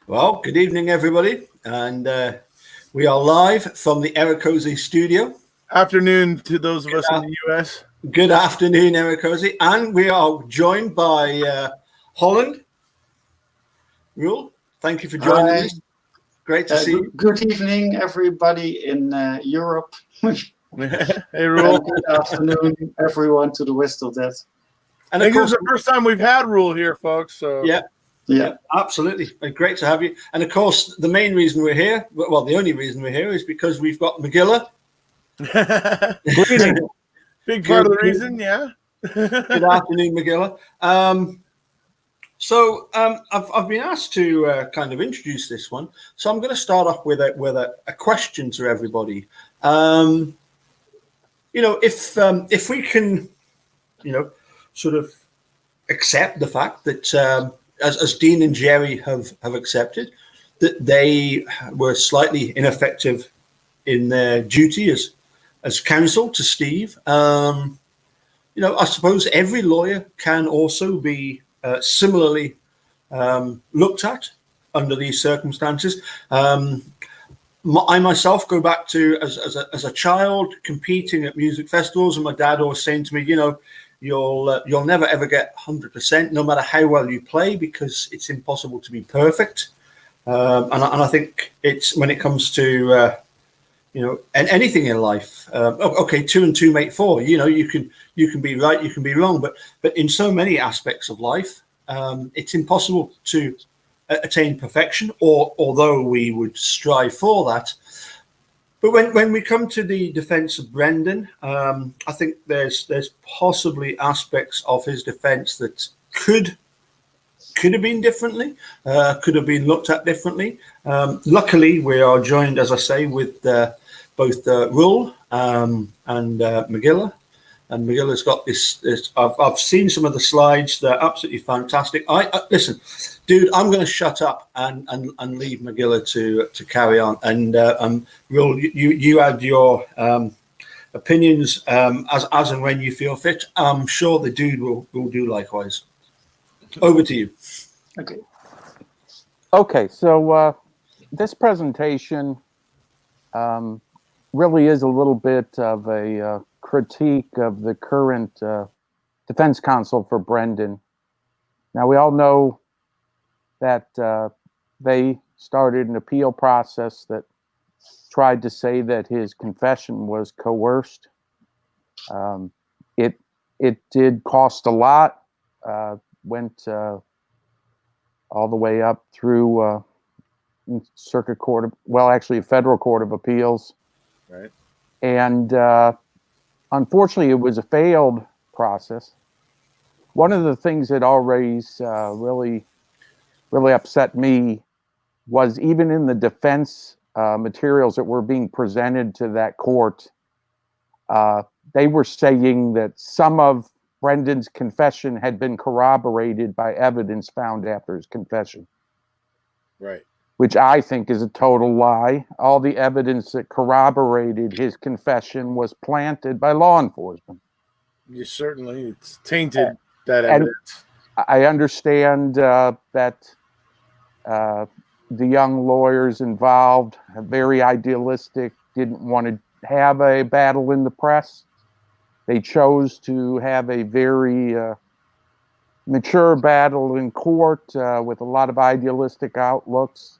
Well, good evening, everybody, and we are live from the Erekose studio. Afternoon to those of us in the U.S. Good afternoon, Erekose, and we are joined by Holland. Rule, thank you for joining us. Great to see you. Good evening, everybody in Europe. Hey, Rule. Good afternoon, everyone to the west of that. And I think this is the first time we've had Rule here, folks. So yeah, absolutely. Great to have you. And of course, the main reason we're here, well, the only reason we're here is because we've got Magilla. Big part of the reason, yeah. Good afternoon, Magilla. So I've been asked to kind of introduce this one. So I'm going to start off with a question to everybody. If we can, sort of accept the fact that as Dean and Jerry have accepted that they were slightly ineffective in their duty as counsel to Steve. I suppose every lawyer can also be similarly looked at under these circumstances. I myself go back to as a child competing at music festivals, and my dad always saying to me, you'll never ever get 100%, no matter how well you play, because it's impossible to be perfect. And I think it's when it comes to and anything in life. Okay, 2 and 2 make 4. You can be right, you can be wrong, but in so many aspects of life, it's impossible to attain perfection, or although we would strive for that. But when we come to the defense of Brendan, I think there's possibly aspects of his defense that could have been differently, could have been looked at differently. Luckily, we are joined, as I say, with both Rule and Magilla. And Magilla's got this I've seen some of the slides. They're absolutely fantastic. Listen, dude, I'm going to shut up and leave Magilla to carry on. And Rule, you add your opinions as and when you feel fit. I'm sure the dude will do likewise. Over to you. Okay, so this presentation really is a little bit of a critique of the current defense counsel for Brendan. Now, we all know that they started an appeal process that tried to say that his confession was coerced. It did cost a lot, went all the way up through circuit court, actually Federal Court of Appeals. Right. And unfortunately, it was a failed process. One of the things that always really upset me was even in the defense materials that were being presented to that court, they were saying that some of Brendan's confession had been corroborated by evidence found after his confession. Right. Which I think is a total lie. All the evidence that corroborated his confession was planted by law enforcement. Yes, certainly. It's tainted, that evidence. I understand that the young lawyers involved are very idealistic, didn't want to have a battle in the press. They chose to have a very mature battle in court with a lot of idealistic outlooks.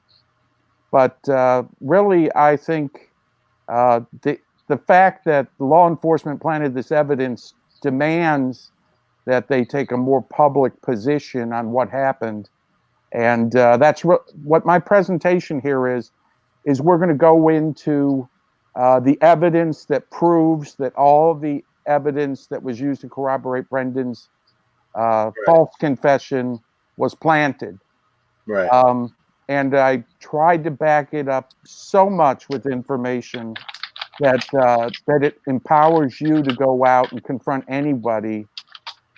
But really, I think the fact that law enforcement planted this evidence demands that they take a more public position on what happened. And that's what my presentation here is we're going to go into the evidence that proves that all of the evidence that was used to corroborate Brendan's false confession was planted. Right. And I tried to back it up so much with information that it empowers you to go out and confront anybody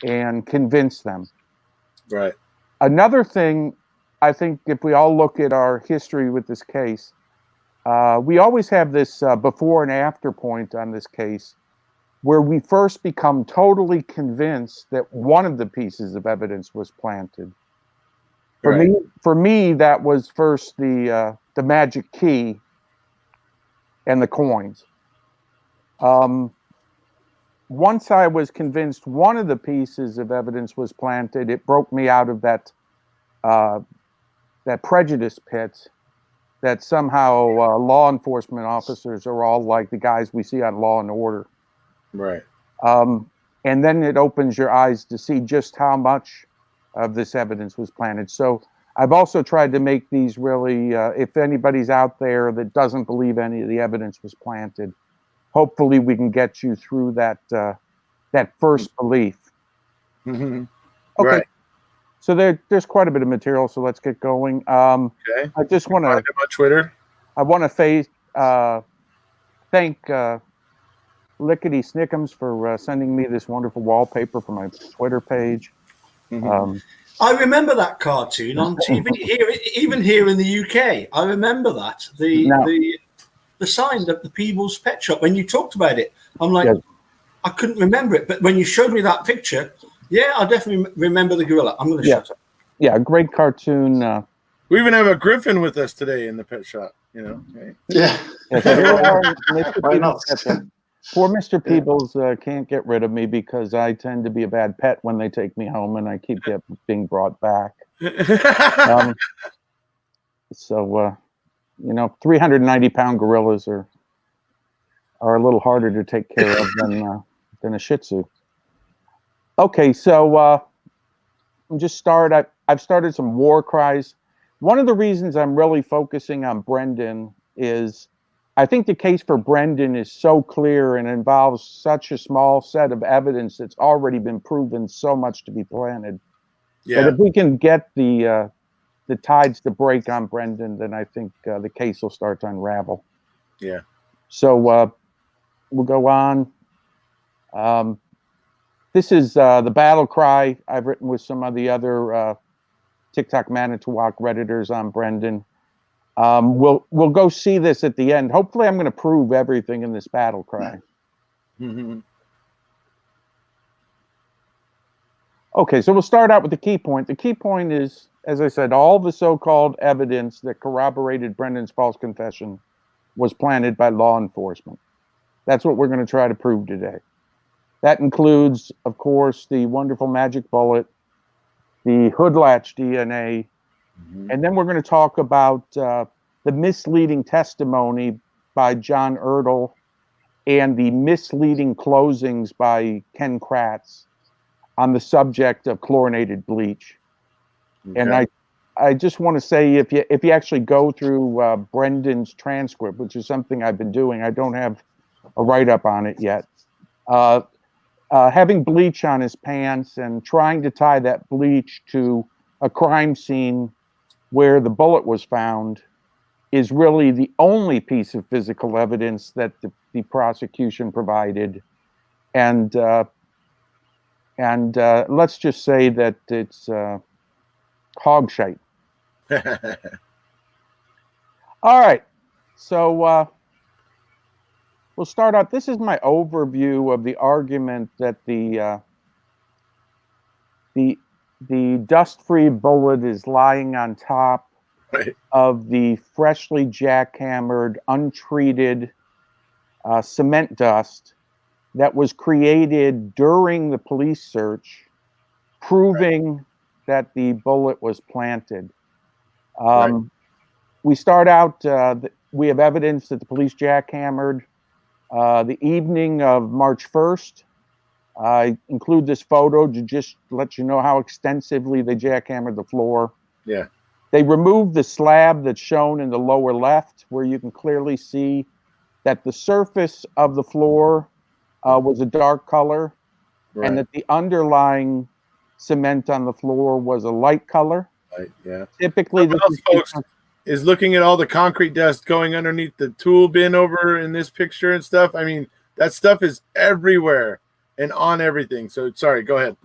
and convince them. Right. Another thing, I think if we all look at our history with this case, we always have this before and after point on this case where we first become totally convinced that one of the pieces of evidence was planted. For me, that was first the magic key and the coins. Once I was convinced one of the pieces of evidence was planted, it broke me out of that prejudice pit that somehow law enforcement officers are all like the guys we see on Law and Order. Right. And then it opens your eyes to see just how much of this evidence was planted. So I've also tried to make these really, if anybody's out there that doesn't believe any of the evidence was planted, hopefully we can get you through that first belief. Mm-hmm. Okay. Right. So there's quite a bit of material, so let's get going. Okay. I just want to find him on Twitter. I want to thank Lickety Snickums for sending me this wonderful wallpaper for my Twitter page. Mm-hmm. I remember that cartoon on TV here, even here in the UK. I remember that the sign, the Peebles Pet Shop. When you talked about it, I'm like, yes. I couldn't remember it, but when you showed me that picture, yeah, I definitely remember the gorilla. I'm going to shut up. Yeah, great cartoon. We even have a griffin with us today in the pet shop. You know. Right? Yeah. Why not? Poor Mr. Peebles can't get rid of me because I tend to be a bad pet when they take me home, and I keep being brought back. So 390-pound gorillas are a little harder to take care of than a Shih Tzu. Okay, so I've started some war cries. One of the reasons I'm really focusing on Brendan is I think the case for Brendan is so clear and involves such a small set of evidence that's already been proven so much to be planted. Yeah. But if we can get the tides to break on Brendan, then I think the case will start to unravel. Yeah. So we'll go on. This is the battle cry I've written with some of the other TikTok Manitowoc Redditors on Brendan. We'll go see this at the end. Hopefully, I'm going to prove everything in this battle cry. Mm-hmm. Okay, so we'll start out with the key point. The key point is, as I said, all the so-called evidence that corroborated Brendan's false confession was planted by law enforcement. That's what we're going to try to prove today. That includes, of course, the wonderful magic bullet, the hood latch DNA, and then we're going to talk about the misleading testimony by John Ertl and the misleading closings by Ken Kratz on the subject of chlorinated bleach. Okay. And I just want to say, if you actually go through Brendan's transcript, which is something I've been doing, I don't have a write-up on it yet. Having bleach on his pants and trying to tie that bleach to a crime scene where the bullet was found is really the only piece of physical evidence that the prosecution provided. And let's just say that it's hog shite. All right. So we'll start out. This is my overview of the argument that the dust-free bullet is lying on top of the freshly jackhammered, untreated cement dust that was created during the police search, proving that the bullet was planted. We start out, we have evidence that the police jackhammered the evening of March 1st. I include this photo to just let you know how extensively they jackhammered the floor. Yeah. They removed the slab that's shown in the lower left, where you can clearly see that the surface of the floor was a dark color, and that the underlying cement on the floor was a light color. Right, yeah. Typically, folks is looking at all the concrete dust going underneath the tool bin over in this picture and stuff. I mean, that stuff is everywhere and on everything. So sorry, go ahead.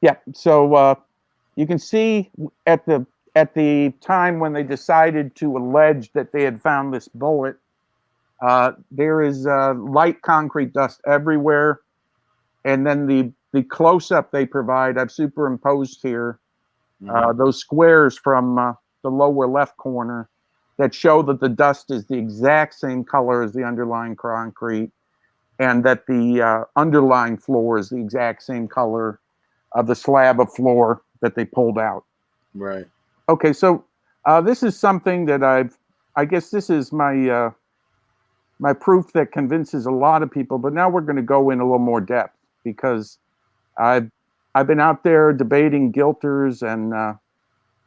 Yeah. So you can see at the time when they decided to allege that they had found this bullet, there is light concrete dust everywhere. And then the close-up they provide, I've superimposed here, those squares from the lower left corner that show that the dust is the exact same color as the underlying concrete, and that the underlying floor is the exact same color of the slab of floor that they pulled out. Right. Okay, so this is something that I guess this is my my proof that convinces a lot of people, but now we're going to go in a little more depth, because I've been out there debating guilters, and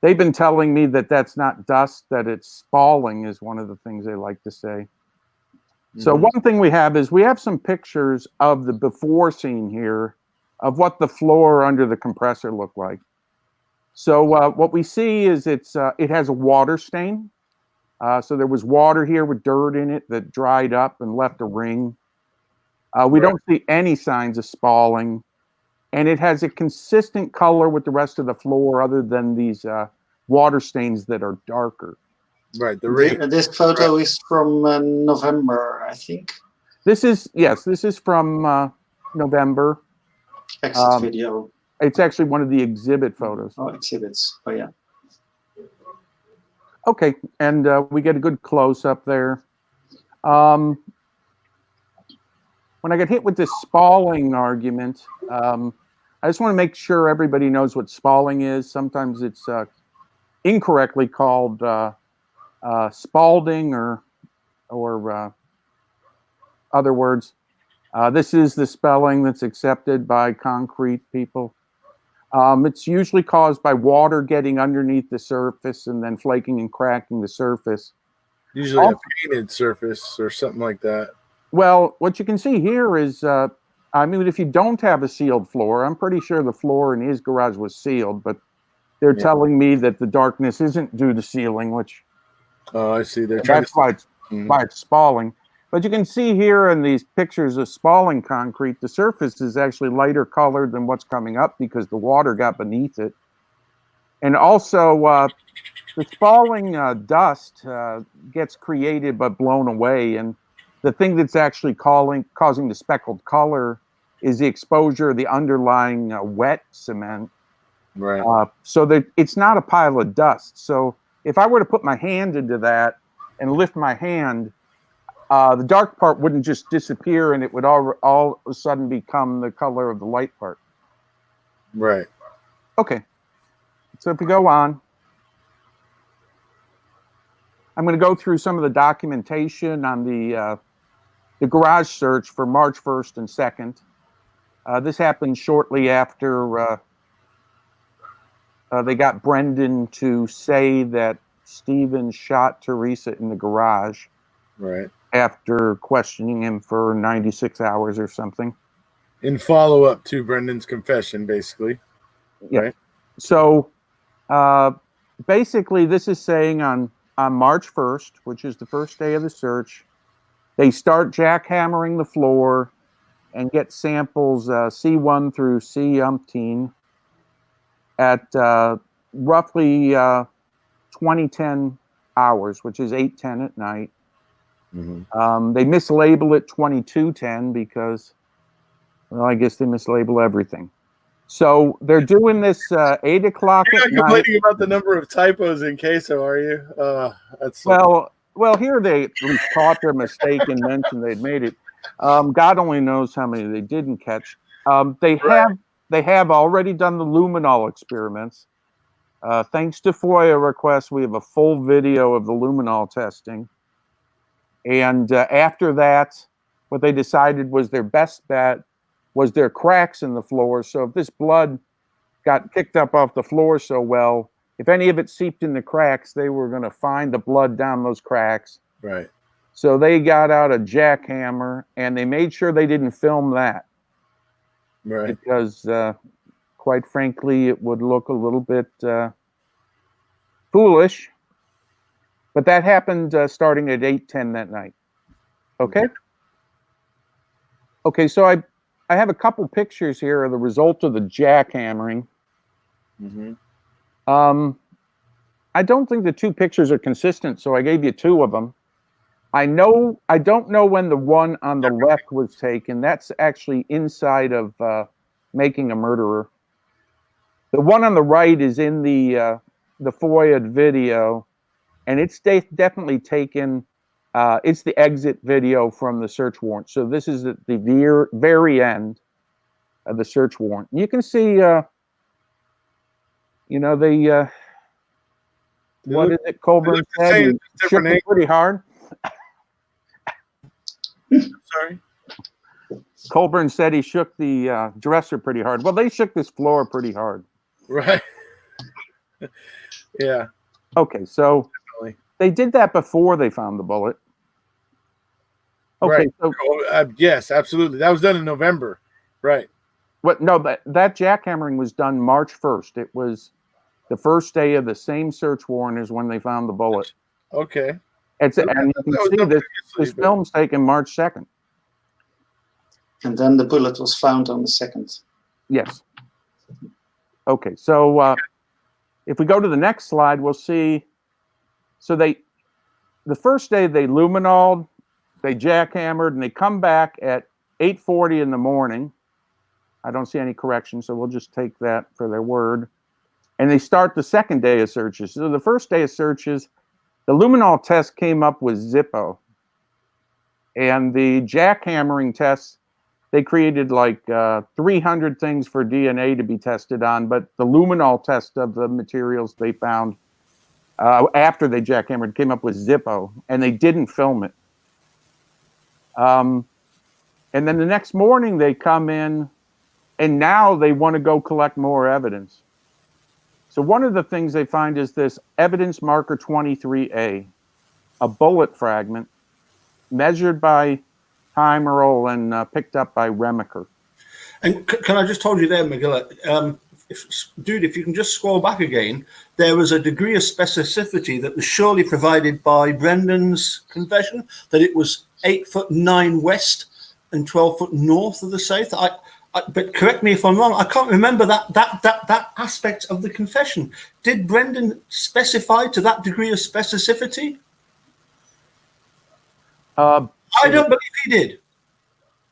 they've been telling me that that's not dust, that it's spalling is one of the things they like to say. So one thing we have is we have some pictures of the before scene here of what the floor under the compressor looked like. So what we see is it has a water stain. So there was water here with dirt in it that dried up and left a ring. We don't see any signs of spalling, and it has a consistent color with the rest of the floor other than these water stains that are darker. Right. The ring. This photo is from November, I think. This is from November. Exit video. It's actually one of the exhibit photos. Oh, exhibits. Oh, yeah. Okay, and we get a good close-up there. When I get hit with this spalling argument, I just want to make sure everybody knows what spalling is. Sometimes it's incorrectly called spalding or other words. This is the spelling that's accepted by concrete people. It's usually caused by water getting underneath the surface and then flaking and cracking the surface. Usually a painted surface or something like that. Well, what you can see here is, I mean, if you don't have a sealed floor, I'm pretty sure the floor in his garage was sealed, but they're telling me that the darkness isn't due to sealing, which I see. They're trying that's why it's spalling. But you can see here in these pictures of spalling concrete, the surface is actually lighter colored than what's coming up because the water got beneath it. And also, the spalling dust gets created but blown away. And the thing that's actually causing the speckled color is the exposure of the underlying wet cement. Right. So that it's not a pile of dust. So if I were to put my hand into that and lift my hand, the dark part wouldn't just disappear, and it would all of a sudden become the color of the light part. Right. Okay. So if we go on, I'm going to go through some of the documentation on the garage search for March 1st and 2nd. This happened shortly after they got Brendan to say that Stephen shot Teresa in the garage. Right. After questioning him for 96 hours or something. In follow-up to Brendan's confession, basically. Yeah. Right. So basically this is saying on March 1st, which is the first day of the search, they start jackhammering the floor and get samples C1 through C umpteen at roughly 2010 hours, which is 8:10 at night. Mm-hmm. They mislabel it 2210 because, well, I guess they mislabel everything. So they're doing this 8 o'clock You're at not night. complaining about the number of typos in queso, are you? That's Well, here they at least caught their mistake and mentioned they'd made it. God only knows how many they didn't catch. They have already done the luminol experiments. Thanks to FOIA requests, we have a full video of the luminol testing. And after that, what they decided was their best bet was there cracks in the floor. So if this blood got picked up off the floor so well, if any of it seeped in the cracks, they were going to find the blood down those cracks. right. So they got out a jackhammer and they made sure they didn't film that. Right. Because, quite frankly, it would look a little bit foolish. But that happened starting at 8:10 that night. Okay? Okay, so I have a couple pictures here of the result of the jackhammering. Mm-hmm. I don't think the two pictures are consistent, so I gave you two of them. I don't know when the one on the left was taken. That's actually inside of Making a Murderer. The one on the right is in the FOIA video, and it's definitely taken. It's the exit video from the search warrant. So this is at the very end of the search warrant. You can see, you know, the what is it? Colburn said he shook it pretty hard. Sorry. Colburn said he shook the dresser pretty hard. Well, they shook this floor pretty hard. Right. Yeah. Okay, so Definitely. they did that before they found the bullet. Okay, Right. so Yes, absolutely. That was done in November. Right. what? No, that jackhammering was done March 1st. It was the first day of the same search warrant as when they found the bullet. Okay. And you can see this film's taken March 2nd. And then the bullet was found on the 2nd. Yes. Okay, so if we go to the next slide, we'll see. So the first day they luminoled, they jackhammered, and they come back at 8:40 in the morning. I don't see any correction, so we'll just take that for their word. And they start the second day of searches. So the first day of searches, the luminol test came up with Zippo. And the jackhammering tests, they created like 300 things for DNA to be tested on, but the luminol test of the materials they found after they jackhammered came up with Zippo, and they didn't film it. And then the next morning they come in, and now they want to go collect more evidence. So one of the things they find is this evidence marker 23A, a bullet fragment measured by Heimerl and picked up by Remacher. And can I just hold you there, Magilla? If you can just scroll back again, there was a degree of specificity that was surely provided by Brendan's confession, that it was 8'9" west and 12 foot north of the south. But correct me if I'm wrong. I can't remember that aspect of the confession. Did Brendan specify to that degree of specificity? So I don't believe he did.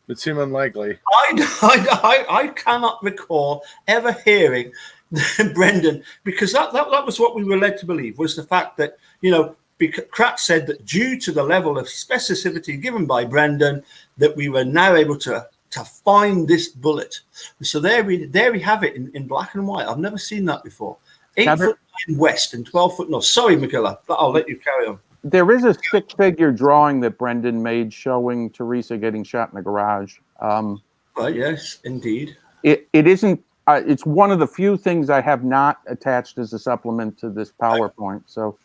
It seemed unlikely. I cannot recall ever hearing Brendan, because that was what we were led to believe, was the fact that, you know, Kratz said that due to the level of specificity given by Brendan, that we were now able to find this bullet. So there we have it in black and white. I've never seen that before. 8'9" west and 12 foot north. Sorry, Magilla, but I'll let you carry on. there is a stick-figure drawing that Brendan made showing Teresa getting shot in the garage. Yes, indeed. It isn't. It's one of the few things I have not attached as a supplement to this PowerPoint. So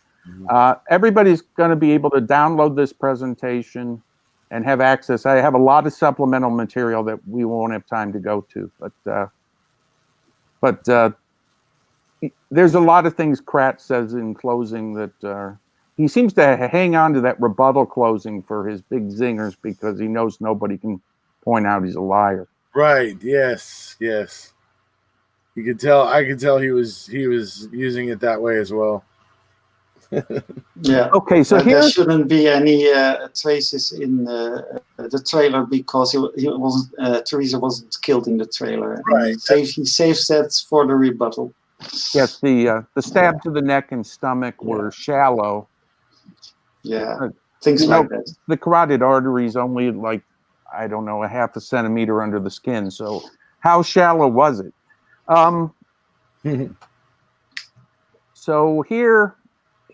everybody's going to be able to download this presentation and have access. I have a lot of supplemental material that we won't have time to go to, but there's a lot of things Kratz says in closing that he seems to hang on to that rebuttal closing for his big zingers because he knows nobody can point out he's a liar. Right. Yes. Yes. You could tell. I could tell he was using it that way as well. Yeah. Okay. So here there shouldn't be any traces in the trailer because he wasn't. Teresa wasn't killed in the trailer. Right. He saves that for the rebuttal. yes, the stab to the neck and stomach were shallow. Yeah. Things like that. The carotid artery is only like, I don't know, a half a centimeter under the skin. So how shallow was it? So here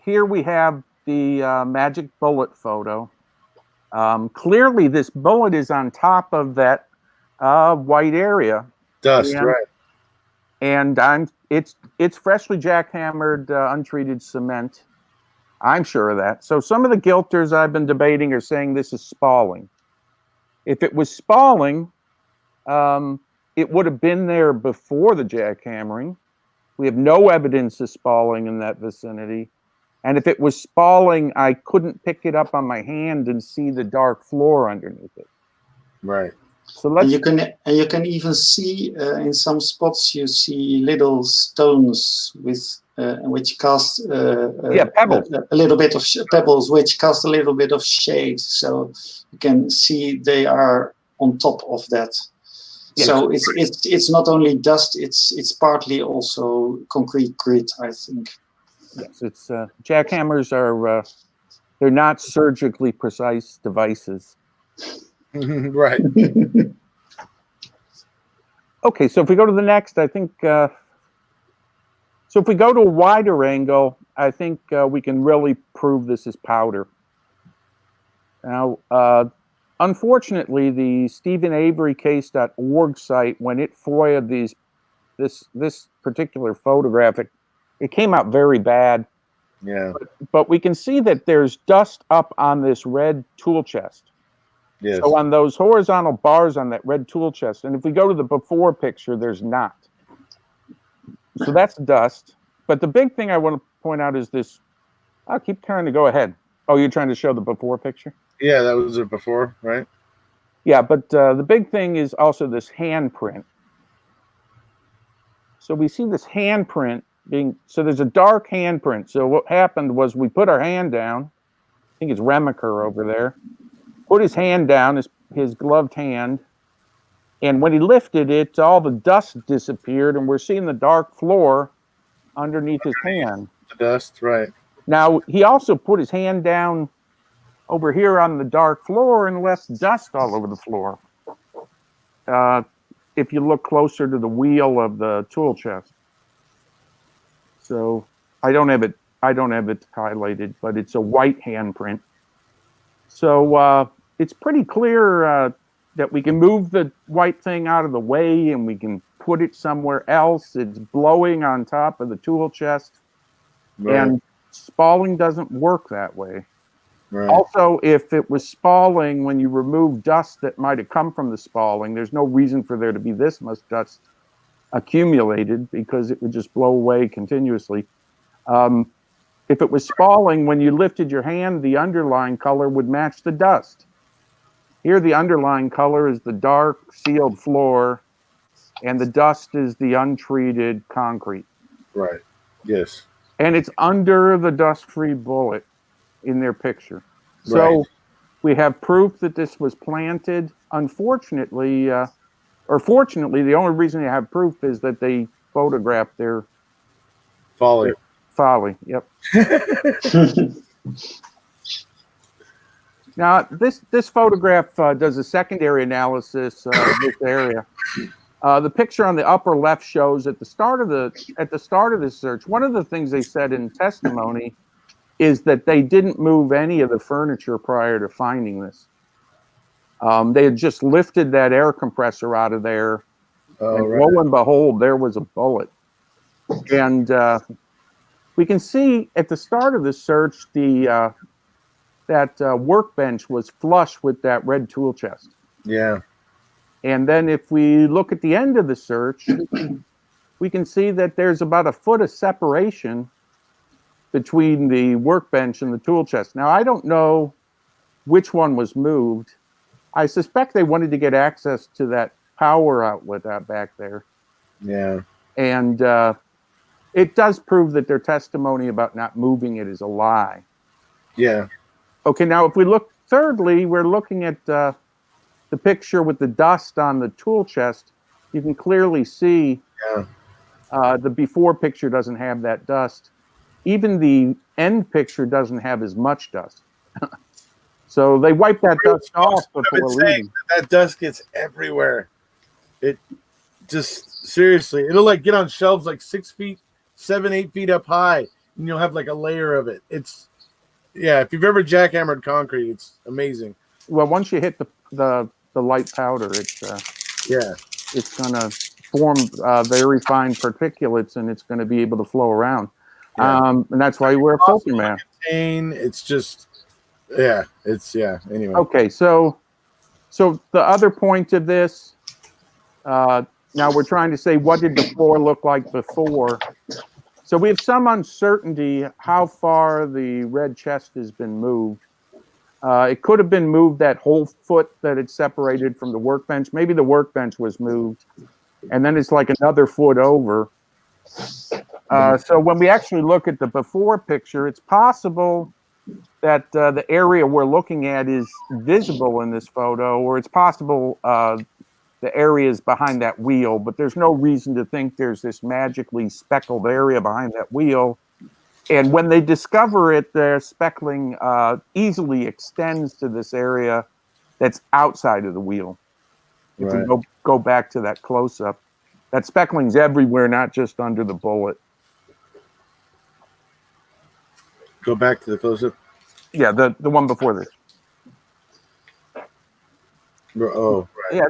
we have the magic bullet photo. Clearly this bullet is on top of that white area. Dust, right. And it's freshly jackhammered, untreated cement. I'm sure of that. So some of the guilters I've been debating are saying this is spalling. If it was spalling, it would have been there before the jackhammering. We have no evidence of spalling in that vicinity. And if it was spalling, I couldn't pick it up on my hand and see the dark floor underneath it. Right. So let's. You can even see in some spots you see little stones with which cast pebbles. a little bit of pebbles, which cast a little bit of shade. So you can see they are on top of that. So it's not only dust; it's partly also concrete grit, I think. Yes, it's jackhammers are they're not surgically precise devices. Right. Okay, so if we go to the next, I think. So if we go to a wider angle, I think we can really prove this is powder. Now, unfortunately, the StephenAveryCase.org site, when it FOIA'd this particular photograph, it came out very bad. Yeah. But we can see that there's dust up on this red tool chest. Yes. So on those horizontal bars on that red tool chest, and if we go to the before picture, there's not. So that's dust. But the big thing I want to point out is this. I'll keep trying to go ahead. Oh, you're trying to show the before picture? Yeah, that was it before, right? Yeah, but the big thing is also this handprint. So we see this handprint being, so there's a dark handprint. So what happened was we put our hand down. I think it's Remaker over there. Put his hand down, his gloved hand. And when he lifted it, all the dust disappeared, and we're seeing the dark floor underneath his hand. The dust, right. Now, he also put his hand down over here on the dark floor and left dust all over the floor. If you look closer to the wheel of the tool chest. So I don't have it highlighted, but it's a white handprint. So it's pretty clear that we can move the white thing out of the way and we can put it somewhere else. It's blowing on top of the tool chest. Right. And spalling doesn't work that way. Right. Also, if it was spalling, when you remove dust that might have come from the spalling, there's no reason for there to be this much dust accumulated because it would just blow away continuously. If it was spalling, when you lifted your hand, the underlying color would match the dust. Here, the underlying color is the dark sealed floor, and the dust is the untreated concrete. Right. Yes. And it's under the dust-free bullet in their picture. So we have proof that this was planted. Unfortunately, or fortunately, the only reason you have proof is that they photographed their folly. Yep. Now, this photograph does a secondary analysis of this area. The picture on the upper left shows at the start of the search, one of the things they said in testimony is that they didn't move any of the furniture prior to finding this. They had just lifted that air compressor out of there, and lo and behold, there was a bullet. And we can see at the start of the search, that workbench was flush with that red tool chest. Yeah. And then if we look at the end of the search, we can see that there's about a foot of separation between the workbench and the tool chest. Now, I don't know which one was moved. I suspect they wanted to get access to that power outlet out back there. Yeah. And it does prove that their testimony about not moving it is a lie. Yeah. Okay, now if we look, thirdly, we're looking at the picture with the dust on the tool chest. You can clearly see the before picture doesn't have that dust. Even the end picture doesn't have as much dust. So they wipe that dust off before leaving. That dust gets everywhere. It just, seriously, it'll like get on shelves like 6 feet, 7, 8 feet up high, and you'll have like a layer of it. It's, yeah, if you've ever jackhammered concrete, it's amazing. Well, once you hit the light powder, it's gonna form very fine particulates, and it's gonna be able to flow around. Yeah. And that's why you wear a filter mask. It's just, anyway. Okay, so the other point of this, now we're trying to say, what did the floor look like before? So we have some uncertainty how far the red chest has been moved. It could have been moved that whole foot that it separated from the workbench. Maybe the workbench was moved, and then it's like another foot over. So when we actually look at the before picture, it's possible that the area we're looking at is visible in this photo, or it's possible areas behind that wheel, but there's no reason to think there's this magically speckled area behind that wheel. And when they discover it, their speckling easily extends to this area that's outside of the wheel. If we go back to that close-up, that speckling's everywhere, not just under the bullet. Go back to the close-up. Yeah, the one before this. Oh, right. Yeah,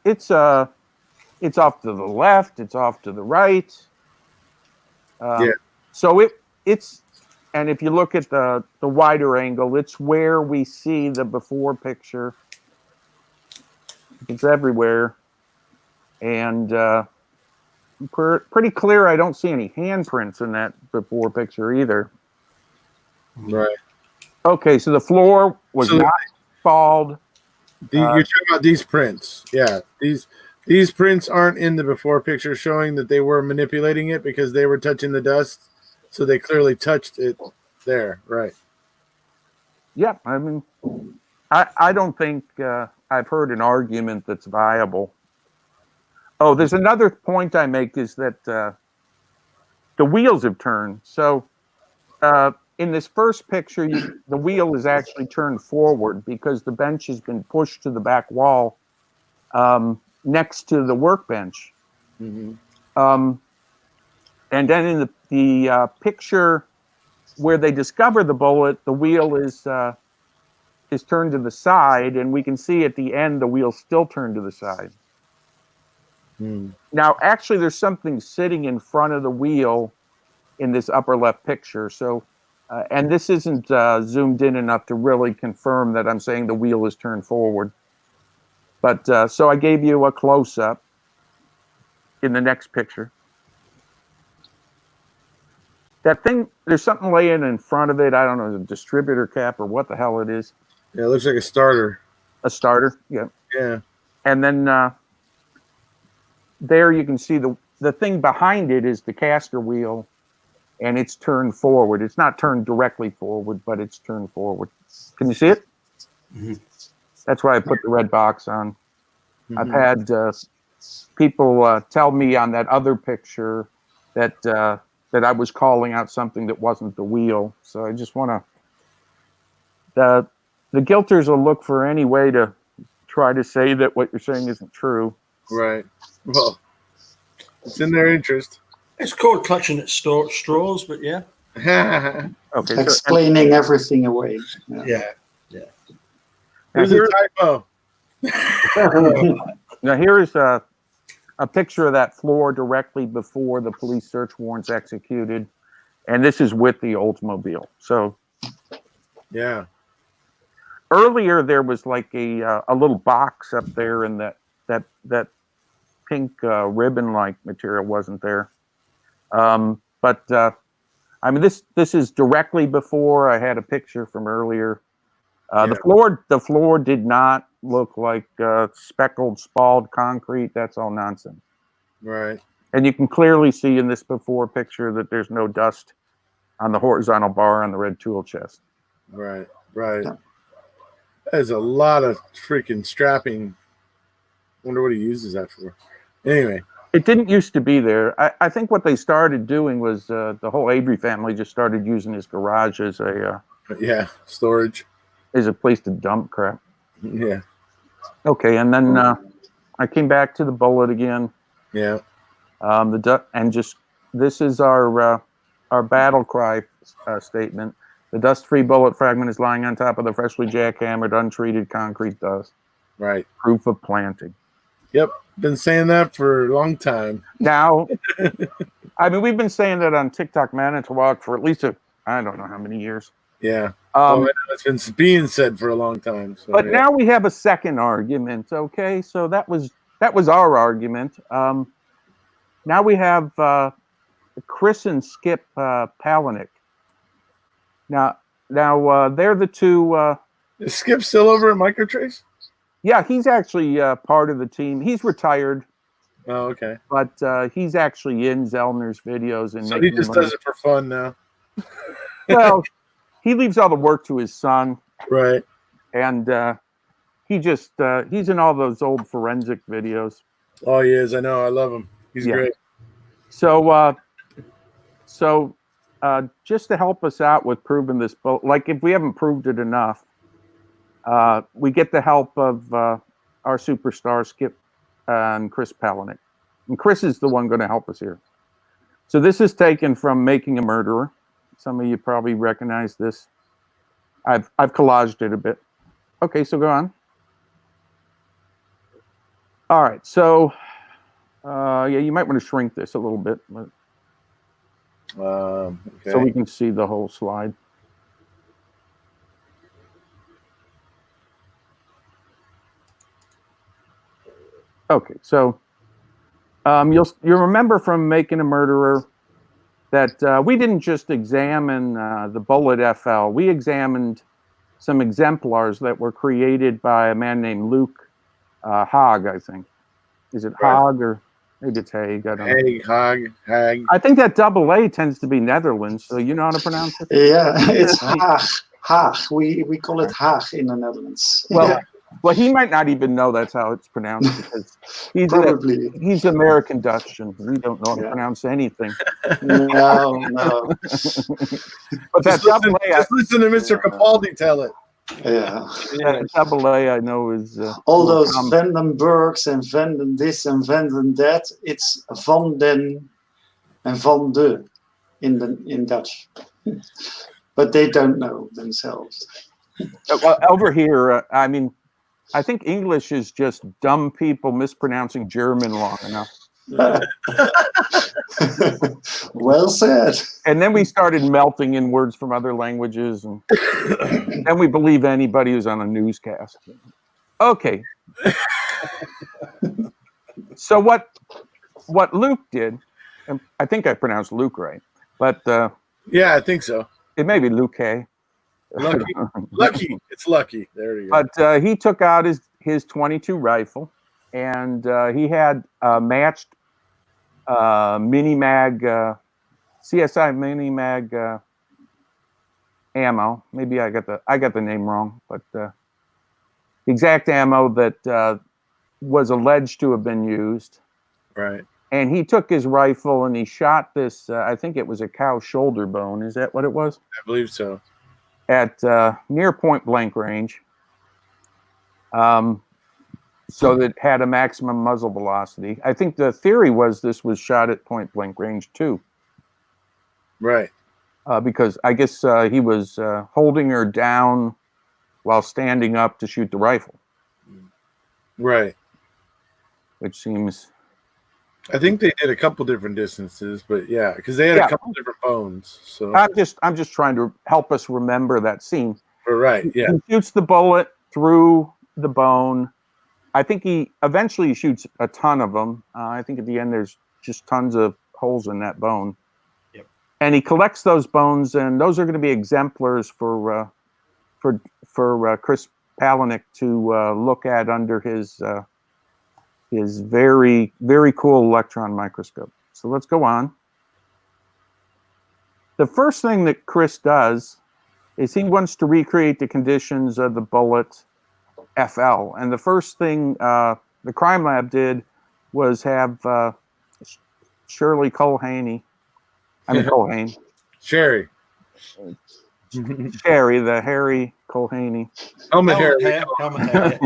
it's off to the left. It's off to the right. Yeah. So it's, and if you look at the wider angle, it's where we see the before picture. It's everywhere, and pretty clear. I don't see any handprints in that before picture either. Right. Okay, so the floor was not bald. You're talking about these prints. Yeah, these prints aren't in the before picture showing that they were manipulating it because they were touching the dust. So they clearly touched it there. Right. Yeah, I mean, I don't think I've heard an argument that's viable. Oh, there's another point I make is that the wheels have turned. So in this first picture, the wheel is actually turned forward because the bench has been pushed to the back wall next to the workbench. Mm-hmm. And then in the picture where they discover the bullet, the wheel is turned to the side, and we can see at the end the wheel's still turned to the side. Now, actually, there's something sitting in front of the wheel in this upper left picture. So, and this isn't zoomed in enough to really confirm that I'm saying the wheel is turned forward. But so I gave you a close-up in the next picture. That thing, there's something laying in front of it. I don't know, a distributor cap or what the hell it is. Yeah, it looks like a starter. A starter, yeah. Yeah. And then there you can see the thing behind it is the caster wheel, and it's turned forward. It's not turned directly forward, but it's turned forward. Can you see it? Mm-hmm. That's why I put the red box on. Mm-hmm. I've had people tell me on that other picture that I was calling out something that wasn't the wheel. So I just want to... The guilters will look for any way to try to say that what you're saying isn't true. Right. Well, it's in their interest. It's called clutching at straws, but yeah. Okay. Explaining everything away. Yeah. Here's a typo. Now here is a picture of that floor directly before the police search warrant's executed, and this is with the Oldsmobile. So, yeah. Earlier there was like a little box up there, and that pink ribbon-like material wasn't there. But I mean, this is directly before. I had a picture from earlier. The floor did not look like speckled, spalled concrete. That's all nonsense. Right. And you can clearly see in this before picture that there's no dust on the horizontal bar on the red tool chest. Right. There's a lot of freaking strapping. Wonder what he uses that for. Anyway. It didn't used to be there. I think what they started doing was the whole Avery family just started using his garage as a storage. As a place to dump crap. Yeah. Okay, and then I came back to the bullet again. Yeah. This is our battle cry statement. The dust-free bullet fragment is lying on top of the freshly jackhammered, untreated concrete dust. Right. Proof of planting. Yep. Been saying that for a long time. Now, I mean, we've been saying that on TikTok Manitowoc for at least I don't know how many years. Yeah. It's been being said for a long time. So, but now we have a second argument. Okay, so that was our argument. Now we have Chris and Skip Palahniuk. Now they're the two. Is Skip still over at Microtrace? Yeah, he's actually part of the team. He's retired. Oh, okay. But he's actually in Zellner's videos, and so he just does it for fun now. Well, he leaves all the work to his son. Right. And he's in all those old forensic videos. Oh, he is. I know. I love him. He's great. So, just to help us out with proving this, like if we haven't proved it enough, we get the help of our superstar Skip and Chris Palahniuk, and Chris is the one going to help us here. So this is taken from Making a Murderer. Some of you probably recognize this. I've collaged it a bit. Okay, so go on. All right, so yeah, you might want to shrink this a little bit, but, okay. so we can see the whole slide. Okay, so you'll remember from Making a Murderer that we didn't just examine the bullet FL. We examined some exemplars that were created by a man named Luke Haag, I think. Is it Haag or maybe it's Haag? I don't know. Haag. I think that double A tends to be Netherlands, so you know how to pronounce it? Yeah, it's Haag. Haag. We call it Haag in the Netherlands. Well, he might not even know that's how it's pronounced because he's American Dutch and we don't know how to pronounce anything. No. But that double A, just listen to Mr. Capaldi tell it. Yeah. That double A I know is all those Vandenbergs and Vanden this and Vanden that. It's Van den and Van de in Dutch, but they don't know themselves. Well, over here, I mean, I think English is just dumb people mispronouncing German long enough. Well said. And then we started melting in words from other languages, and then we believe anybody who's on a newscast. Okay. So what Luke did, and I think I pronounced Luke right, but yeah, I think so. It may be Luke. Lucky. It's Lucky. There you go. But he took out his .22 rifle, and he had matched mini mag, CSI mini mag ammo. Maybe I got the name wrong, but the exact ammo that was alleged to have been used. Right. And he took his rifle and he shot this. I think it was a cow shoulder bone. Is that what it was? I believe so. At near point blank range, so that it had a maximum muzzle velocity. I think the theory was this was shot at point blank range too. Right. Because I guess he was holding her down while standing up to shoot the rifle. Right. Which seems. I think they did a couple different distances, but yeah, because they had a couple different bones. So I'm just trying to help us remember that scene. Right. Yeah. He shoots the bullet through the bone. I think he eventually shoots a ton of them. I think at the end there's just tons of holes in that bone. Yep. And he collects those bones, and those are going to be exemplars for Chris Palahniuk to look at under his very, very cool electron microscope. So let's go on. The first thing that Chris does is he wants to recreate the conditions of the bullet FL. And the first thing the crime lab did was have Shirley Culhane. Culhane. Sherry, the Harry Culhane. Helmet hair.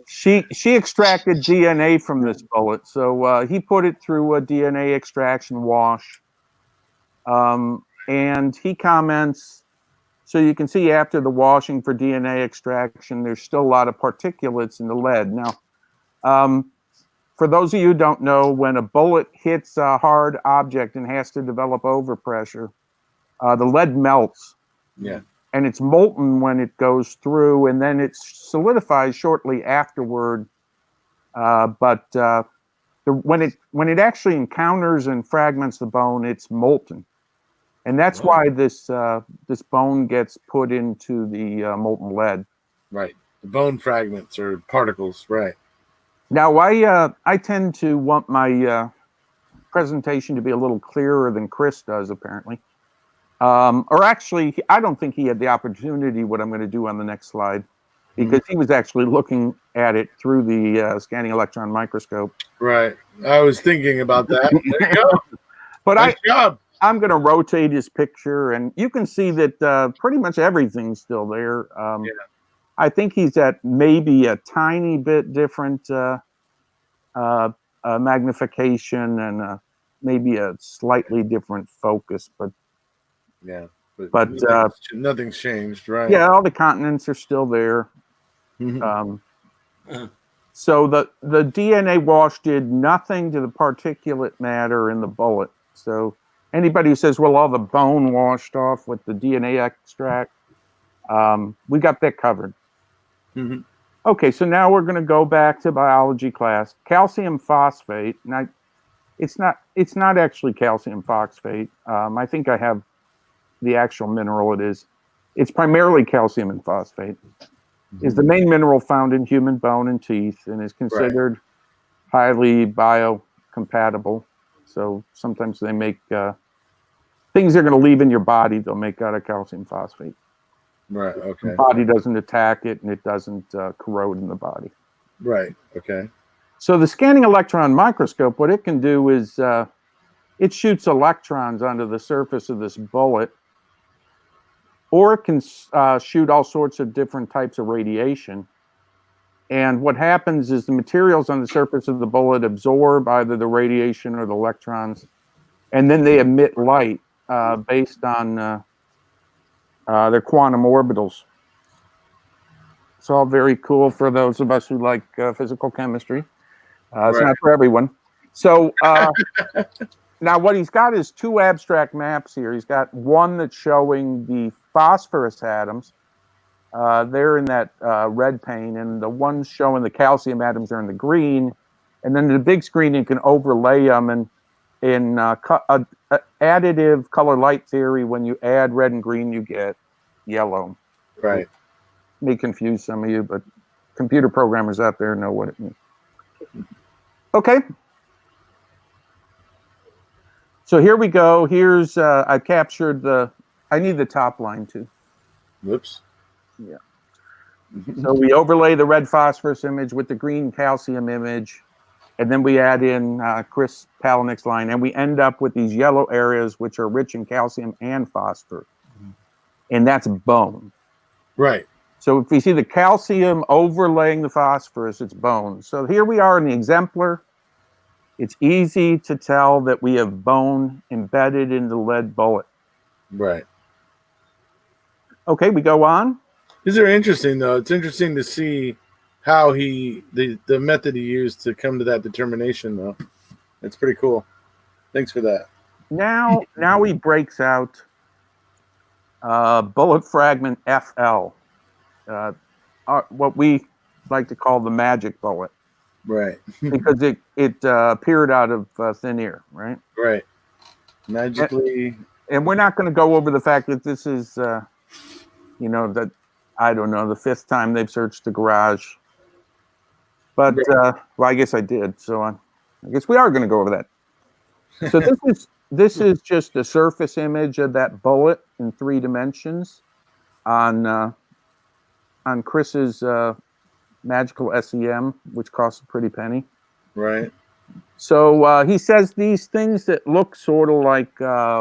She extracted DNA from this bullet, so he put it through a DNA extraction wash. And he comments, so you can see after the washing for DNA extraction, there's still a lot of particulates in the lead. Now, for those of you who don't know, when a bullet hits a hard object and has to develop overpressure, the lead melts. Yeah. And it's molten when it goes through, and then it solidifies shortly afterward. But when it actually encounters and fragments the bone, it's molten, and that's why this bone gets put into the molten lead. Right, the bone fragments or particles. Right. Now, I tend to want my presentation to be a little clearer than Chris does, apparently. Or actually, I don't think he had the opportunity, what I'm going to do on the next slide, because he was actually looking at it through the scanning electron microscope. Right. I was thinking about that. There you go. But Nice job. I'm going to rotate his picture, and you can see that pretty much everything's still there. I think he's at maybe a tiny bit different magnification and maybe a slightly different focus, but nothing's changed, right? Yeah, all the continents are still there. So the DNA wash did nothing to the particulate matter in the bullet. So anybody who says, well, all the bone washed off with the DNA extract, we got that covered. Okay, so now we're going to go back to biology class. Calcium phosphate. Now, it's not actually calcium phosphate. I think I have the actual mineral it is. It's primarily calcium and phosphate. Is the main mineral found in human bone and teeth and is considered highly biocompatible. So sometimes they make things they're going to leave in your body, they'll make out of calcium phosphate. Right, okay. The body doesn't attack it and it doesn't corrode in the body. Right, okay. So the scanning electron microscope, what it can do is it shoots electrons onto the surface of this bullet, or it can shoot all sorts of different types of radiation. And what happens is the materials on the surface of the bullet absorb either the radiation or the electrons, and then they emit light based on their quantum orbitals. It's all very cool for those of us who like physical chemistry. It's not for everyone. So now what he's got is two abstract maps here. He's got one that's showing the phosphorus atoms. They're in that red pane, and the ones showing the calcium atoms are in the green. And then the big screen, you can overlay them. And in additive color light theory, when you add red and green, you get yellow. Right. May confuse some of you, but computer programmers out there know what it means. Okay. So here we go. Here's, I captured I need the top line too. Whoops. Yeah. So we overlay the red phosphorus image with the green calcium image, and then we add in Chris Palahniuk's line, and we end up with these yellow areas which are rich in calcium and phosphorus. And that's bone. Right. So if we see the calcium overlaying the phosphorus, it's bone. So here we are in the exemplar. It's easy to tell that we have bone embedded in the lead bullet. Right. Okay, we go on. These are interesting, though. It's interesting to see how the method he used to come to that determination, though. It's pretty cool. Thanks for that. Now he breaks out bullet fragment FL, what we like to call the magic bullet. Right. Because it appeared out of thin air, right? Right. Magically. And we're not going to go over the fact that this is, that, I don't know, the fifth time they've searched the garage. But, well, I guess I did. So I guess we are going to go over that. So this is just a surface image of that bullet in 3 dimensions on Chris's magical SEM, which costs a pretty penny. Right. So he says these things that look sort of like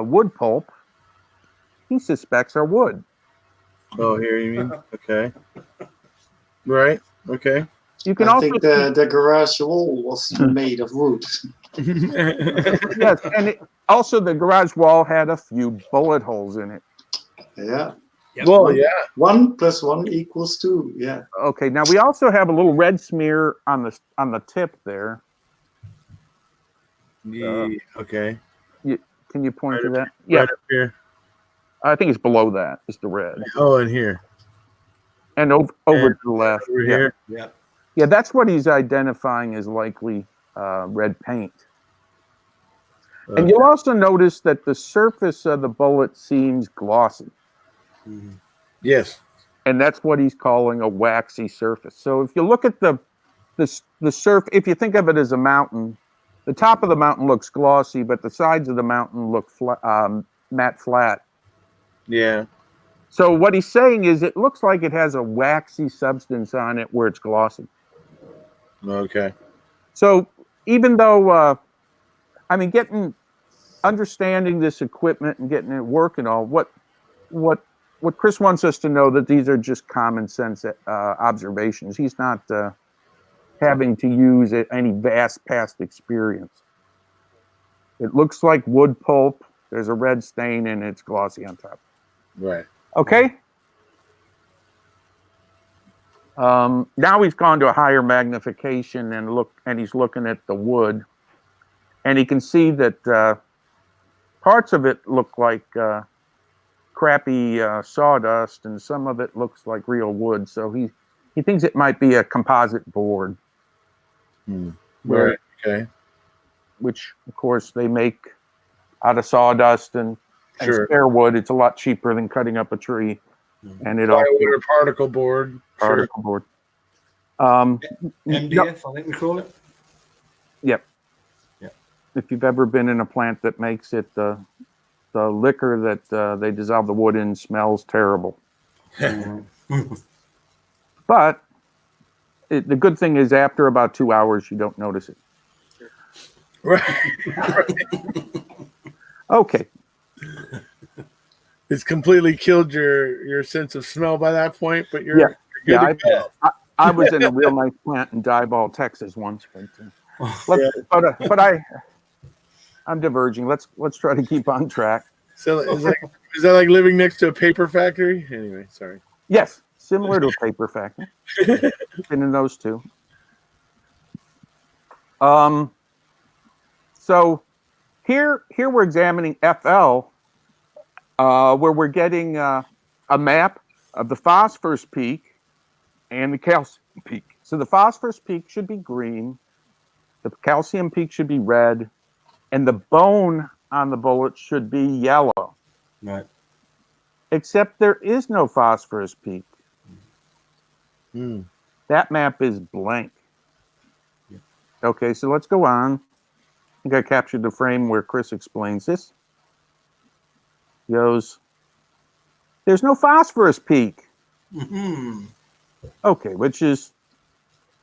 wood pulp, he suspects are wood. Oh, here you mean? Okay. Right. Okay. You can I think the garage wall was made of wood. Yes, and also the garage wall had a few bullet holes in it. Yeah. Yep. Well, yeah. 1 + 1 = 2. Yeah. Okay. Now we also have a little red smear on the tip there. Okay. Can you point Right to that? Right Yeah. up here. I think it's below that. It's the red. Oh, and here. And over to the left. Over here. Yeah. Yeah, that's what he's identifying as likely red paint. And you'll also notice that the surface of the bullet seems glossy. Mm-hmm. Yes. And that's what he's calling a waxy surface. So if you look at the surface, if you think of it as a mountain, the top of the mountain looks glossy, but the sides of the mountain look matte flat. Yeah. So what he's saying is it looks like it has a waxy substance on it where it's glossy. Okay. So even though, I mean, understanding this equipment and getting it working all, what Chris wants us to know that these are just common sense observations. He's not having to use any vast past experience. It looks like wood pulp. There's a red stain and it's glossy on top. Right. Okay. Now he's gone to a higher magnification and he's looking at the wood, and he can see that parts of it look like crappy sawdust, and some of it looks like real wood. So he thinks it might be a composite board. Right. Okay. Which, of course, they make out of sawdust and Sure. spare wood. It's a lot cheaper than cutting up a tree. And it all Plywood or particle board. particle board. MDF, I think we call it. Yep. Yep. If you've ever been in a plant that makes it, the liquor that they dissolve the wood in smells terrible. But the good thing is after about 2 hours, you don't notice it. Right. Okay. It's completely killed your sense of smell by that point, but you're good to go. I was in a real nice plant in Diboll, Texas once, but I'm diverging. Let's try to keep on track. So is that like living next to a paper factory? Anyway, sorry. Yes, similar to a paper factory. Been in those two. So here we're examining FL, where we're getting a map of the phosphorus peak and the calcium peak. So the phosphorus peak should be green, the calcium peak should be red, and the bone on the bullet should be yellow. Right. Except there is no phosphorus peak. That map is blank. Okay, so let's go on. I think I captured the frame where Chris explains this. He goes, there's no phosphorus peak. Okay, which is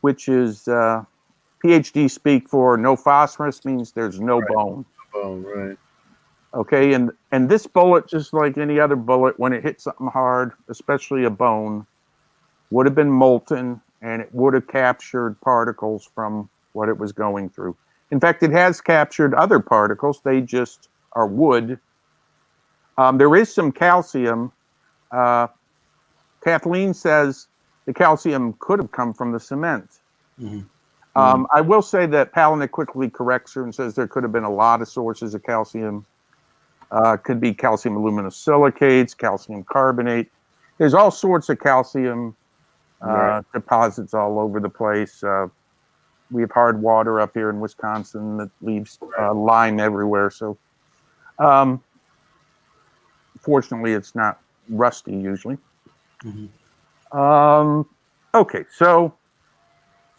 PhD speak for no phosphorus means there's no bone. Bone, right. Okay, and this bullet, just like any other bullet, when it hit something hard, especially a bone, would have been molten, and it would have captured particles from what it was going through. In fact, it has captured other particles. They just are wood. There is some calcium. Kathleen says the calcium could have come from the cement. I will say that Palahniuk quickly corrects her and says there could have been a lot of sources of calcium. Could be calcium aluminosilicates, calcium carbonate. There's all sorts of calcium deposits all over the place. We have hard water up here in Wisconsin that leaves lime everywhere. So fortunately, it's not rusty usually. Okay, so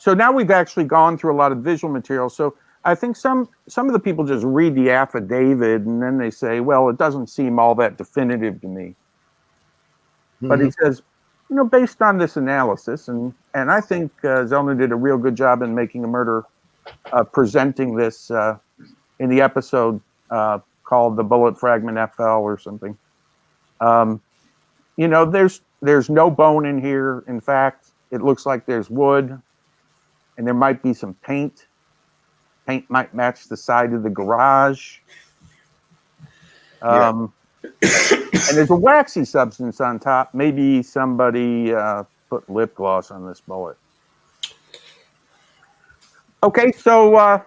now we've actually gone through a lot of visual material. So I think some of the people just read the affidavit and then they say, well, it doesn't seem all that definitive to me. But he says, based on this analysis, and I think Zellner did a real good job in Making a Murder, presenting this in the episode called The Bullet Fragment FL or something. There's no bone in here. In fact, it looks like there's wood, and there might be some paint. Paint might match the side of the garage. And there's a waxy substance on top. Maybe somebody put lip gloss on this bullet. Okay, so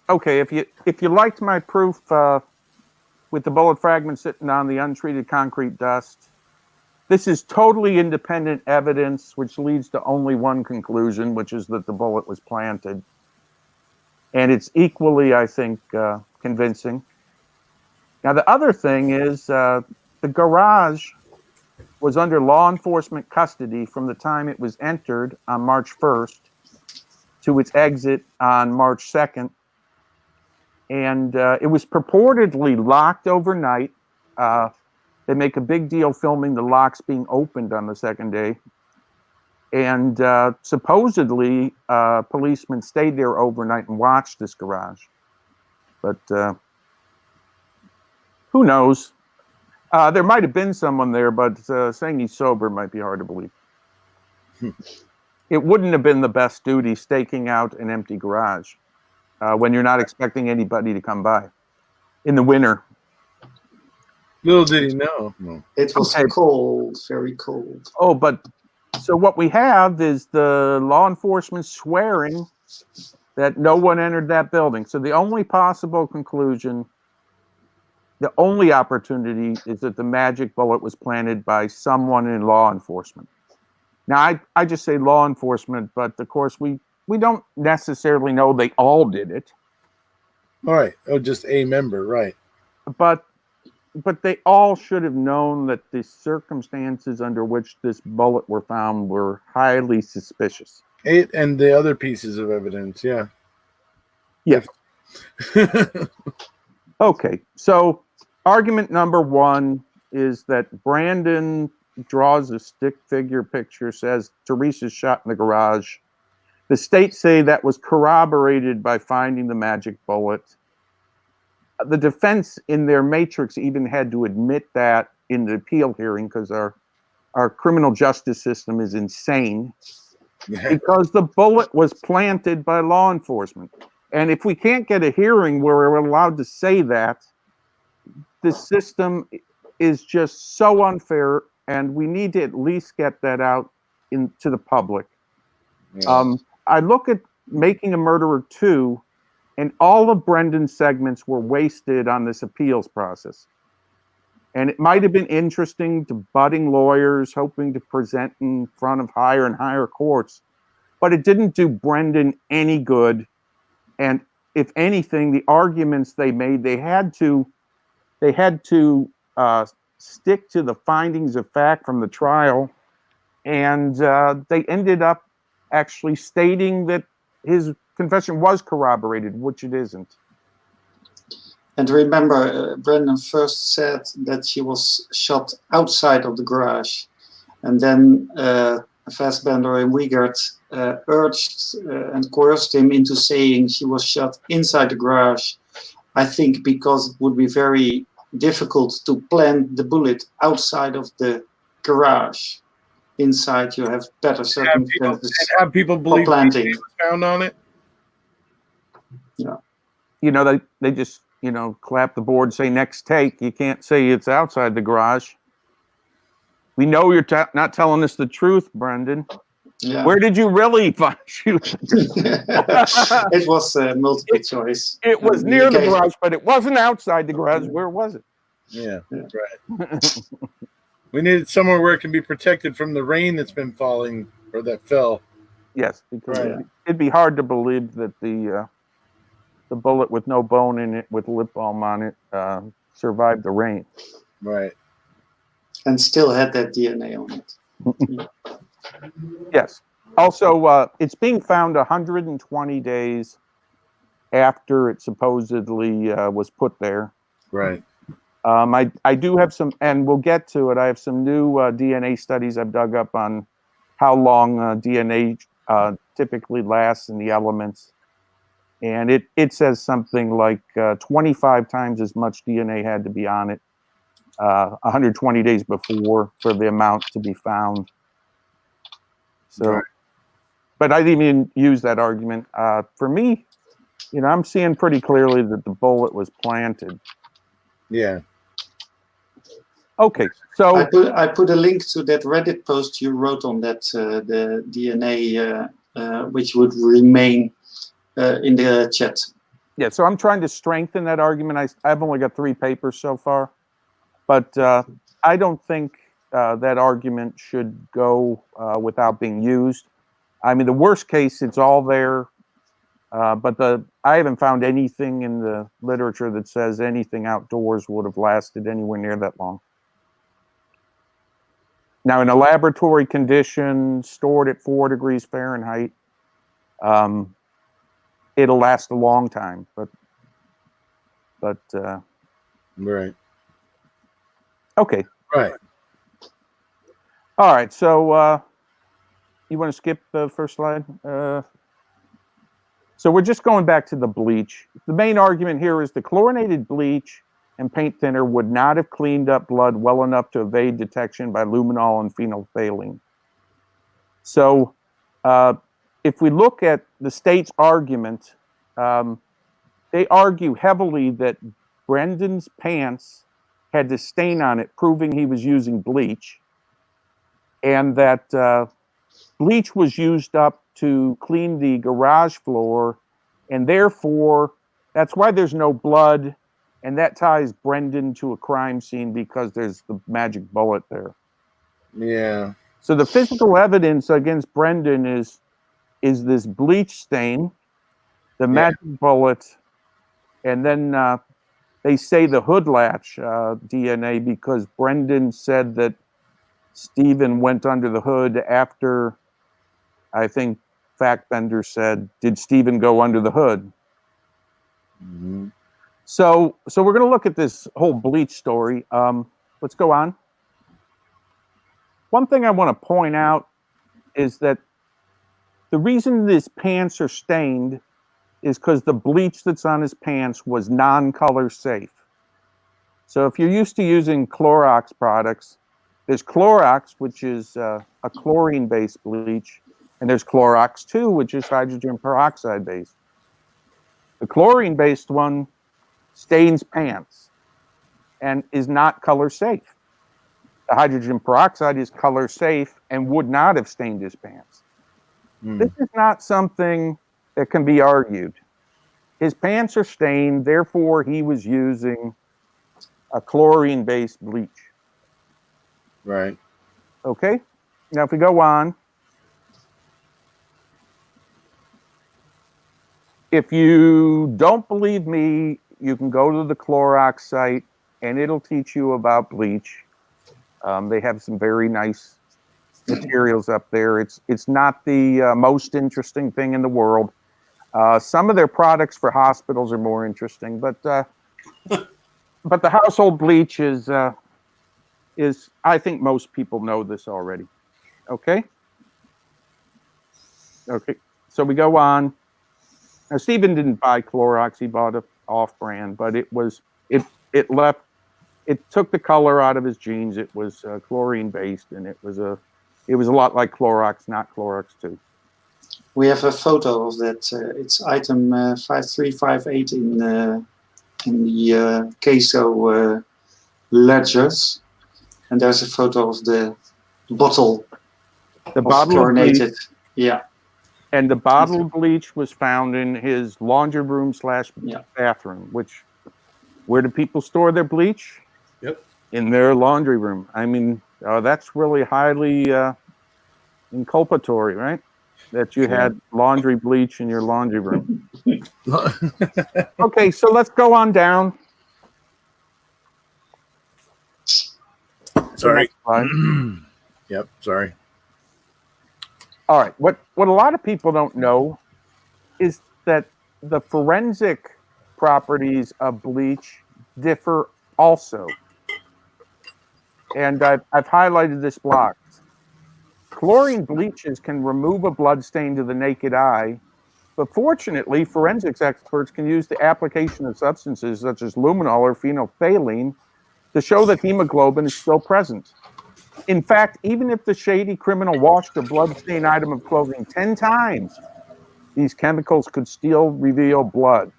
if you liked my proof with the bullet fragment sitting on the untreated concrete dust, this is totally independent evidence, which leads to only one conclusion, which is that the bullet was planted. And it's equally, I think, convincing. Now, the other thing is the garage was under law enforcement custody from the time it was entered on March 1st to its exit on March 2nd. And it was purportedly locked overnight. They make a big deal filming the locks being opened on the second day. And supposedly, policemen stayed there overnight and watched this garage. But who knows? There might have been someone there, but saying he's sober might be hard to believe. It wouldn't have been the best duty staking out an empty garage when you're not expecting anybody to come by in the winter. Little did he know. It was cold, very cold. Oh, but so what we have is the law enforcement swearing that no one entered that building. So the only possible conclusion, the only opportunity is that the magic bullet was planted by someone in law enforcement. Now, I just say law enforcement, but of course we don't necessarily know they all did it. All right. Oh, just a member, right. But they all should have known that the circumstances under which this bullet were found were highly suspicious. It and the other pieces of evidence, yeah. Yeah. Okay, so argument number one is that Brandon draws a stick figure picture, says Teresa's shot in the garage. The state say that was corroborated by finding the magic bullet. The defense in their matrix even had to admit that in the appeal hearing because our criminal justice system is insane because the bullet was planted by law enforcement. And if we can't get a hearing where we're allowed to say that, the system is just so unfair, and we need to at least get that out to the public. Yeah. I look at Making a Murderer 2, and all of Brendan's segments were wasted on this appeals process. And it might have been interesting to budding lawyers hoping to present in front of higher and higher courts, but it didn't do Brendan any good. And if anything, the arguments they made, they had to stick to the findings of fact from the trial, and they ended up actually stating that his confession was corroborated, which it isn't. And remember, Brendan first said that she was shot outside of the garage, and then Fassbender and Wiegert urged and coerced him into saying she was shot inside the garage. I think because it would be very difficult to plant the bullet outside of the garage. Inside, you have better circumstances. Have people believe planting was found on it? Yeah. You know, they just, clap the board, say next take. You can't say it's outside the garage. We know you're not telling us the truth, Brendan. Yeah. Where did you really find shoot? It was multiple choice. It was near the garage, but it wasn't outside the garage. Where was it? Yeah. Right. We needed somewhere where it can be protected from the rain that's been falling or that fell. Yes, because it'd be hard to believe that the bullet with no bone in it, with lip balm on it, survived the rain. Right. And still had that DNA on it. Yes. Also, it's being found 120 days after it supposedly was put there. Right. I do have some, and we'll get to it. I have some new DNA studies I've dug up on how long DNA typically lasts in the elements. And it says something like 25 times as much DNA had to be on it 120 days before for the amount to be found. So, right. But I didn't even use that argument. For me, I'm seeing pretty clearly that the bullet was planted. Yeah. Okay, so I put a link to that Reddit post you wrote on that the DNA which would remain in the chat. Yeah, so I'm trying to strengthen that argument. I've only got 3 papers so far, but I don't think that argument should go without being used. I mean, the worst case, it's all there, but I haven't found anything in the literature that says anything outdoors would have lasted anywhere near that long. Now, in a laboratory condition, stored at 4 degrees Fahrenheit, it'll last a long time, but right. Okay, Right. All right. So you want to skip the first slide? So we're just going back to the bleach. The main argument here is the chlorinated bleach and paint thinner would not have cleaned up blood well enough to evade detection by luminol and phenolphthalein. So if we look at the state's argument, they argue heavily that Brendan's pants had the stain on it, proving he was using bleach, and that bleach was used up to clean the garage floor, and therefore that's why there's no blood, and that ties Brendan to a crime scene because there's the magic bullet there. Yeah. So the physical evidence against Brendan is this bleach stain, the magic bullet, and then they say the hood latch DNA because Brendan said that Stephen went under the hood after, I think Fact Bender said, did Stephen go under the hood? Mm-hmm. So we're going to look at this whole bleach story. Let's go on. One thing I want to point out is that the reason his pants are stained is because the bleach that's on his pants was non-color safe. So if you're used to using Clorox products, there's Clorox, which is a chlorine-based bleach, and there's Clorox 2, which is hydrogen peroxide-based. The chlorine-based one stains pants and is not color safe. The hydrogen peroxide is color safe and would not have stained his pants. This is not something that can be argued. His pants are stained, therefore he was using a chlorine-based bleach. Right. Okay? Now if we go on, if you don't believe me, you can go to the Clorox site and it'll teach you about bleach. They have some very nice materials up there. It's not the most interesting thing in the world. Some of their products for hospitals are more interesting, but the household bleach is I think most people know this already. Okay. So we go on. Now Stephen didn't buy Clorox; he bought it off-brand, but it took the color out of his jeans. It was chlorine-based, and it was a lot like Clorox, not Clorox 2. We have a photo of that. It's item 5358 in the queso ledgers, and there's a photo of the bottle. The bottle chlorinated. Yeah. And the bottle of bleach was found in his laundry room / bathroom, which, where do people store their bleach? Yep. In their laundry room. I mean, that's really highly inculpatory, right? That you had laundry bleach in your laundry room. Okay, so let's go on down. Sorry. Yep, sorry. All right, what a lot of people don't know is that the forensic properties of bleach differ also. And I've highlighted this block. Chlorine bleaches can remove a blood stain to the naked eye, but fortunately, forensics experts can use the application of substances such as luminol or phenolphthalein to show that hemoglobin is still present. In fact, even if the shady criminal washed a blood-stained item of clothing 10 times, these chemicals could still reveal blood.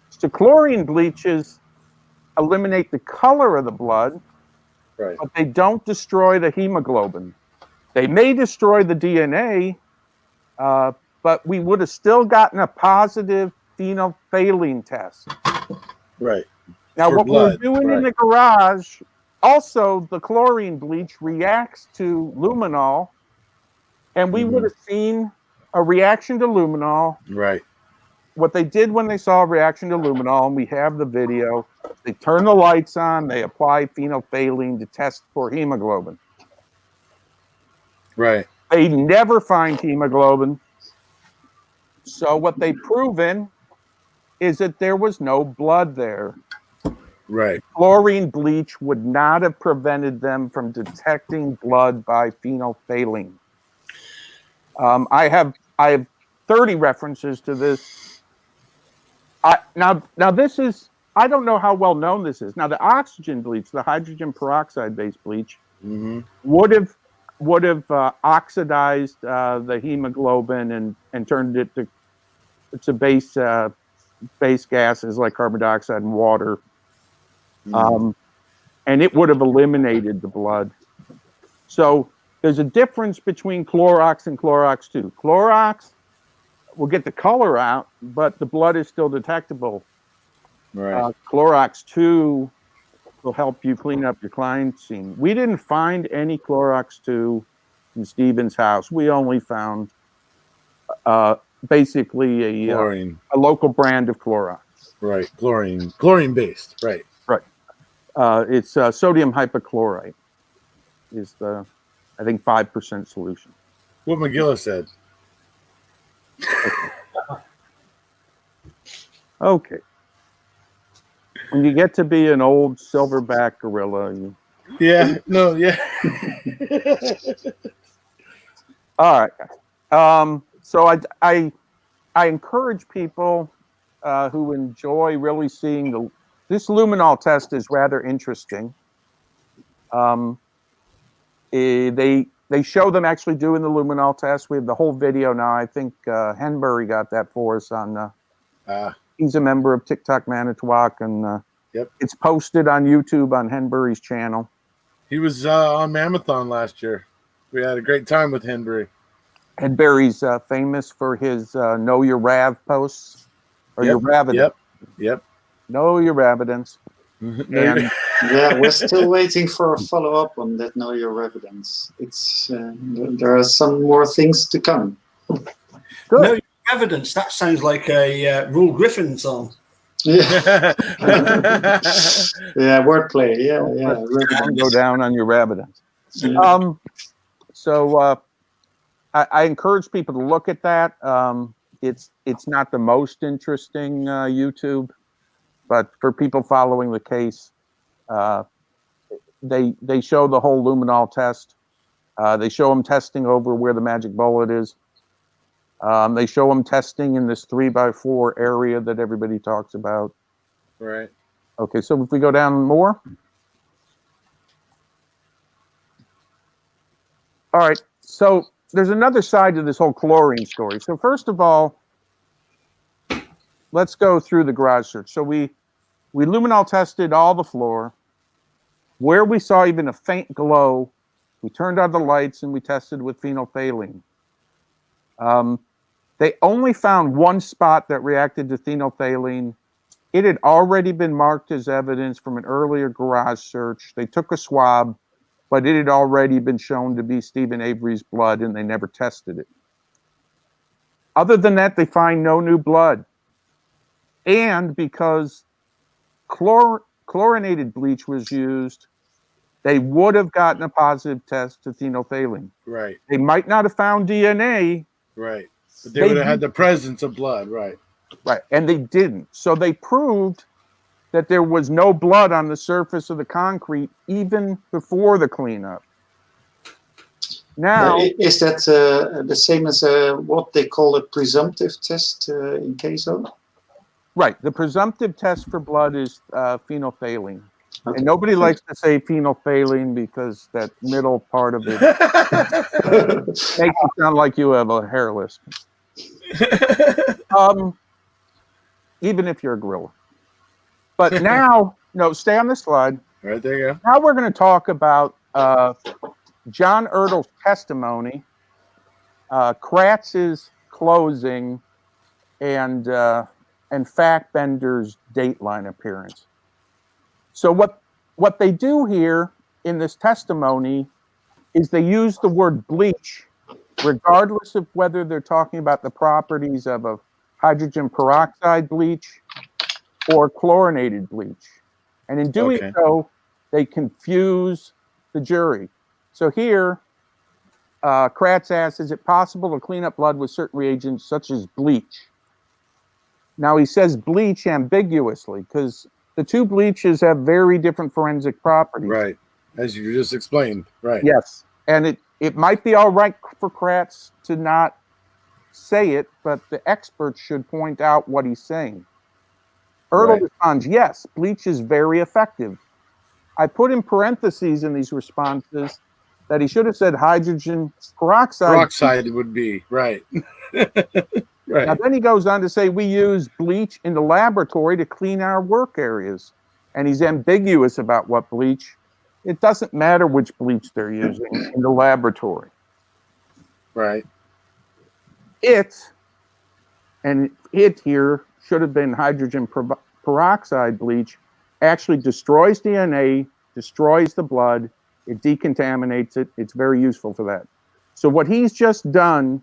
So chlorine bleaches eliminate the color of the blood, right, but they don't destroy the hemoglobin. They may destroy the DNA, but we would have still gotten a positive phenolphthalein test. Right. Now, For what blood, we're doing right. in the garage, also the chlorine bleach reacts to luminol, and we would have seen a reaction to luminol. Right. What they did when they saw a reaction to luminol, and we have the video, they turn the lights on, they apply phenolphthalein to test for hemoglobin. Right. They never find hemoglobin. So what they've proven is that there was no blood there. Right. Chlorine bleach would not have prevented them from detecting blood by phenolphthalein. I have 30 references to this. Now this is, I don't know how well known this is. Now the oxygen bleach, the hydrogen peroxide based bleach, would have oxidized the hemoglobin and turned it to base gases like carbon dioxide and water. And it would have eliminated the blood. So there's a difference between Clorox and Clorox 2. Clorox will get the color out, but the blood is still detectable. Right. Clorox 2 will help you clean up your crime scene. We didn't find any Clorox 2 in Stephen's house. We only found basically a local brand of Clorox. Right. Chlorine based. Right. Right. It's sodium hypochlorite is the, I think, 5% solution. What Magilla said. Okay. When you get to be an old silverback gorilla, you... Yeah. No. Yeah. All right. So I encourage people who enjoy really seeing this luminol test is rather interesting. They show them actually doing the luminol test. We have the whole video now. I think Henbury got that for us on. He's a member of TikTok Manitowoc, and it's posted on YouTube on Henbury's channel. He was on Mammothon last year. We had a great time with Henbury. Henbury's famous for his Know Your Rav posts, or your Ravidence. Yep. Know Your Ravidence. Yeah, we're still waiting for a follow-up on that Know Your Evidence. It's there are some more things to come. Good. Know Your Evidence. That sounds like a Rule Griffin song. Yeah, yeah, wordplay. Yeah. Go down on your Ravidence. So I encourage people to look at that. It's not the most interesting YouTube. But for people following the case, they show the whole luminol test. They show them testing over where the magic bullet is. They show them testing in this 3x4 area that everybody talks about. Right. Okay, so if we go down more. All right, so there's another side to this whole chlorine story. So first of all, let's go through the garage search. So we luminol tested all the floor. Where we saw even a faint glow, we turned on the lights and we tested with phenolphthalein. They only found one spot that reacted to phenolphthalein. It had already been marked as evidence from an earlier garage search. They took a swab, but it had already been shown to be Stephen Avery's blood, and they never tested it. Other than that, they find no new blood. And because chlorinated bleach was used, they would have gotten a positive test to phenolphthalein. Right. They might not have found DNA. Right. But they would have had the presence of blood. Right. Right. And they didn't. So they proved that there was no blood on the surface of the concrete even before the cleanup. Now, is that the same as what they call a presumptive test in case of? Right. The presumptive test for blood is phenolphthalein. Okay. And nobody likes to say phenolphthalein because that middle part of it makes it sound like you have a hair list. Even if you're a gorilla. But now, no, stay on this slide. Right, there you go. Now we're going to talk about John Ertl's testimony, Kratz's closing, and Fackbender's Dateline appearance. So what they do here in this testimony is they use the word bleach, regardless of whether they're talking about the properties of a hydrogen peroxide bleach or chlorinated bleach. And in doing so, they confuse the jury. So here, Kratz asks, is it possible to clean up blood with certain reagents such as bleach? Now he says bleach ambiguously because The two bleaches have very different forensic properties. Right. As you just explained. Right. Yes. And it might be all right for Kratz to not say it, but the expert should point out what he's saying. Ertl responds, yes, bleach is very effective. I put in parentheses in these responses that he should have said hydrogen peroxide. Peroxide would be, right. Right. Now, then he goes on to say, we use bleach in the laboratory to clean our work areas. And he's ambiguous about what bleach. It doesn't matter which bleach they're using in the laboratory. Right. It here should have been hydrogen peroxide bleach, actually destroys DNA, destroys the blood, it decontaminates it. It's very useful for that. So what he's just done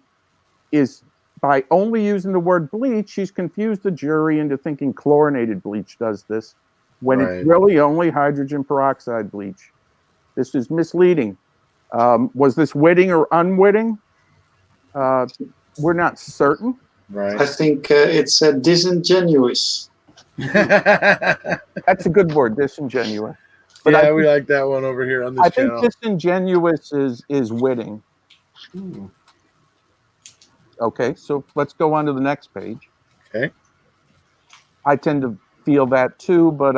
is, by only using the word bleach, he's confused the jury into thinking chlorinated bleach does this, when it's really only hydrogen peroxide bleach. This is misleading. Was this witting or unwitting? We're not certain. I think it's disingenuous. That's a good word, disingenuous. But yeah, we like that one over here on this channel. I think disingenuous is witting. Okay, so let's go on to the next page. Okay. I tend to feel that too, but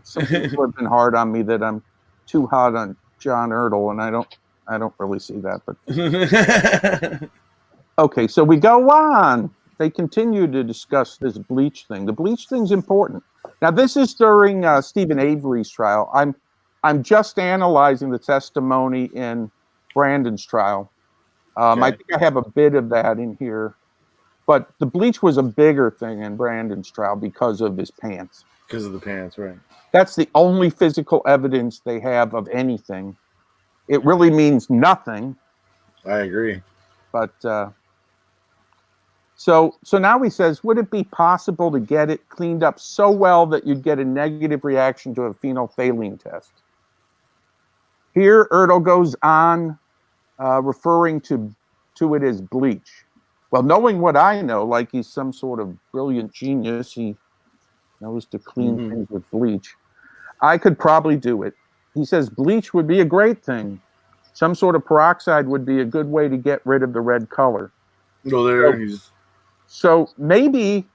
some people have been hard on me that I'm too hot on John Ertl, and I don't really see that. But okay, so we go on. They continue to discuss this bleach thing. The bleach thing's important. Now, this is during Stephen Avery's trial. I'm just analyzing the testimony in Brandon's trial. I think I have a bit of that in here, but the bleach was a bigger thing in Brandon's trial because of his pants. Because of the pants, right. That's the only physical evidence they have of anything. It really means nothing. I agree. But so now he says, would it be possible to get it cleaned up so well that you'd get a negative reaction to a phenolphthalein test? Here, Ertl goes on referring to it as bleach. Well, knowing what I know, like he's some sort of brilliant genius, he knows to clean things with bleach. I could probably do it. He says bleach would be a great thing. Some sort of peroxide would be a good way to get rid of the red color. Well, there he's. So maybe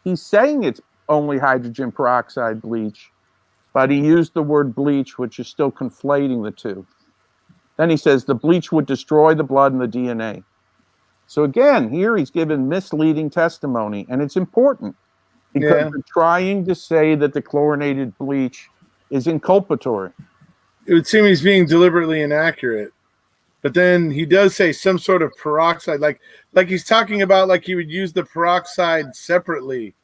he's saying it's only hydrogen peroxide bleach, but he used the word bleach, which is still conflating the two. Then he says the bleach would destroy the blood and the DNA. So again, here he's given misleading testimony, and it's important because they're trying to say that the chlorinated bleach is inculpatory. It would seem he's being deliberately inaccurate. But then he does say some sort of peroxide, like he's talking about like he would use the peroxide separately.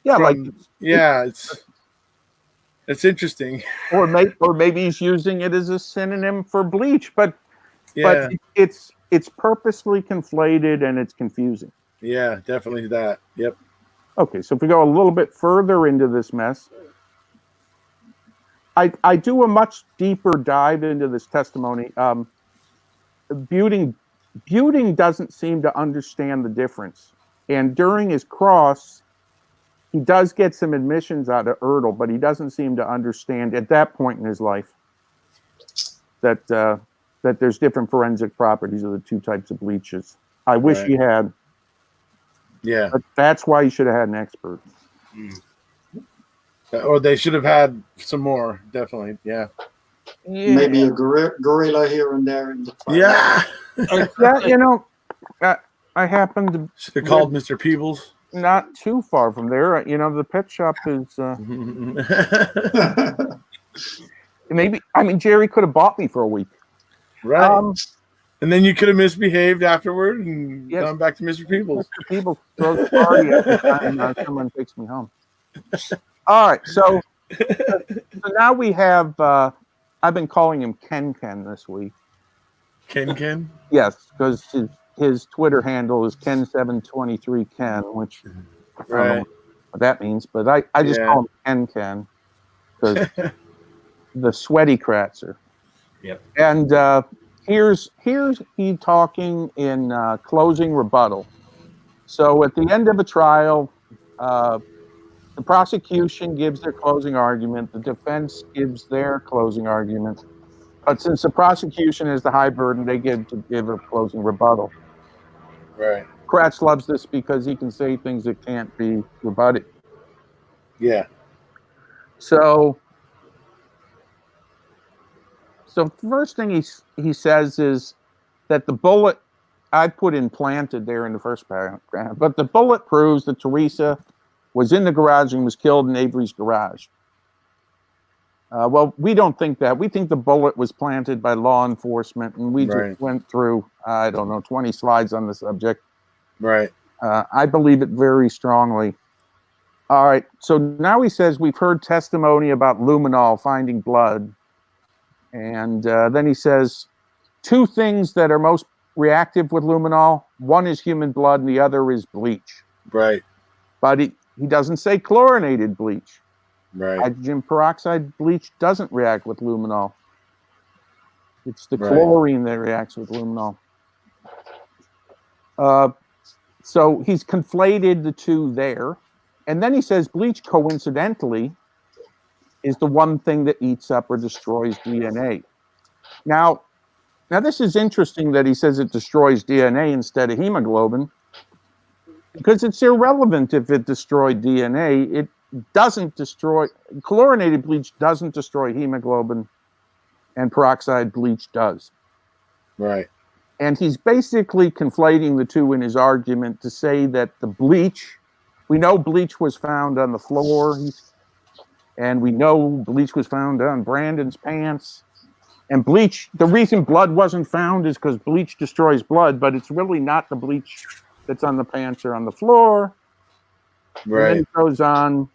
Yeah, it's interesting. Or maybe he's using it as a synonym for bleach, but it's purposely conflated and it's confusing. Yeah, definitely that. Yep. Okay, so if we go a little bit further into this mess, I do a much deeper dive into this testimony. Buting doesn't seem to understand the difference. And during his cross, he does get some admissions out of Ertl, but he doesn't seem to understand at that point in his life that there's different forensic properties of the two types of bleaches. I wish he had. Yeah. But that's why you should have had an expert. Or they should have had some more, definitely. Yeah. Maybe a gorilla here and there in the trial. Yeah, I happen to should have called Mr. Peebles. Not too far from there. The pet shop is maybe. I mean, Jerry could have bought me for a week, right? And then you could have misbehaved afterward and gone back to Mr. Peebles. Mr. Peebles throws a party every time someone takes me home. All right, so now we have. I've been calling him Ken this week. Ken? Yes, because his Twitter handle is Ken723Ken, which I don't know what that means, but I just call him Ken because the sweaty Kratzer. Yep. And here's he talking in closing rebuttal. So at the end of a trial, The prosecution gives their closing argument. The defense gives their closing argument. But since the prosecution is the high burden, they give a closing rebuttal. Right. Kratz loves this because he can say things that can't be rebutted. Yeah. So the first thing he says is that the bullet, I put implanted there in the first paragraph, but the bullet proves that Teresa was in the garage and was killed in Avery's garage. Well, we don't think that. We think the bullet was planted by law enforcement, and we just went through, I don't know, 20 slides on the subject. Right. I believe it very strongly. All right, so now he says we've heard testimony about luminol finding blood. And then he says two things that are most reactive with luminol. One is human blood and the other is bleach. Right. But he doesn't say chlorinated bleach. Right. Hydrogen peroxide bleach doesn't react with luminol. It's the chlorine that reacts with luminol. So he's conflated the two there. And then he says bleach, coincidentally, is the one thing that eats up or destroys DNA. Now this is interesting that he says it destroys DNA instead of hemoglobin, because it's irrelevant if it destroyed DNA. It doesn't destroy, chlorinated bleach doesn't destroy hemoglobin, and peroxide bleach does. Right. And he's basically conflating the two in his argument to say that the bleach, we know bleach was found on the floor, and we know bleach was found on Brandon's pants. And bleach, the reason blood wasn't found is because bleach destroys blood, but it's really not the bleach that's on the pants or on the floor. Right. And then he goes on,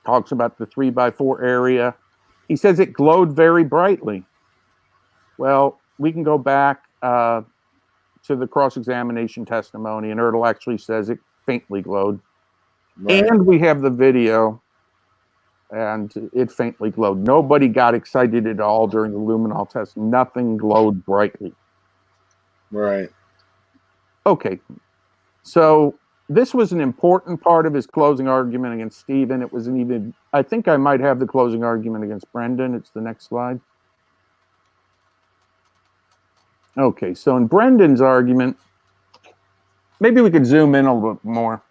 talks about the 3x4 area. He says it glowed very brightly. Well, we can go back to the cross-examination testimony, and Ertl actually says it faintly glowed. Right. And we have the video, and it faintly glowed. Nobody got excited at all during the luminol test. Nothing glowed brightly. Right. Okay. So this was an important part of his closing argument against Stephen. It was an even, I think I might have the closing argument against Brendan. It's the next slide. Okay, so in Brendan's argument, maybe we could zoom in a little bit more.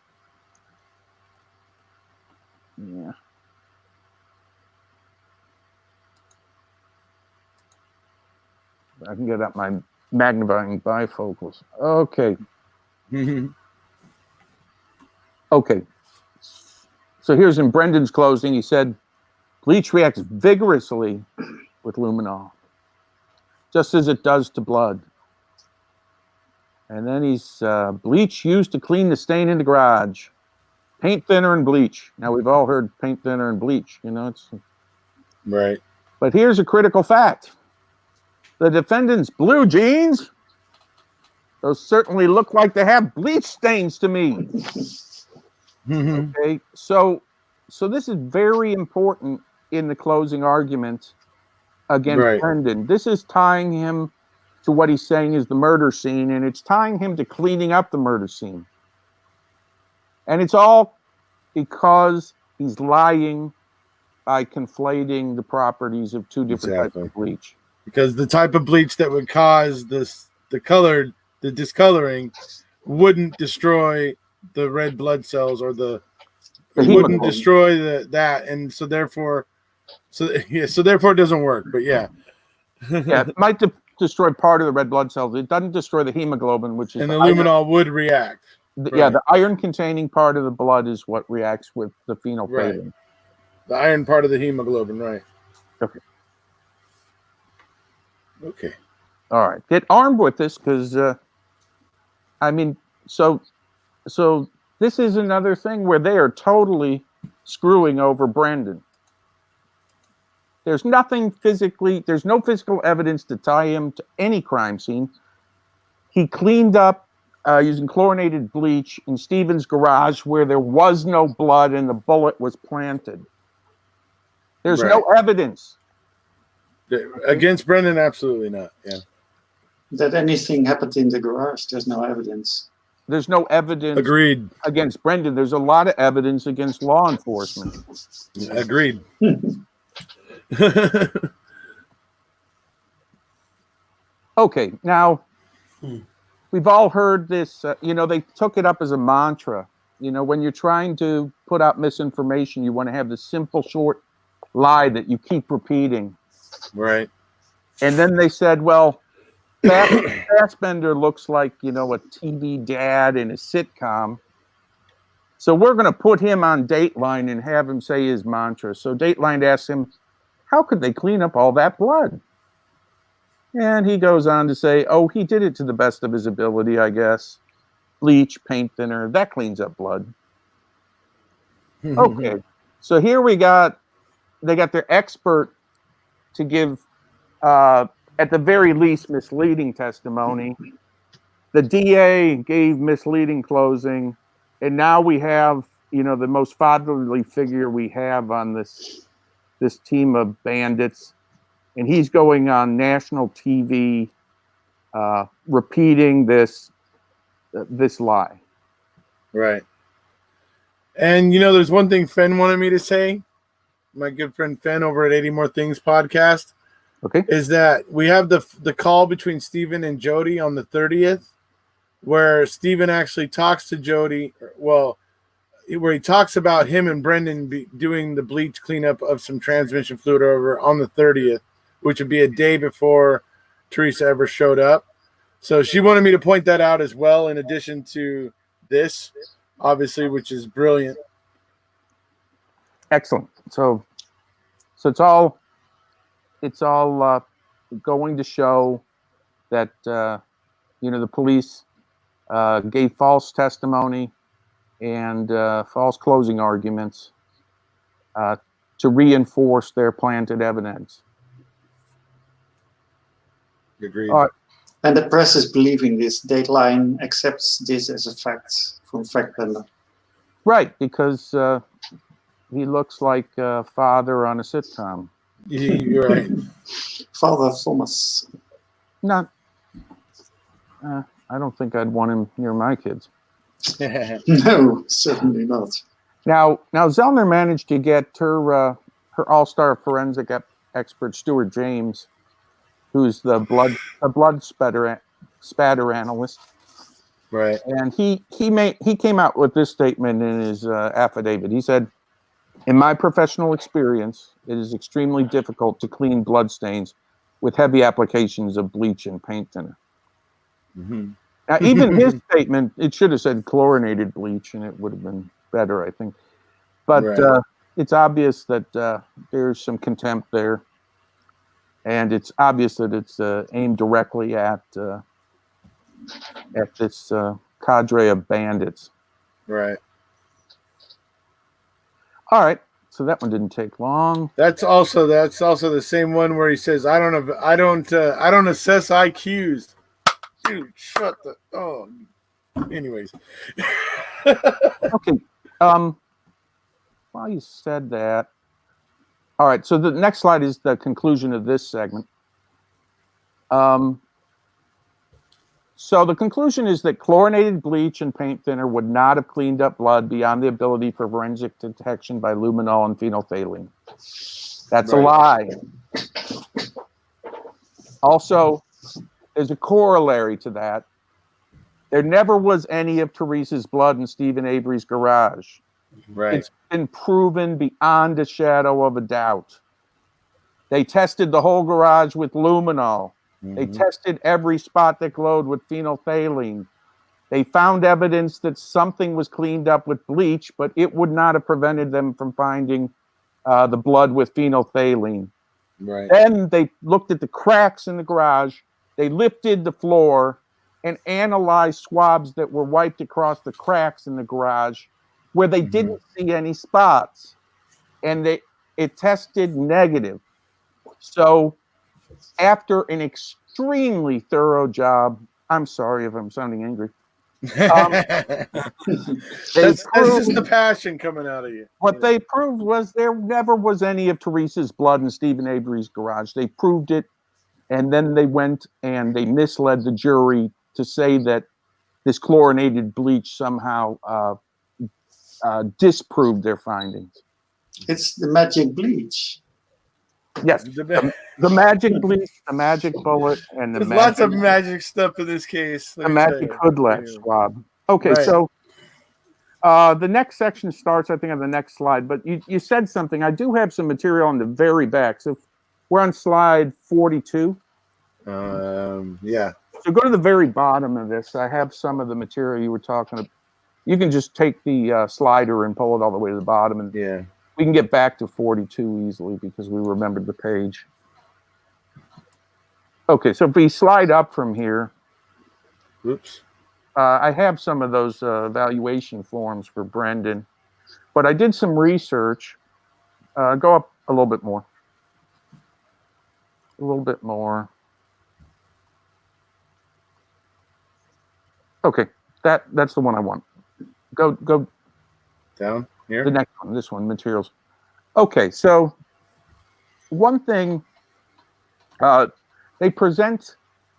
Yeah. I can get up my magnifying bifocals. Okay. Okay. So here's in Brendan's closing. He said, bleach reacts vigorously with luminol, just as it does to blood. And then he's bleach used to clean the stain in the garage. Paint thinner and bleach. Now we've all heard paint thinner and bleach, you know, it's right. But here's a critical fact. The defendant's blue jeans, those certainly look like they have bleach stains to me. Okay, so this is very important in the closing argument against Brendan. This is tying him to what he's saying is the murder scene, and it's tying him to cleaning up the murder scene. And it's all because he's lying by conflating the properties of two different types of bleach. Because the type of bleach that would cause the discoloring wouldn't destroy the red blood cells or it wouldn't destroy that, and so therefore it doesn't work. But yeah, it might destroy part of the red blood cells. It doesn't destroy the hemoglobin, which is and the luminol would react. Yeah, the iron-containing part of the blood is what reacts with the phenolphthalein. Right. The iron part of the hemoglobin, right? Okay. Okay. All right. Get armed with this because, so this is another thing where they are totally screwing over Brandon. There's no physical evidence to tie him to any crime scene. He cleaned up using chlorinated bleach in Stephen's garage where there was no blood and the bullet was planted. There's no evidence. Against Brendan, absolutely not. Yeah. That anything happened in the garage, there's no evidence. there's no evidence Agreed. against Brendan. There's a lot of evidence against law enforcement. Agreed. Okay, now we've all heard this. They took it up as a mantra. When you're trying to put out misinformation, you want to have the simple, short lie that you keep repeating. Right. And then they said, well, Fassbender looks like, a TV dad in a sitcom. So we're going to put him on Dateline and have him say his mantra. So Dateline asks him, how could they clean up all that blood? And he goes on to say, oh, he did it to the best of his ability, I guess. Bleach, paint thinner, that cleans up blood. Okay. So here they got their expert to give, at the very least, misleading testimony. The DA gave misleading closing. And now we have, the most fatherly figure we have on this team of bandits. And he's going on national TV repeating this lie. Right. And, there's one thing Fenn wanted me to say. My good friend Fenn over at 80 More Things podcast. Okay. Is that we have the call between Stephen and Jody on the 30th, where Stephen actually talks to Jody, where he talks about him and Brendan doing the bleach cleanup of some transmission fluid over on the 30th, which would be a day before Teresa ever showed up. So she wanted me to point that out as well, in addition to this, obviously, which is brilliant. Excellent. So it's all going to show that the police gave false testimony and false closing arguments to reinforce their planted evidence. Agreed. All right. And the press is believing this. Dateline accepts this as a fact from Fassbender. Right, because he looks like a father on a sitcom. You're right. Father Thomas. Not. I don't think I'd want him near my kids. No, certainly not. Now Zellner managed to get her all-star forensic expert Stuart James, who's the blood spatter analyst. Right. And he came out with this statement in his affidavit. He said, "In my professional experience, it is extremely difficult to clean blood stains with heavy applications of bleach and paint thinner." Mm-hmm. Now, even his statement, it should have said chlorinated bleach, and it would have been better, I think. But Right. It's obvious that there's some contempt there, and it's obvious that it's aimed directly at this cadre of bandits. Right. All right, so that one didn't take long. That's also the same one where he says, I don't assess IQs. Dude, shut the anyways. Okay. While you said that, all right. So the next slide is the conclusion of this segment. So the conclusion is that chlorinated bleach and paint thinner would not have cleaned up blood beyond the ability for forensic detection by luminol and phenolphthalein. That's a lie. Also, there's a corollary to that. There never was any of Teresa's blood in Stephen Avery's garage. Right. It's been proven beyond a shadow of a doubt. They tested the whole garage with luminol. Mm-hmm. They tested every spot that glowed with phenolphthalein. They found evidence that something was cleaned up with bleach, but it would not have prevented them from finding the blood with phenolphthalein. Right. Then they looked at the cracks in the garage. They lifted the floor and analyzed swabs that were wiped across the cracks in the garage where they didn't see any spots. And it tested negative. So after an extremely thorough job, I'm sorry if I'm sounding angry. That's just the passion coming out of you. What they proved was there never was any of Teresa's blood in Stephen Avery's garage. They proved it, and then they went and they misled the jury to say that this chlorinated bleach somehow disproved their findings. It's the magic bleach. Yes, the magic bleach, the magic bullet, and the There's magic, lots of magic stuff in this case. the magic hood latch swab. Okay, Right. so the next section starts, I think, on the next slide. But you said something. I do have some material on the very back. So we're on slide 42. Yeah. So go to the very bottom of this. I have some of the material you were talking about. You can just take the slider and pull it all the way to the bottom, and Yeah. we can get back to 42 easily because we remembered the page. Okay, so if we slide up from here, Oops. I have some of those evaluation forms for Brendan, but I did some research. Go up a little bit more. A little bit more. Okay, that's the one I want. Go Down here. the next one, this one, materials. Okay, so one thing, they present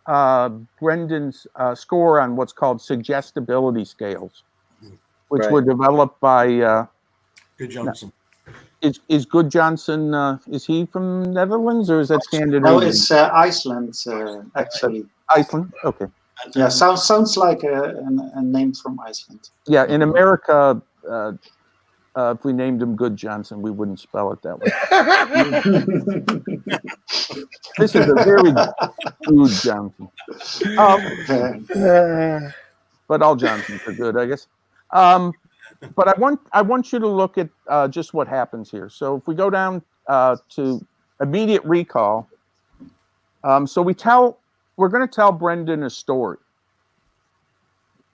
Brendan's score on what's called suggestibility scales, which Right. were developed by Good Johnson. is Good Johnson. Is he from Netherlands or is that Scandinavian? No, it's Iceland, actually. Iceland. Okay. Yeah, sounds like a name from Iceland. Yeah, in America, if we named him Good Johnson, we wouldn't spell it that way. This is a very good Johnson. But all Johnsons are good, I guess. But I want you to look at just what happens here. So if we go down to immediate recall, so we're going to tell Brendan a story.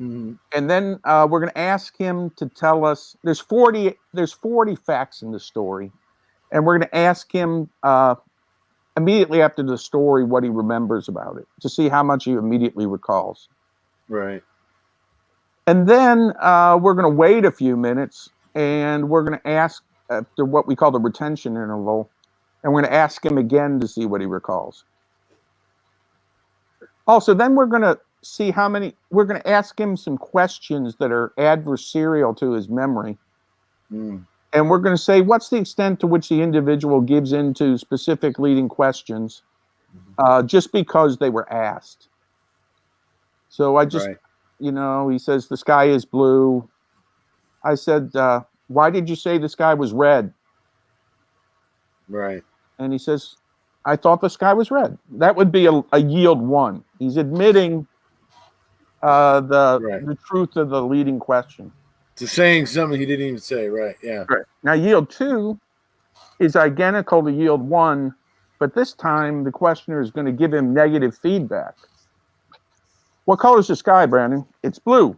Mm-hmm. And then we're going to ask him to tell us, there's 40 facts in the story. And we're going to ask him immediately after the story what he remembers about it to see how much he immediately recalls. Right. And then we're going to wait a few minutes and we're going to ask after what we call the retention interval. And we're going to ask him again to see what he recalls. Also, then we're going to see we're going to ask him some questions that are adversarial to his memory. Mm. And we're going to say, what's the extent to which the individual gives into specific leading questions just because they were asked? So I just, Right. He says, the sky is blue. I said, why did you say the sky was red? Right. And he says, I thought the sky was red. That would be a yield 1. He's admitting the truth of the leading question. To saying something he didn't even say. Right. Yeah. Right. Now, yield 2 is identical to yield 1, but this time the questioner is going to give him negative feedback. What color is the sky, Brandon? It's blue.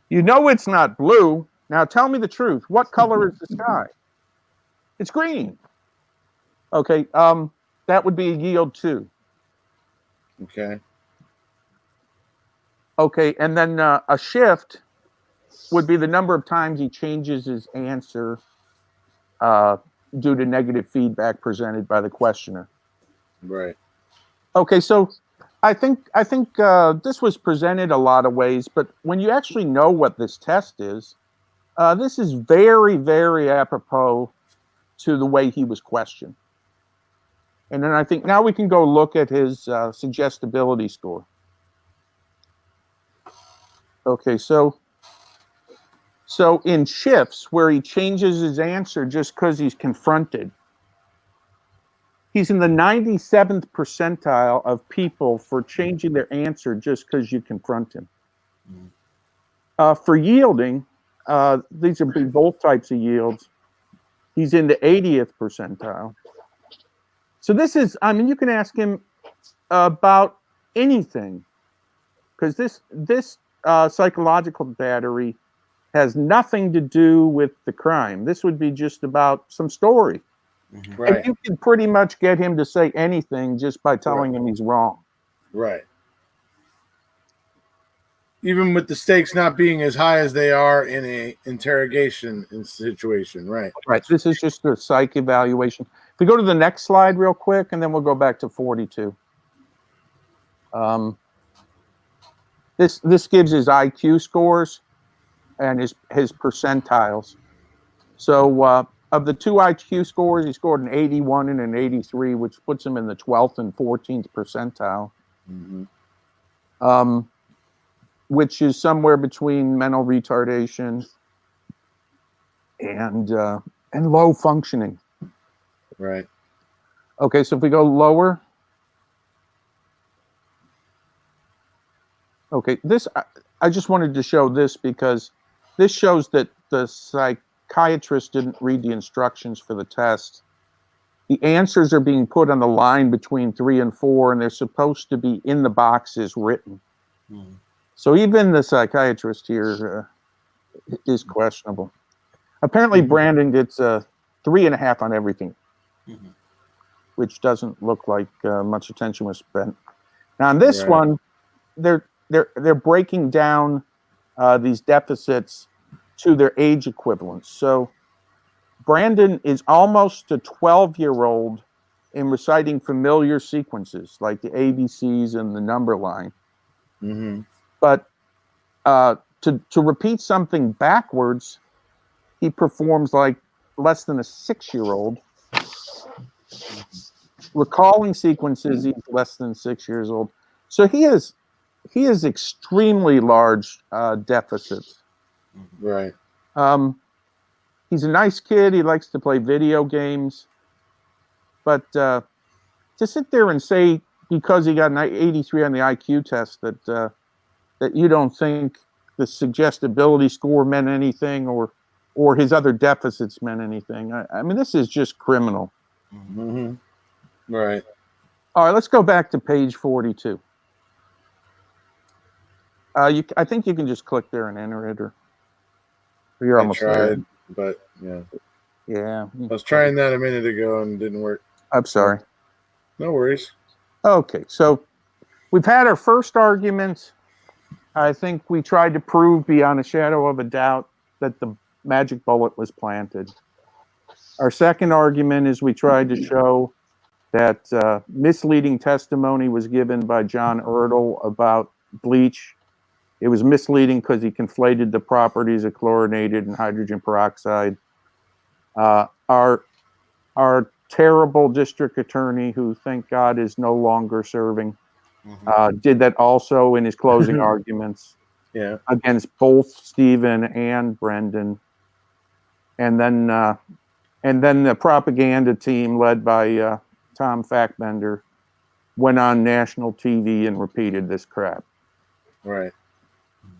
You know it's not blue. Now tell me the truth. What color is the sky? It's green. Okay, that would be a yield 2. Okay. Okay, and then a shift would be the number of times he changes his answer due to negative feedback presented by the questioner. Right. Okay, so I think this was presented a lot of ways, but when you actually know what this test is, this is very, very apropos to the way he was questioned. And then I think now we can go look at his suggestibility score. Okay, so in shifts where he changes his answer just because he's confronted, he's in the 97th percentile of people for changing their answer just because you confront him. For yielding, these are both types of yields. He's in the 80th percentile. So this is, you can ask him about anything because this psychological battery has nothing to do with the crime. This would be just about some story. Right. And you can pretty much get him to say anything just by telling him he's wrong. Right. Even with the stakes not being as high as they are in a interrogation situation. Right. Right. This is just a psych evaluation. If we go to the next slide real quick, and then we'll go back to 42. This gives his IQ scores and his percentiles. So of the two IQ scores, he scored an 81 and an 83, which puts him in the 12th and 14th percentile, which is somewhere between mental retardation and low functioning. Right. Okay, so if we go lower. Okay, this I just wanted to show this because this shows that the psychiatrist didn't read the instructions for the test. The answers are being put on the line between 3 and 4, and they're supposed to be in the boxes written. So even the psychiatrist here is questionable. Apparently, Brandon gets 3.5 on everything, which doesn't look like much attention was spent. Now on this one, they're breaking down these deficits to their age equivalents. So Brandon is almost a 12-year-old in reciting familiar sequences like the ABCs and the number line. But to repeat something backwards, he performs like less than a 6-year-old. Recalling sequences, he's less than 6 years old. So he has extremely large deficits. Right. He's a nice kid. He likes to play video games. But to sit there and say because he got an 83 on the IQ test that you don't think the suggestibility score meant anything or his other deficits meant anything. I mean, this is just criminal. Right. All right, let's go back to page 42. I think you can just click there and enter it, or you're almost there. But yeah. Yeah. I was trying that a minute ago and it didn't work. I'm sorry. No worries. Okay, so we've had our first argument. I think we tried to prove beyond a shadow of a doubt that the magic bullet was planted. Our second argument is we tried to show that misleading testimony was given by John Ertl about bleach. It was misleading because he conflated the properties of chlorinated and hydrogen peroxide. Our terrible district attorney, who thank God is no longer serving, did that also in his closing arguments against both Stephen and Brendan. And then the propaganda team led by Tom Fackbender went on national TV and repeated this crap. Right.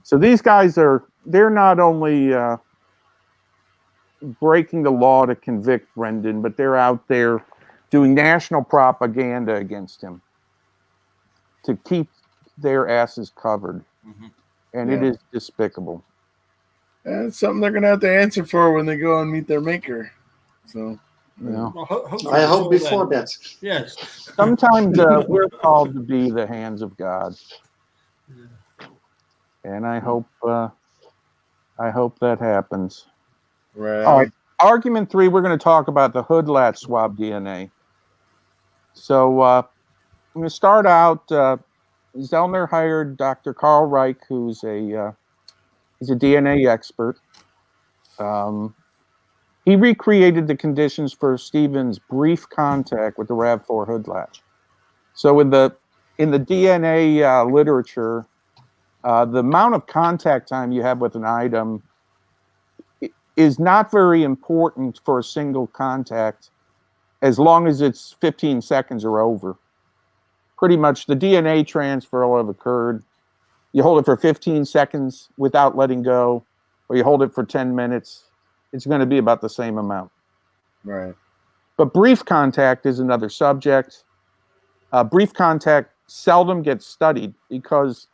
So these guys they're not only breaking the law to convict Brendan, but they're out there doing national propaganda against him to keep their asses covered. And it is despicable. And it's something they're going to have to answer for when they go and meet their maker. So, Well, I hope before that. Yes. Sometimes we're called to be the hands of God. And I hope that happens. Right. All right. Argument 3, we're going to talk about the hood latch swab DNA. So I'm going to start out. Zellner hired Dr. Carl Reich, who's he's a DNA expert. He recreated the conditions for Stephen's brief contact with the RAV4 hood latch. So in the DNA literature, the amount of contact time you have with an item is not very important for a single contact as long as it's 15 seconds or over. Pretty much the DNA transfer will have occurred. You hold it for 15 seconds without letting go, or you hold it for 10 minutes. It's going to be about the same amount. Right. But brief contact is another subject. Brief contact seldom gets studied because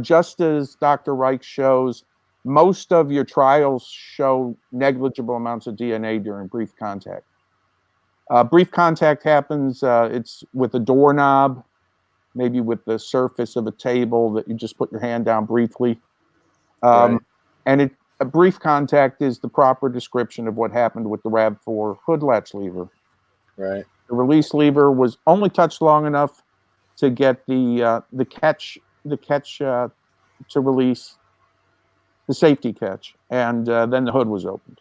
just as Dr. Reich shows, most of your trials show negligible amounts of DNA during brief contact. Brief contact happens, it's with a doorknob, maybe with the surface of a table that you just put your hand down briefly. Right. And a brief contact is the proper description of what happened with the RAV4 hood latch lever. Right. The release lever was only touched long enough to get the catch to release the safety catch, and then the hood was opened,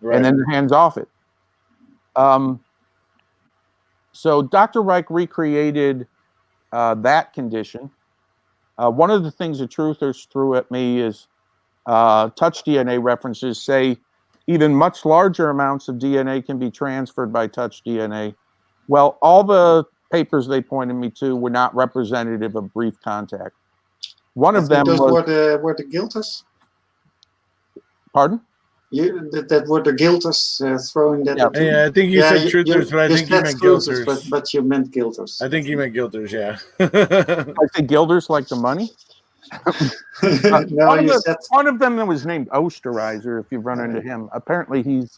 Right. and then the hands off it. So Dr. Reich recreated that condition. One of the things the truthers threw at me is touch DNA references say even much larger amounts of DNA can be transferred by touch DNA. Well, all the papers they pointed me to were not representative of brief contact. One of them those was... were the guilters? Pardon? That were the guilters throwing that at you? Yeah, I think you said truthers, but I think you meant guilters. But you meant guilters. I think you meant guilters, yeah. I say guilders like the money? No, you said... One of them was named Osterizer, if you've run into him. Apparently he's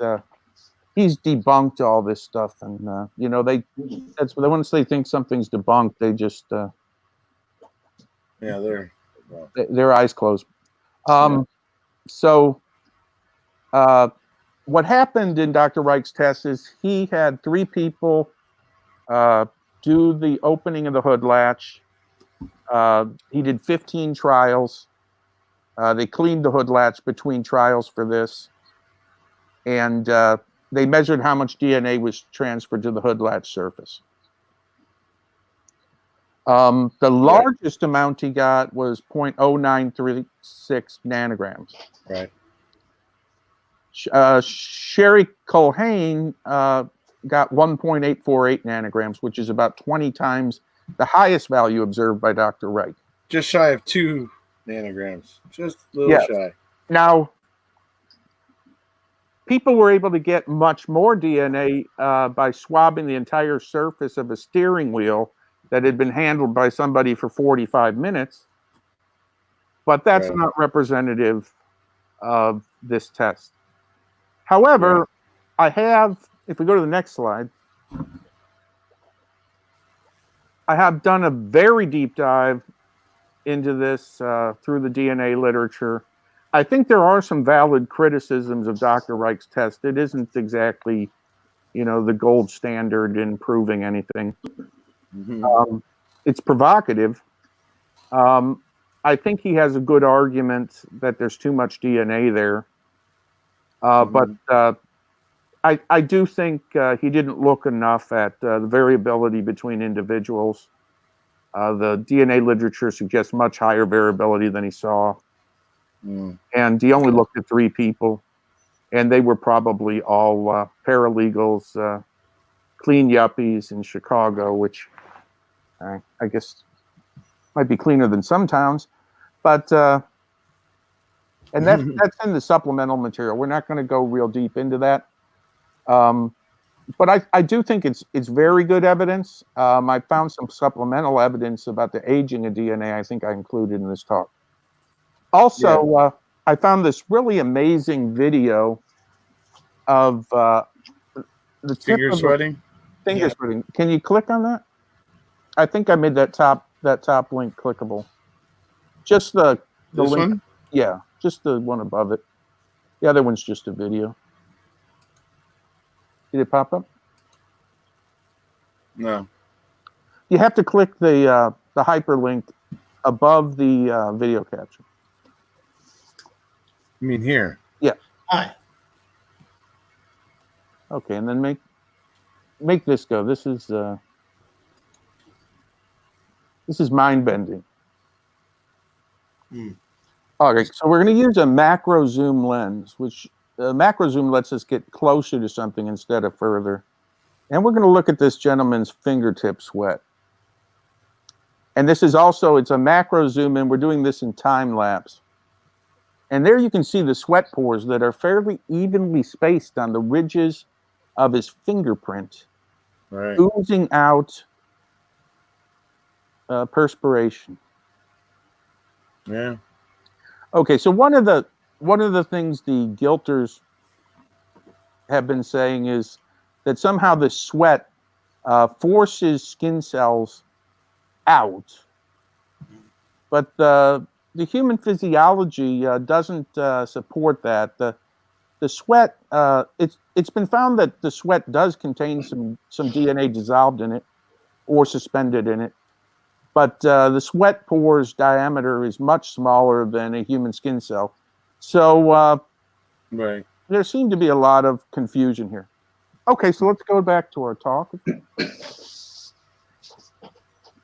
debunked all this stuff, and you know, that's once they think something's debunked, they just yeah, their eyes closed. So what happened in Dr. Reich's test is he had 3 people do the opening of the hood latch. He did 15 trials. They cleaned the hood latch between trials for this, and they measured how much DNA was transferred to the hood latch surface. The largest amount he got was 0.0936 nanograms. Right. Sherry Culhane got 1.848 nanograms, which is about 20 times the highest value observed by Dr. Reich. Just shy of 2 nanograms. Just a little shy. Now, people were able to get much more DNA by swabbing the entire surface of a steering wheel that had been handled by somebody for 45 minutes, but that's not representative of this test. However, I have, if we go to the next slide, I have done a very deep dive into this through the DNA literature. I think there are some valid criticisms of Dr. Reich's test. It isn't exactly, you know, the gold standard in proving anything. It's provocative. I think he has a good argument that there's too much DNA there. But I do think he didn't look enough at the variability between individuals. The DNA literature suggests much higher variability than he saw. And he only looked at 3 people, and they were probably all paralegals, clean yuppies in Chicago, which I guess might be cleaner than some towns. But and that's in the supplemental material. We're not going to go real deep into that. But I do think it's very good evidence. I found some supplemental evidence about the aging of DNA. I think I included in this talk. Also, I found this really amazing video of the finger sweating. Finger sweating. Can you click on that? I think I made that top link clickable. Just the this link. One? Yeah, just the one above it. The other one's just a video. Did it pop up? No. You have to click the hyperlink above the video capture. You mean here? Yeah. Hi. Okay, and then make this go. This is mind bending. All right, so we're going to use a macro zoom lens, which macro zoom lets us get closer to something instead of further. And we're going to look at this gentleman's fingertip sweat. And this is also, it's a macro zoom in. We're doing this in time lapse. And there you can see the sweat pores that are fairly evenly spaced on the ridges of his fingerprint, oozing out perspiration. Yeah. Okay, so one of the things the guilters have been saying is that somehow the sweat forces skin cells out, but the human physiology doesn't support that. The sweat, it's been found that the sweat does contain some DNA dissolved in it or suspended in it, but the sweat pores diameter is much smaller than a human skin cell. So Right. there seemed to be a lot of confusion here. Okay, so let's go back to our talk.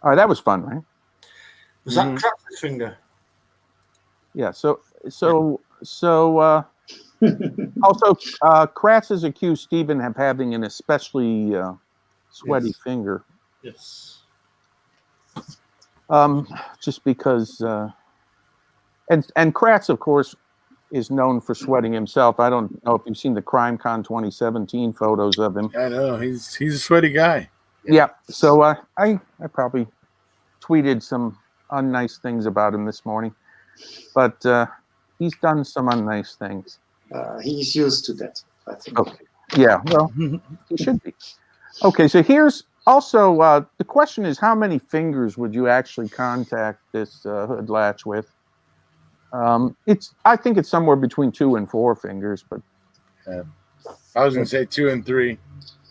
All right, that was fun, right? Was that Kratz's finger? Yeah. So also Kratz has accused Stephen of having an especially sweaty finger. Yes. Just because, and Kratz, of course, is known for sweating himself. I don't know if you've seen the CrimeCon 2017 photos of him. I know he's a sweaty guy. Yeah. So I probably tweeted some unnice things about him this morning, but he's done some unnice things. He's used to that, I think. Okay. Yeah. Well, he should be. Okay. So here's also the question is, how many fingers would you actually contact this hood latch with? I think it's somewhere between 2 and 4 fingers, but I was gonna say 2 and 3.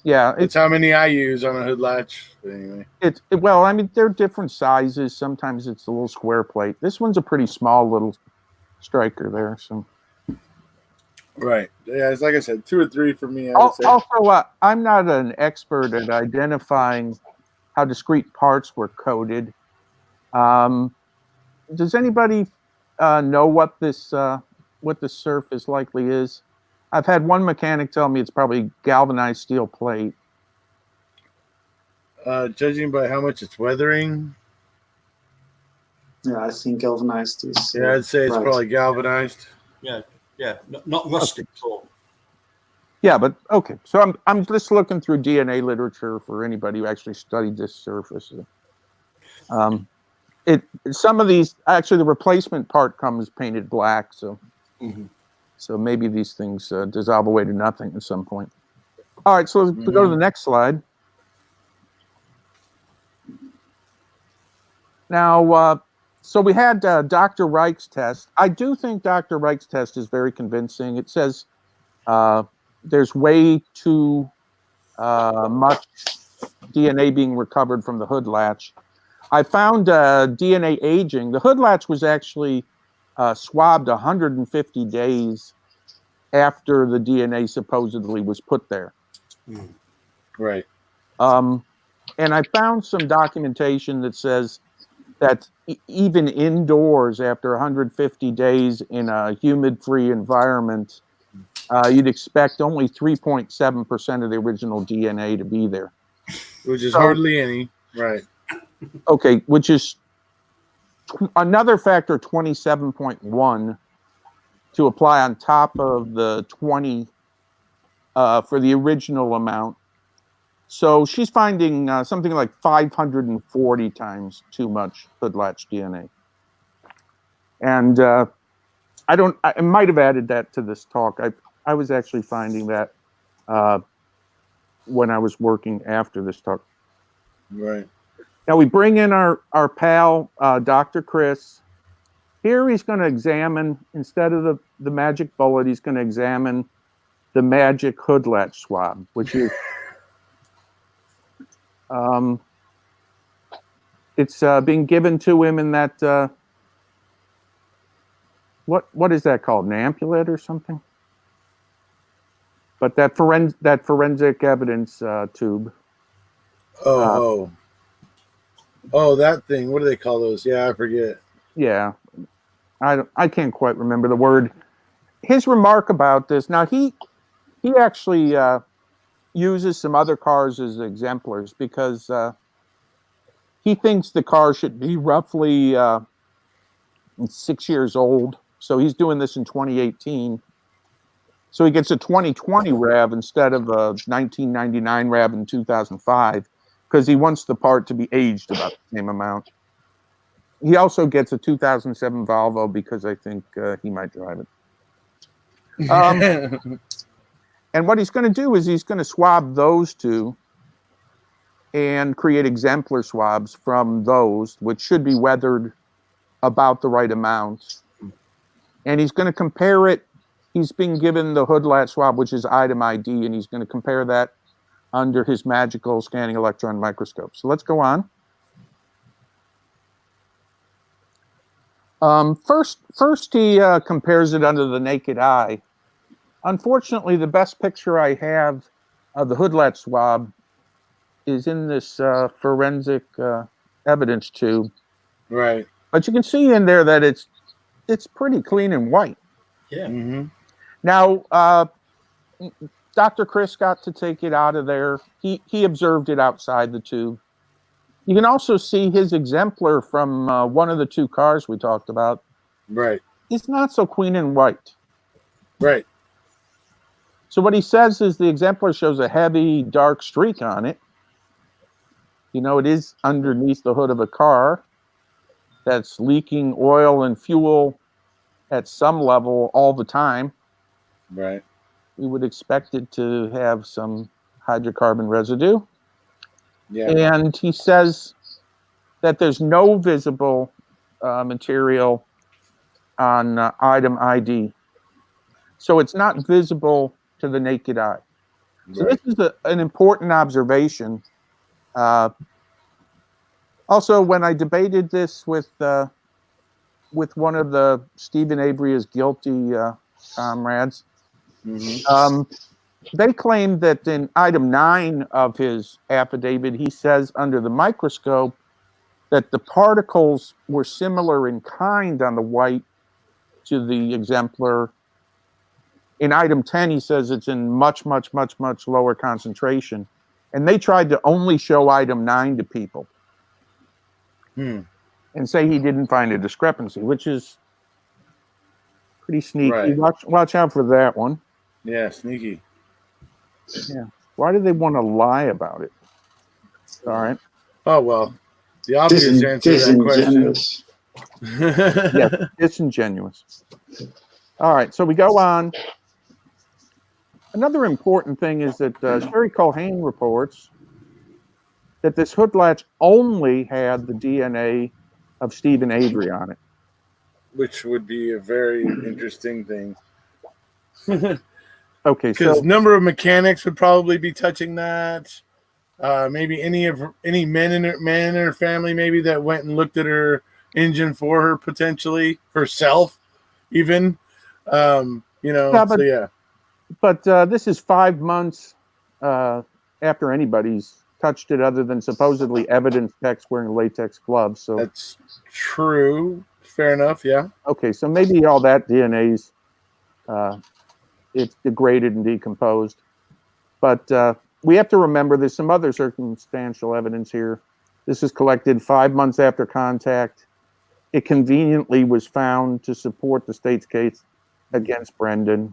yeah, It's how many I use on a hood latch. But anyway, well, I mean, they're different sizes. Sometimes it's a little square plate. This one's a pretty small little striker there. So right. Yeah, it's like I said, 2 or 3 for me. I would say. Also, I'm not an expert at identifying how discrete parts were coated. Does anybody know what the surface likely is? I've had one mechanic tell me it's probably galvanized steel plate. Judging by how much it's weathering, Yeah, I think galvanized is. yeah, I'd say it's right. probably galvanized. Yeah. Not rustic at all. Yeah, but okay. So I'm just looking through DNA literature for anybody who actually studied this surface. Some of these actually the replacement part comes painted black, so so maybe these things dissolve away to nothing at some point. All right, so let's go to the next slide. Now, so we had Dr. Reich's test. I do think Dr. Reich's test is very convincing. It says there's way too much DNA being recovered from the hood latch. I found DNA aging. The hood latch was actually swabbed 150 days after the DNA supposedly was put there. Right. And I found some documentation that says that even indoors after 150 days in a humid-free environment, you'd expect only 3.7% of the original DNA to be there. Which is hardly any. Right. Okay, which is another factor, 27.1, to apply on top of the 20 for the original amount. So she's finding something like 540 times too much hood latch DNA. And I might have added that to this talk. I was actually finding that when I was working after this talk. Right. Now we bring in our pal, Dr. Chris. Here he's going to examine, instead of the magic bullet, he's going to examine the magic hood latch swab, which is it's being given to him in that what is that called, an ampulette or something? But that forensic evidence tube. Oh, that thing. What do they call those? Yeah, I forget. Yeah, I can't quite remember the word. His remark about this. Now he actually uses some other cars as exemplars because he thinks the car should be roughly 6 years old. So he's doing this in 2018. So he gets a 2020 RAV instead of a 1999 RAV in 2005 because he wants the part to be aged about the same amount. He also gets a 2007 Volvo because I think he might drive it. And what he's going to do is he's going to swab those two and create exemplar swabs from those, which should be weathered about the right amount. And he's going to compare it. He's being given the hood latch swab, which is item ID, and he's going to compare that under his magical scanning electron microscope. So let's go on. First he compares it under the naked eye. Unfortunately, the best picture I have of the hood latch swab is in this forensic evidence tube. Right. But you can see in there that it's pretty clean and white. Yeah. Mm-hmm. Now, Dr. Chris got to take it out of there. He observed it outside the tube. You can also see his exemplar from one of the two cars we talked about. Right. It's not so clean and white. Right. So what he says is the exemplar shows a heavy, dark streak on it. You know, it is underneath the hood of a car that's leaking oil and fuel at some level all the time. Right. We would expect it to have some hydrocarbon residue. Yeah. And he says that there's no visible material on item ID. So it's not visible to the naked eye. So Right. this is an important observation. Also, when I debated this with one of the Stephen Avery is guilty comrades, Mm-hmm. they claimed that in item 9 of his affidavit, he says under the microscope that the particles were similar in kind on the white to the exemplar. In item 10, he says it's in much, much, much, much lower concentration. And they tried to only show item 9 to people and say he didn't find a discrepancy, which is pretty sneaky. Right. Watch out for that one. Yeah, sneaky. Yeah. Why do they want to lie about it? All right. Oh, well, the obvious answer to that question. Disingenuous. Yeah, disingenuous. All right, so we go on. Another important thing is that Sherry Culhane reports that this hood latch only had the DNA of Stephen Avery on it. Which would be a very interesting thing. Okay, Because so number of mechanics would probably be touching that. Maybe any men in her family maybe that went and looked at her engine for her, potentially herself, even. Yeah, but- so yeah. but this is 5 months after anybody's touched it, other than supposedly evidence techs wearing latex gloves. So That's true. Fair enough. Yeah. okay, so maybe all that DNA's it's degraded and decomposed. But we have to remember there's some other circumstantial evidence here. This is collected 5 months after contact. It conveniently was found to support the state's case against Brendan.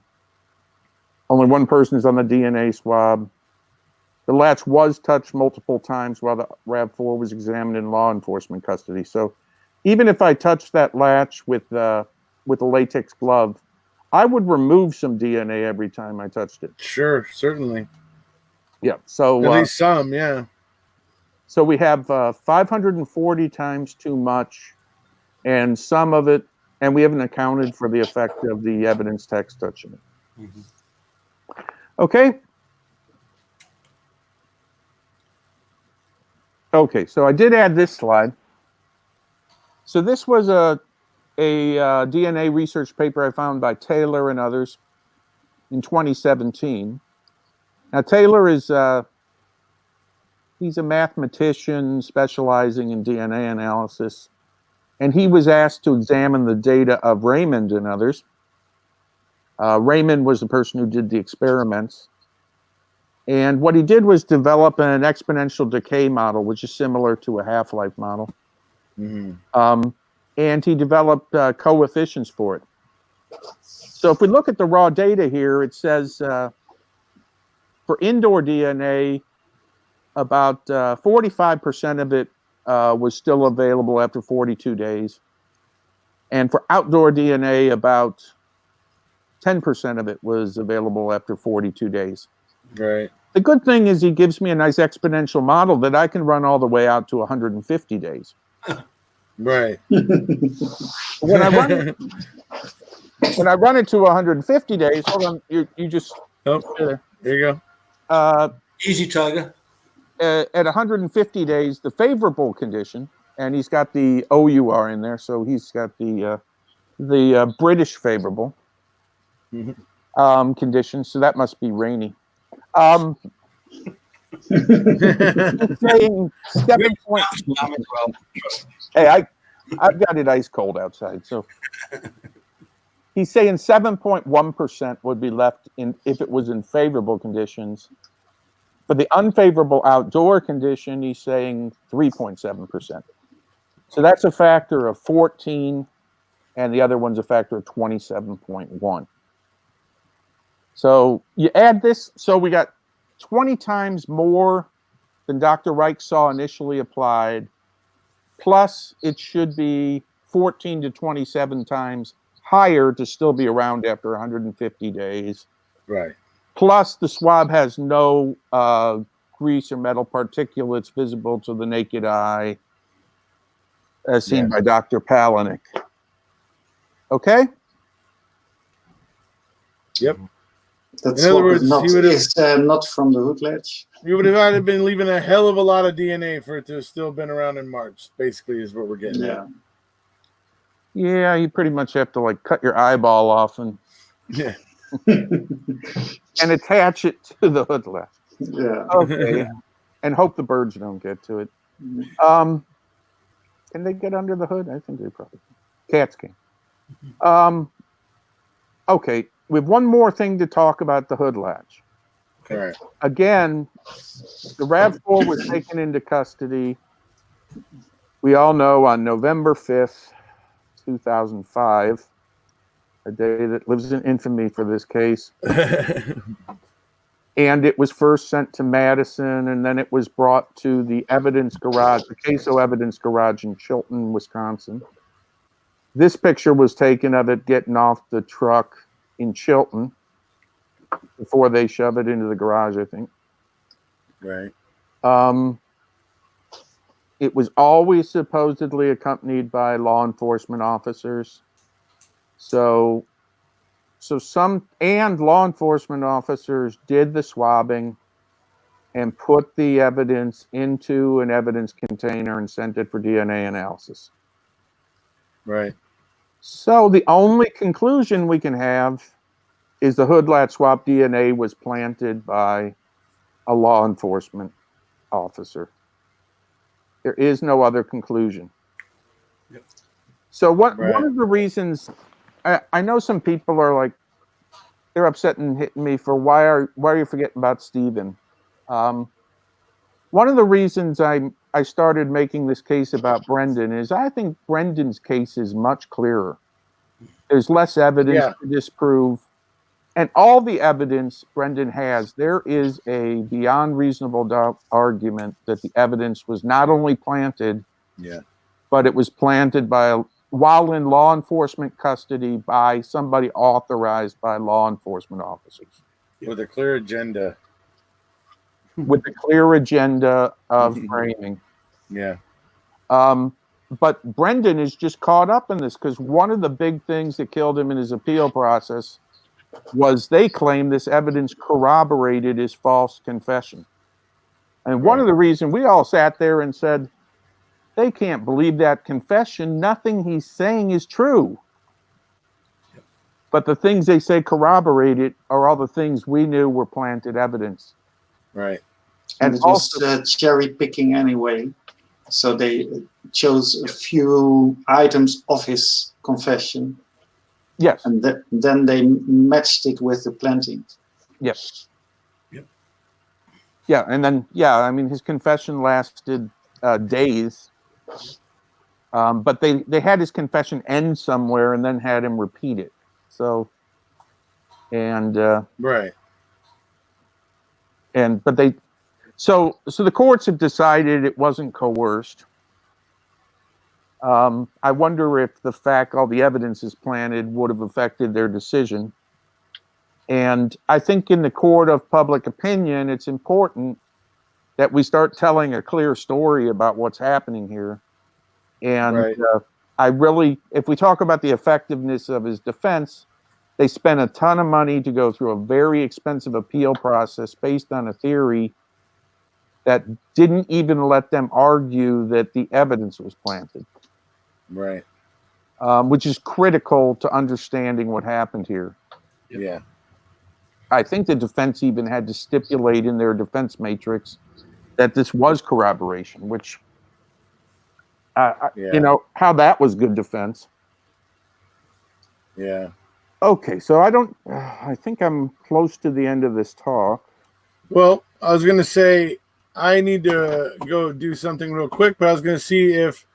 Only one person is on the DNA swab. The latch was touched multiple times while the RAV4 was examined in law enforcement custody. So even if I touched that latch with a latex glove, I would remove some DNA every time I touched it. Sure. Certainly. Yeah. So At least some. Yeah. so we have 540 times too much, and some of it, and we haven't accounted for the effect of the evidence text touching it. Mm-hmm. Okay. Okay, so I did add this slide. So this was a DNA research paper I found by Taylor and others in 2017. Now Taylor is he's a mathematician specializing in DNA analysis, and he was asked to examine the data of Raymond and others. Raymond was the person who did the experiments. And what he did was develop an exponential decay model, which is similar to a half-life model. Mm-hmm. And he developed coefficients for it. So if we look at the raw data here, it says for indoor DNA, about 45% of it was still available after 42 days. And for outdoor DNA, about 10% of it was available after 42 days. Right. The good thing is he gives me a nice exponential model that I can run all the way out to 150 days. Right. When I run it to 150 days, hold on, you just Oh, there. there you go. Easy, Tiger. At 150 days, the favorable condition, and he's got the OUR in there, so he's got the British favorable conditions. So that must be rainy. Saying 7 point. Hey, I've got it ice cold outside, so he's saying 7.1% would be left in if it was in favorable conditions. For the unfavorable outdoor condition, he's saying 3.7%. So that's a factor of 14, and the other one's a factor of 27.1. So you add this, so we got 20 times more than Dr. Reich saw initially applied, plus it should be 14 to 27 times higher to still be around after 150 days. Right. Plus the swab has no grease or metal particulates visible to the naked eye, as seen by Dr. Palaniuk. Okay? Yep. That's in other words, not from the hood latch. You would have been leaving a hell of a lot of DNA for it to have still been around in March, basically, is what we're getting at. Yeah, you pretty much have to like cut your eyeball off and and attach it to the hood latch. Yeah. Okay. And hope the birds don't get to it. Can they get under the hood? I think they probably can. Cats can. Okay, we have one more thing to talk about the hood latch. All right. Again, the RAV4 was taken into custody, we all know, on November 5th, 2005, a day that lives in infamy for this case. And it was first sent to Madison, and then it was brought to the evidence garage, the CASO evidence garage in Chilton, Wisconsin. This picture was taken of it getting off the truck in Chilton before they shove it into the garage, I think. Right. It was always supposedly accompanied by law enforcement officers. So some law enforcement officers did the swabbing and put the evidence into an evidence container and sent it for DNA analysis. Right. So the only conclusion we can have is the hood latch swab DNA was planted by a law enforcement officer. There is no other conclusion. Yep. So one of the reasons I know some people are like, they're upset and hitting me for why are you forgetting about Stephen? One of the reasons I started making this case about Brendan is I think Brendan's case is much clearer. There's less evidence to disprove. And all the evidence Brendan has, there is a beyond reasonable doubt argument that the evidence was not only planted, but it was planted while in law enforcement custody by somebody authorized by law enforcement officers. With a clear agenda. With a clear agenda of framing. Yeah. But Brendan is just caught up in this because one of the big things that killed him in his appeal process was they claim this evidence corroborated his false confession. And one of the reasons we all sat there and said, they can't believe that confession. Nothing he's saying is true. But the things they say corroborated are all the things we knew were planted evidence. Right. And it was cherry picking anyway. So they chose a few items of his confession. Yes. And then they matched it with the planting. Yes. Yep. Yeah, and then, I mean, his confession lasted days. But they had his confession end somewhere and then had him repeat it. So, and right. And but they, so the courts have decided it wasn't coerced. I wonder if the fact all the evidence is planted would have affected their decision. And I think in the court of public opinion, it's important that we start telling a clear story about what's happening here. And I really, if we talk about the effectiveness of his defense, they spent a ton of money to go through a very expensive appeal process based on a theory that didn't even let them argue that the evidence was planted, Right. which is critical to understanding what happened here. Yeah. I think the defense even had to stipulate in their defense matrix that this was corroboration, which, you know, how that was good defense. Yeah. Okay, so I think I'm close to the end of this talk. Well, I was going to say I need to go do something real quick, but I was going to see if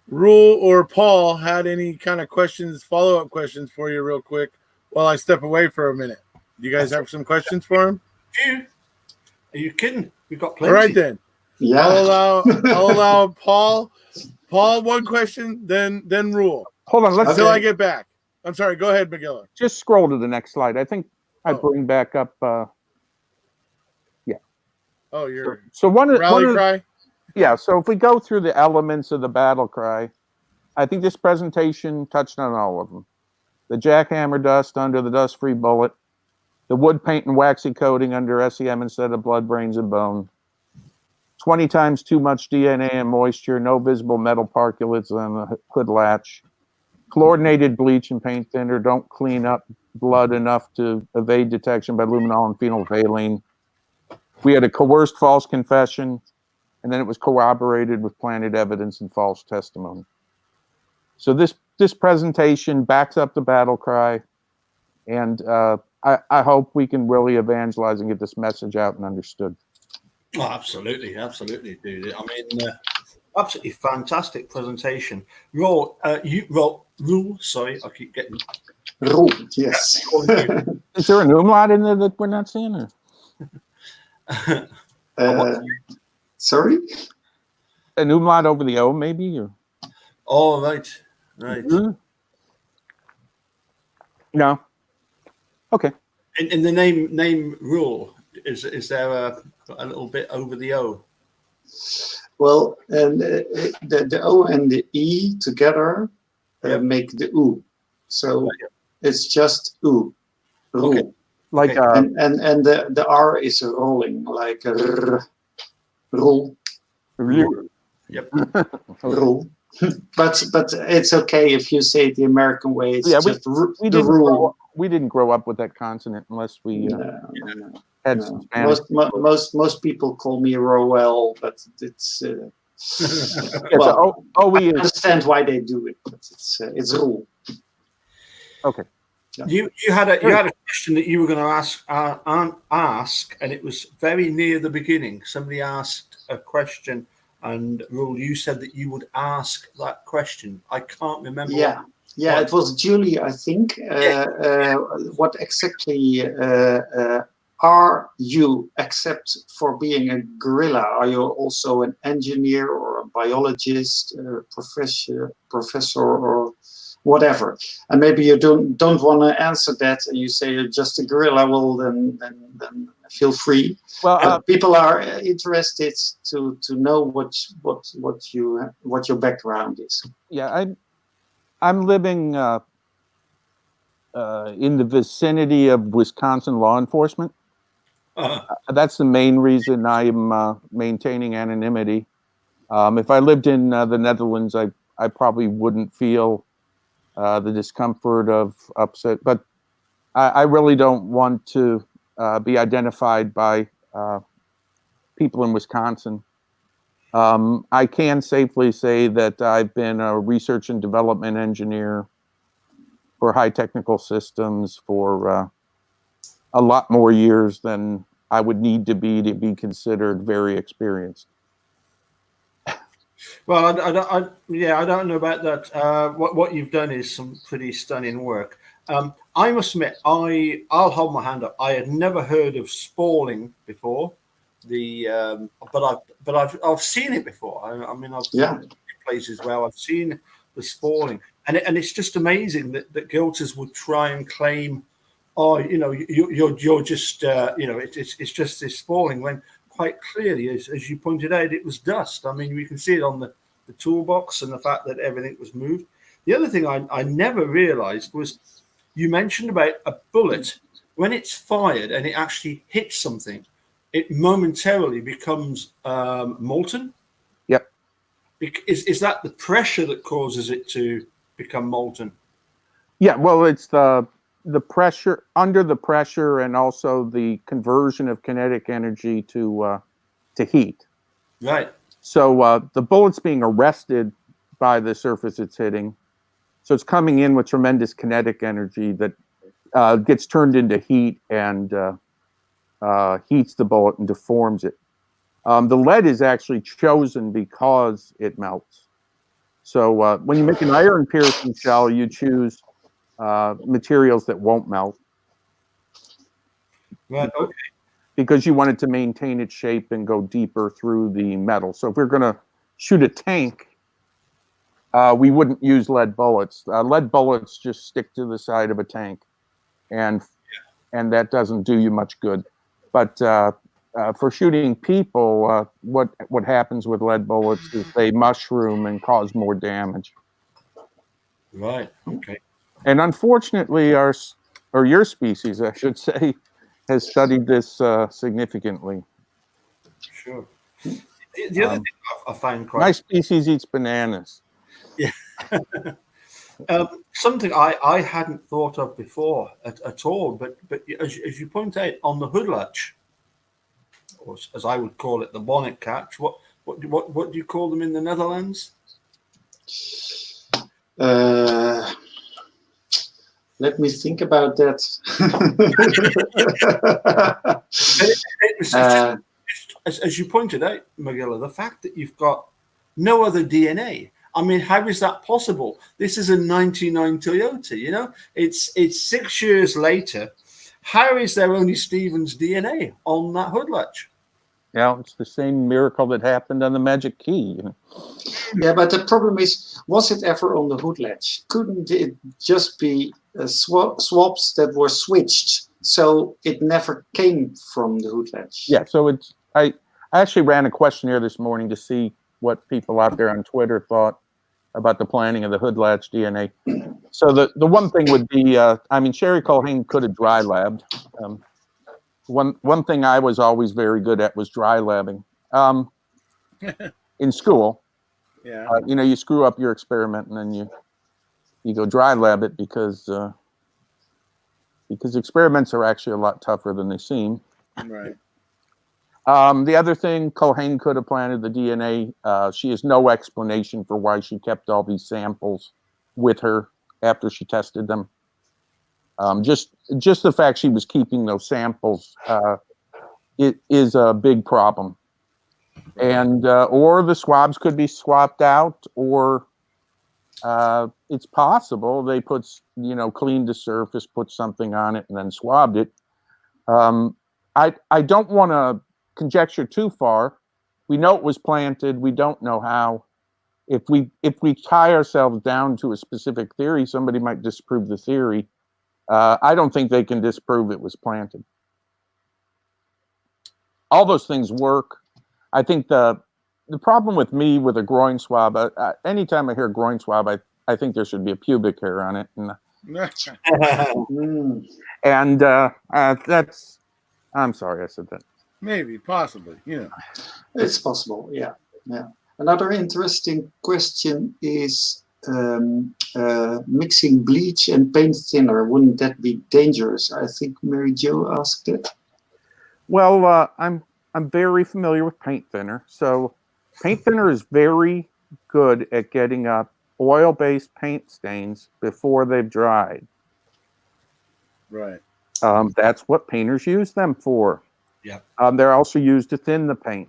Rule or Paul had any kind of questions, follow-up questions for you real quick while I step away for a minute. Do you guys have some questions for him? Are you kidding? We've got plenty. All right, then. Yeah. I'll allow Paul one question, then Rule. Hold on, let's until I get back. I'm sorry. Go ahead, Magilla. just scroll to the next slide. I think I bring back up. Oh, you're So one of rally cry. Yeah. So if we go through the elements of the battle cry, I think this presentation touched on all of them. The jackhammer dust under the dust-free bullet, the wood paint and waxy coating under SEM instead of blood, brains, and bone. 20 times too much DNA and moisture, no visible metal particulates on the hood latch. Chlorinated bleach and paint thinner don't clean up blood enough to evade detection by luminol and phenolphthalein. We had a coerced false confession, and then it was corroborated with planted evidence and false testimony. So this presentation backs up the battle cry, and I hope we can really evangelize and get this message out and understood. Oh, absolutely, dude. I mean, absolutely fantastic presentation. Rule, sorry, I keep getting Rule, yes. Is there an umlaut in there that we're not seeing? Or? Sorry? An umlaut over the O, maybe? Or? Oh, right. Mm-hmm. No. Okay. In the name Rule, is there a little bit over the O? Well, and the O and the E together make the U. So it's just U. Rule. Okay. Like and the R is rolling, like a roll. Yep. Roll. But it's okay if you say it the American way. It's just the rule. We didn't grow up with that consonant unless we had some Spanish. Most people call me Roel, but it's well, I understand why they do it, but it's rule. Okay. You had a question that you were going to ask, and it was very near the beginning. Somebody asked a question, and Rule, you said that you would ask that question. I can't remember. Yeah, it was Julie, I think. What exactly are you, except for being a gorilla? Are you also an engineer or a biologist, professor, or whatever? And maybe you don't want to answer that, and you say you're just a gorilla. Well, then feel free. Well, people are interested to know what your background is. Yeah, I'm living in the vicinity of Wisconsin law enforcement. That's the main reason I'm maintaining anonymity. If I lived in the Netherlands, I probably wouldn't feel the discomfort of upset. But I really don't want to be identified by people in Wisconsin. I can safely say that I've been a research and development engineer for high technical systems for a lot more years than I would need to be considered very experienced. Well, I don't know about that. What you've done is some pretty stunning work. I must admit, I'll hold my hand up. I had never heard of spalling before. But I've seen it before. I mean, I've seen it places where I've seen the spalling, and it's just amazing that guilters would try and claim, you're just it's just this spalling, when quite clearly, as you pointed out, it was dust. I mean, we can see it on the toolbox and the fact that everything was moved. The other thing I never realized was you mentioned about a bullet when it's fired and it actually hits something. it momentarily becomes molten. Yep. Is that the pressure that causes it to become molten? Yeah, well, it's the pressure, under the pressure, and also the conversion of kinetic energy to heat. Right. So the bullet's being arrested by the surface it's hitting. So it's coming in with tremendous kinetic energy that gets turned into heat and heats the bullet and deforms it. The lead is actually chosen because it melts. So when you make an iron piercing shell, you choose materials that won't melt. Right. Okay. Because you want it to maintain its shape and go deeper through the metal. So if we're going to shoot a tank, we wouldn't use lead bullets. Lead bullets just stick to the side of a tank, and that doesn't do you much good. But for shooting people, what happens with lead bullets is they mushroom and cause more damage. Right. Okay. And unfortunately, your species, I should say, has studied this significantly. Sure. The other thing I find quite... My species eats bananas. Yeah. Something I hadn't thought of before at all, but as you point out, on the hood latch, or as I would call it, the bonnet catch, what do you call them in the Netherlands? Let me think about that. As you pointed out, Magilla, the fact that you've got no other DNA. I mean, how is that possible? This is a 99 Toyota, you know? It's 6 years later. How is there only Stephen's DNA on that hood latch? Yeah, it's the same miracle that happened on the magic key. You know? Yeah, but the problem is, was it ever on the hood latch? Couldn't it just be swaps that were switched, so it never came from the hood latch? Yeah, so I actually ran a questionnaire this morning to see what people out there on Twitter thought about the planning of the hood latch DNA. So the one thing would be, I mean, Sherry Culhane could have dry labbed. One thing I was always very good at was dry labbing. In school, Yeah. you know, you screw up your experiment and then you go dry lab it because experiments are actually a lot tougher than they seem. Right. The other thing, Culhane could have planted the DNA. She has no explanation for why she kept all these samples with her after she tested them. Just the fact she was keeping those samples, it is a big problem. And or the swabs could be swapped out, or it's possible they cleaned the surface, put something on it, and then swabbed it. I don't want to conjecture too far. We know it was planted. We don't know how. If we tie ourselves down to a specific theory, somebody might disprove the theory. I don't think they can disprove it was planted. All those things work. I think the problem with me with a groin swab, anytime I hear groin swab, I think there should be a pubic hair on it. And that's, I'm sorry I said that. Maybe, possibly, you know. It's possible, yeah. Another interesting question is mixing bleach and paint thinner. Wouldn't that be dangerous? I think Mary Jo asked it. Well, I'm very familiar with paint thinner. So paint thinner is very good at getting up oil-based paint stains before they've dried. Right. That's what painters use them for. Yeah. They're also used to thin the paint.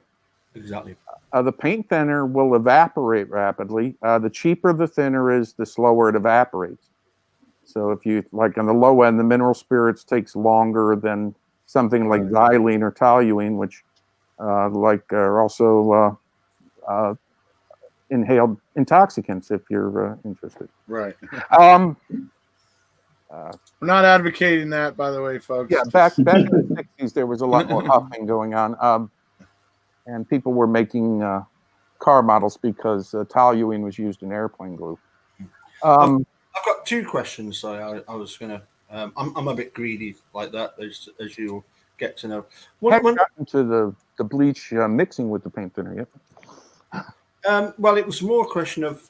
Exactly. The paint thinner will evaporate rapidly. The cheaper the thinner is, the slower it evaporates. So if you, like on the low end, the mineral spirits takes longer than something like xylene or toluene, which are also inhaled intoxicants if you're interested. Right. We're not advocating that, by the way, folks. Yeah, back in the 60s, there was a lot more huffing going on. And people were making car models because toluene was used in airplane glue. I've got two questions. So I was going to, I'm a bit greedy like that, as you'll get to know. Haven't gotten to the bleach mixing with the paint thinner yet. Well, it was more a question of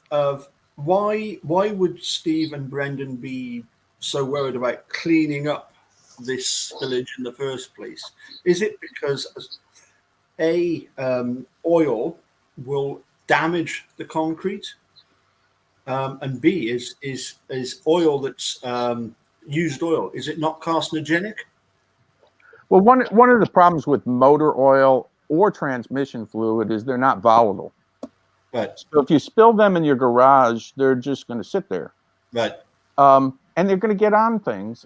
why would Steve and Brendan be so worried about cleaning up this spillage in the first place? Is it because oil will damage the concrete, and B is oil that's used oil, is it not carcinogenic? Well, one of the problems with motor oil or transmission fluid is they're not volatile. Right. So if you spill them in your garage, they're just going to sit there. Right. And they're going to get on things.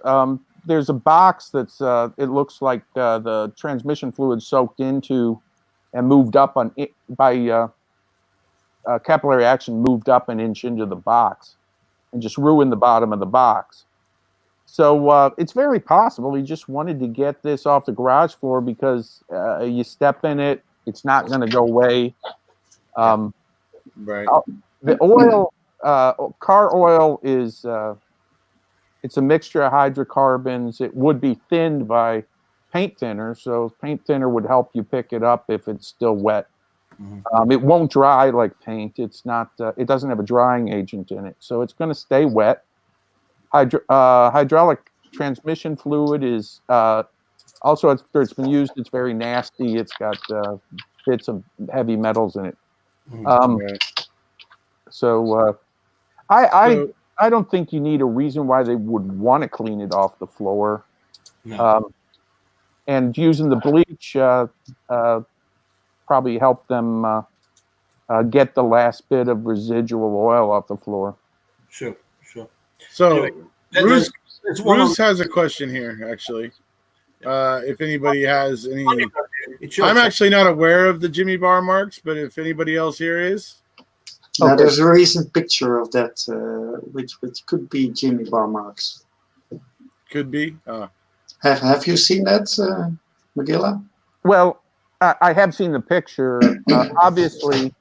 There's a box that's it looks like the transmission fluid soaked into and moved up on it by capillary action, moved up an inch into the box and just ruined the bottom of the box. So it's very possible he just wanted to get this off the garage floor because you step in it, it's not going to go away. Right. The oil, car oil is it's a mixture of hydrocarbons. It would be thinned by paint thinner, so paint thinner would help you pick it up if it's still wet. Mm-hmm. It won't dry like paint. It's not. It doesn't have a drying agent in it, so it's going to stay wet. Hydraulic transmission fluid is also after it's been used. It's very nasty. It's got bits of heavy metals in it. So I don't think you need a reason why they would want to clean it off the floor. No. And using the bleach probably help them get the last bit of residual oil off the floor. Sure. So anyway, Bruce has a question here, actually. If anybody has any, I'm actually not aware of the Jimmy bar marks, but if anybody else here is. Now, there's a recent picture of that, which could be Jimmy bar marks. Could be. Have you seen that, Magilla? Well, I have seen the picture. Obviously,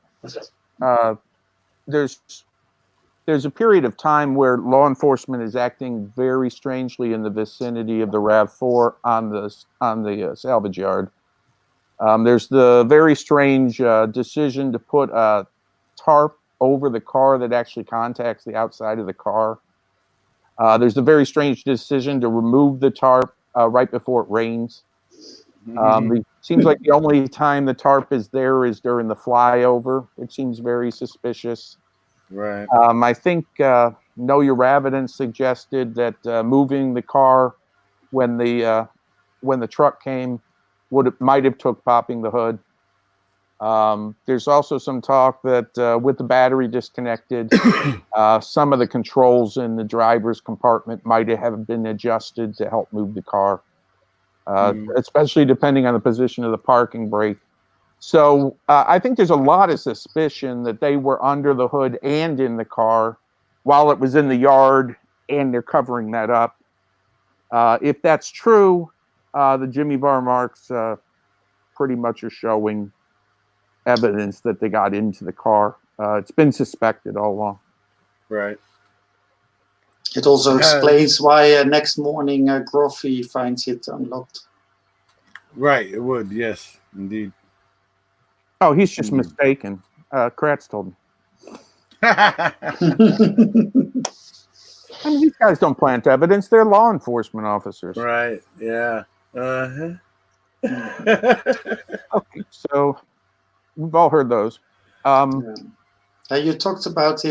there's a period of time where law enforcement is acting very strangely in the vicinity of the RAV4 on the salvage yard. There's the very strange decision to put a tarp over the car that actually contacts the outside of the car. There's a very strange decision to remove the tarp right before it rains. It seems like the only time the tarp is there is during the flyover. It seems very suspicious. Right. I think Know Your Evidence suggested that moving the car when the truck came might have took popping the hood. There's also some talk that with the battery disconnected, some of the controls in the driver's compartment might have been adjusted to help move the car, especially depending on the position of the parking brake. So I think there's a lot of suspicion that they were under the hood and in the car while it was in the yard, and they're covering that up. If that's true, the Jimmy bar marks pretty much are showing evidence that they got into the car. It's been suspected all along. Right. It also explains why next morning Groffy finds it unlocked. Right, it would, yes, indeed. Oh, he's just mistaken. Kratz told me. I mean, these guys don't plant evidence. They're law enforcement officers. Right, yeah. Okay, so we've all heard those. You talked about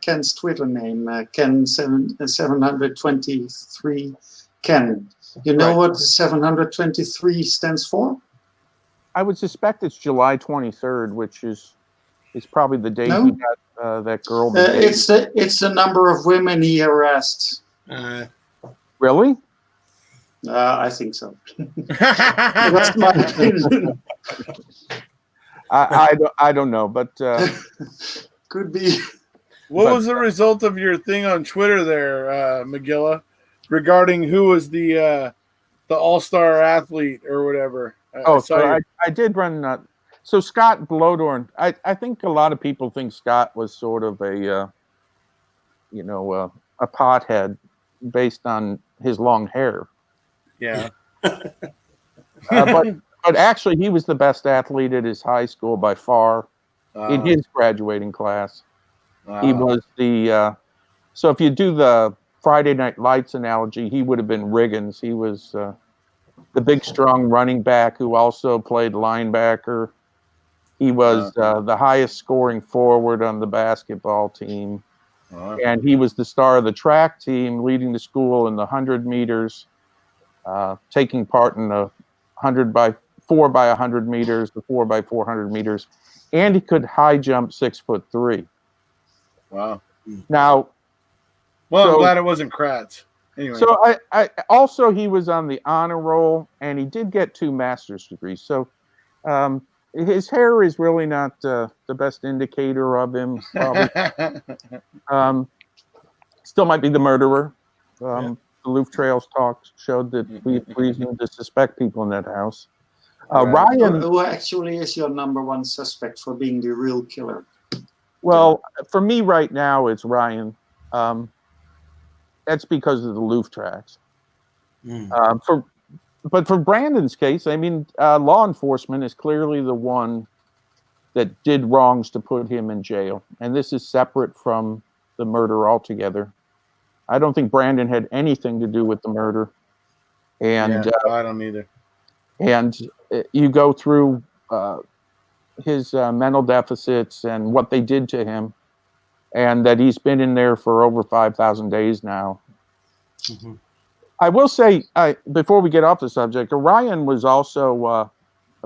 Ken's Twitter name, Ken723 Ken. You know what 723 stands for? I would suspect it's July 23rd, which is probably the day he got that girl. It's the number of women he harassed. Really? I think so. That's my opinion. I don't know, but could be. What was the result of your thing on Twitter there, Magilla, regarding who was the all-star athlete or whatever? I did run. So Scott Blodorn, I think a lot of people think Scott was sort of a pothead based on his long hair. Yeah. But actually, he was the best athlete at his high school by far in his graduating class. He was the so if you do the Friday Night Lights analogy, he would have been Riggins. He was the big, strong running back who also played linebacker. He was the highest scoring forward on the basketball team. And he was the star of the track team, leading the school in the 100 meters, taking part in the 4 by 100 meters, the 4 by 400 meters. And he could high jump 6'3". Wow. Now, well, I'm glad it wasn't Kratz. Anyway. So I also, he was on the honor roll, and he did get 2 master's degrees. So his hair is really not the best indicator of him. Probably. Still might be the murderer. The Louvre Trails talk showed that we have reason to suspect people in that house. Ryan, who actually is your #1 suspect for being the real killer? Well, for me right now, it's Ryan. That's because of the Louvre tracks. But for Brandon's case, I mean, law enforcement is clearly the one that did wrongs to put him in jail. And this is separate from the murder altogether. I don't think Brandon had anything to do with the murder. And I don't either. And you go through his mental deficits and what they did to him, and that he's been in there for over 5,000 days now. I will say, before we get off the subject, Orion was also a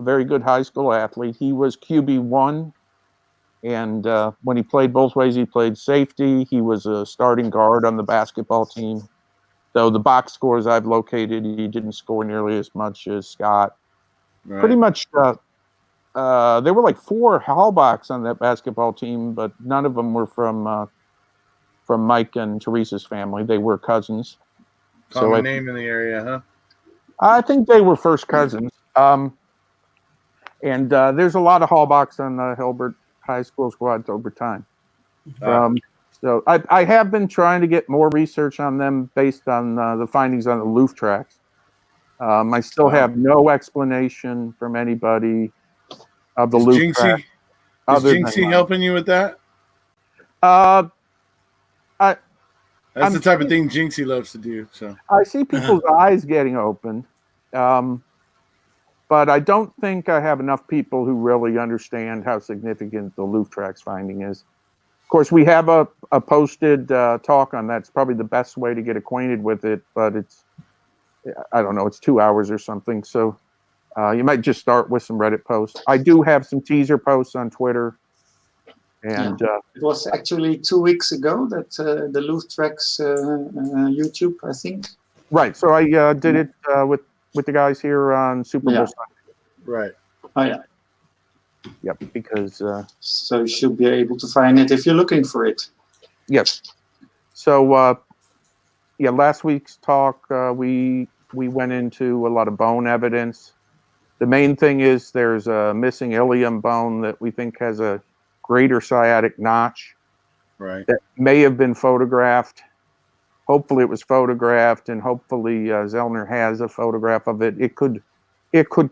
very good high school athlete. He was QB1, and when he played both ways, he played safety. He was a starting guard on the basketball team. Though the box scores I've located, he didn't score nearly as much as Scott. Right. Pretty much, there were like 4 Hallbachs on that basketball team, but none of them were from Mike and Teresa's family. They were cousins. Common name in the area, huh? I think they were first cousins. And there's a lot of Hallbachs on the Hilbert High School squads over time. So I have been trying to get more research on them based on the findings on the Louvre tracks. I still have no explanation from anybody of the Louvre tracks. Is Jinxie helping you with that? That's the type of thing Jinxie loves to do. So I see people's eyes getting opened, but I don't think I have enough people who really understand how significant the Louvre tracks finding is. Of course, we have a posted talk on that. It's probably the best way to get acquainted with it, but it's, I don't know, it's 2 hours or something. So you might just start with some Reddit posts. I do have some teaser posts on Twitter. And it was actually 2 weeks ago that the Louvre tracks YouTube, I think. Right. So I did it with the guys here on Super Bowl Sunday. Right. Oh, yeah. Yep, because so you should be able to find it if you're looking for it. Yes. So last week's talk we went into a lot of bone evidence. The main thing is there's a missing ilium bone that we think has a greater sciatic notch. Right. That may have been photographed. Hopefully it was photographed, and hopefully Zellner has a photograph of it. It could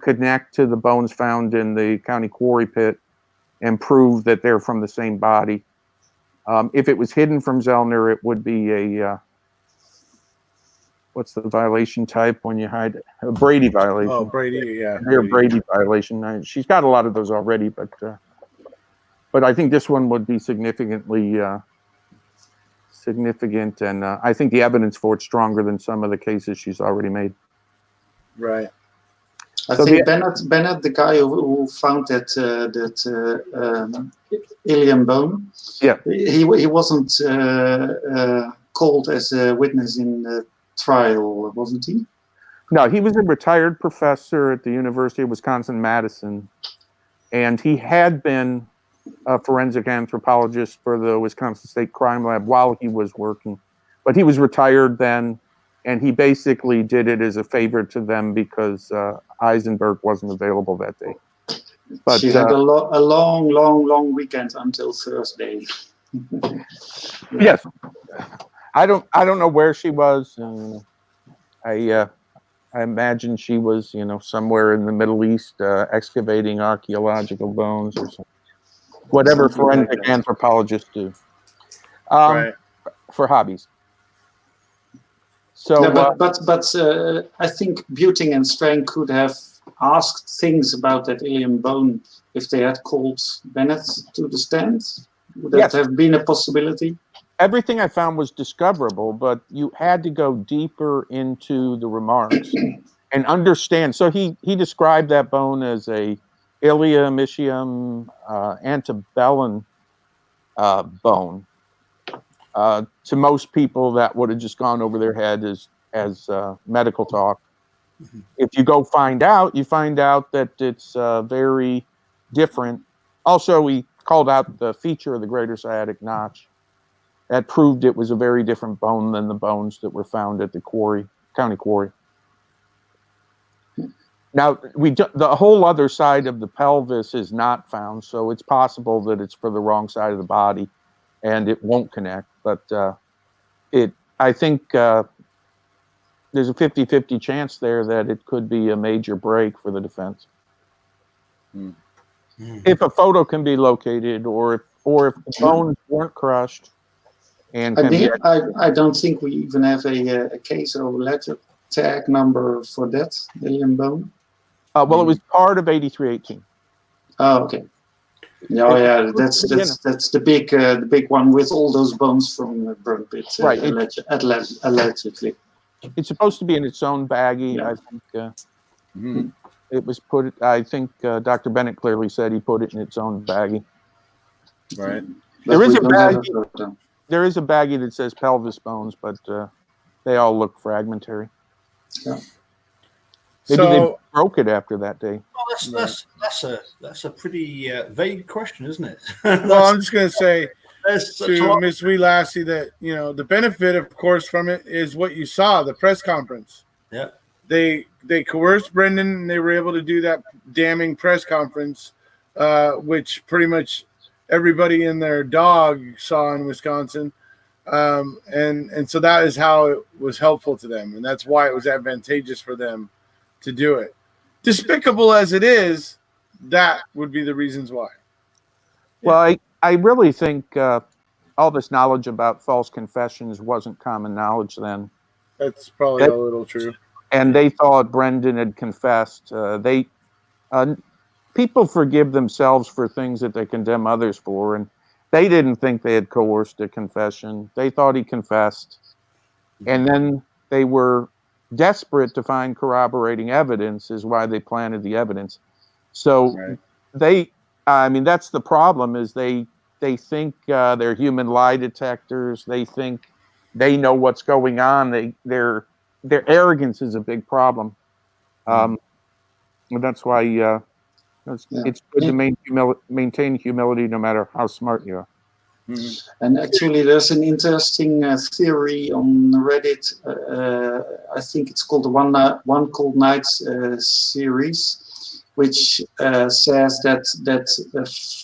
connect to the bones found in the county quarry pit and prove that they're from the same body. If it was hidden from Zellner, it would be a, what's the violation type when you hide it? A Brady violation. Oh, Brady, yeah. Brady violation. She's got a lot of those already, but I think this one would be significantly significant, and I think the evidence for it's stronger than some of the cases she's already made. Right. I think Bennett, the guy who found that ilium bone, he wasn't called as a witness in the trial, wasn't he? No, he was a retired professor at the University of Wisconsin-Madison, and he had been a forensic anthropologist for the Wisconsin State Crime Lab while he was working. But he was retired then, and he basically did it as a favor to them because Eisenberg wasn't available that day. But she had a long weekend until Thursday. Yes, I don't know where she was. I I imagine she was, somewhere in the Middle East excavating archaeological bones or something. Whatever Something like forensic that. anthropologists do Right. for hobbies. Yeah, So but I think Buting and Strang could have asked things about that alien bone if they had called Bennett to the stand. Would that Yes. have been a possibility? everything I found was discoverable, but you had to go deeper into the remarks and understand. So he described that bone as a iliomycium antebellum bone. To most people, that would have just gone over their head as medical talk. If you go find out, you find out that it's very different. Also, he called out the feature of the greater sciatic notch. That proved it was a very different bone than the bones that were found at the county quarry. Now, the whole other side of the pelvis is not found, so it's possible that it's for the wrong side of the body, and it won't connect. But I think there's a 50-50 chance there that it could be a major break for the defense. If a photo can be located, or if the bones weren't crushed, and I don't think we even have a case or letter tag number for that alien bone. Well, it was part of 8318. Oh, okay. Yeah, that's the big one with all those bones from Burn Pit, right? Allegedly. It's supposed to be in its own baggie. Yeah. I think it was put. I think Dr. Bennett clearly said he put it in its own baggie. Right. There is a baggie. There is a baggie that says pelvis bones, but they all look fragmentary. Yeah. Maybe they broke it after that day. Well, that's a pretty vague question, isn't it? Well, I'm just going to say to Ms. Wee Lassie that, the benefit, of course, from it is what you saw, the press conference. Yeah. They coerced Brendan, and they were able to do that damning press conference, which pretty much everybody and their dog saw in Wisconsin. And so that is how it was helpful to them. And that's why it was advantageous for them to do it. Despicable as it is, that would be the reasons why. Well, I really think all this knowledge about false confessions wasn't common knowledge then. That's probably a little true. And they thought Brendan had confessed. People forgive themselves for things that they condemn others for, and they didn't think they had coerced a confession. They thought he confessed, and then they were desperate to find corroborating evidence, is why they planted the evidence. So that's the problem, is they think they're human lie detectors. They think they know what's going on. Their arrogance is a big problem. And that's why it's good to maintain humility no matter how smart you are. And actually, there's an interesting theory on Reddit. I think it's called the One Cold Nights series, which says that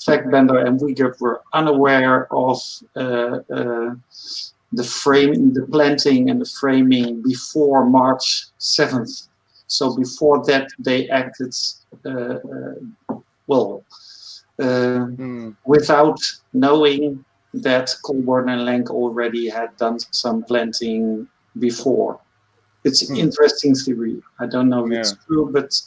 Fackbender and Uyghur were unaware of the planting and the framing before March 7th. So before that, they acted without knowing that Colborne and Lenk already had done some planting before. It's an interesting theory. I don't know if it's true, but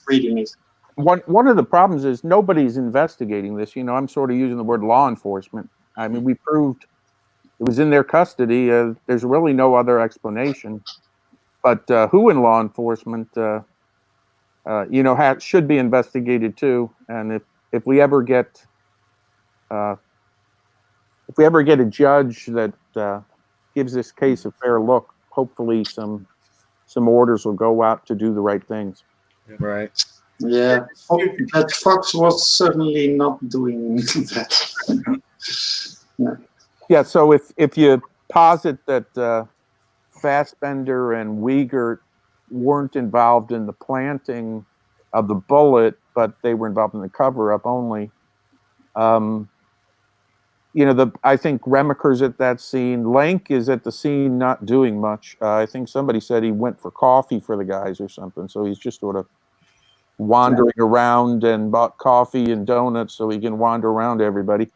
reading it. One of the problems is nobody's investigating this. I'm sort of using the word law enforcement. I mean, we proved it was in their custody. There's really no other explanation. But who in law enforcement, should be investigated too. And if we ever get a judge that gives this case a fair look, hopefully some orders will go out to do the right things. Right. Yeah, but Fox was certainly not doing that. Yeah. So if you posit that Fassbender and Uyghur weren't involved in the planting of the bullet, but they were involved in the cover-up only, I think Remaker's at that scene. Lank is at the scene not doing much. I think somebody said he went for coffee for the guys or something. So he's just sort of wandering around and bought coffee and donuts so he can wander around everybody.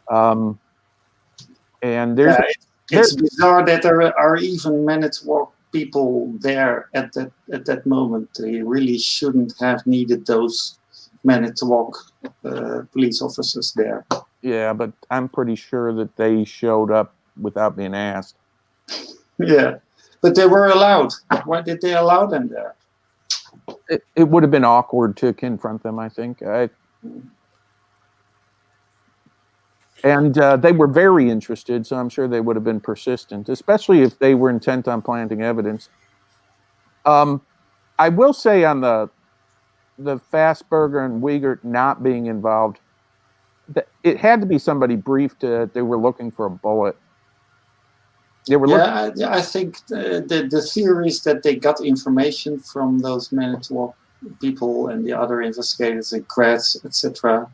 And it's bizarre that there are even man-at-work people there at that moment. They really shouldn't have needed those man-at-work police officers there. Yeah, but I'm pretty sure that they showed up without being asked. Yeah, but they were allowed. Why did they allow them there? It would have been awkward to confront them, I think. And they were very interested, so I'm sure they would have been persistent, especially if they were intent on planting evidence. I will say on the Fassberger and Wiegert not being involved, it had to be somebody briefed they were looking for a bullet. They were I think the theory is that they got information from those man-at-work people and the other investigators in Kratz, etc.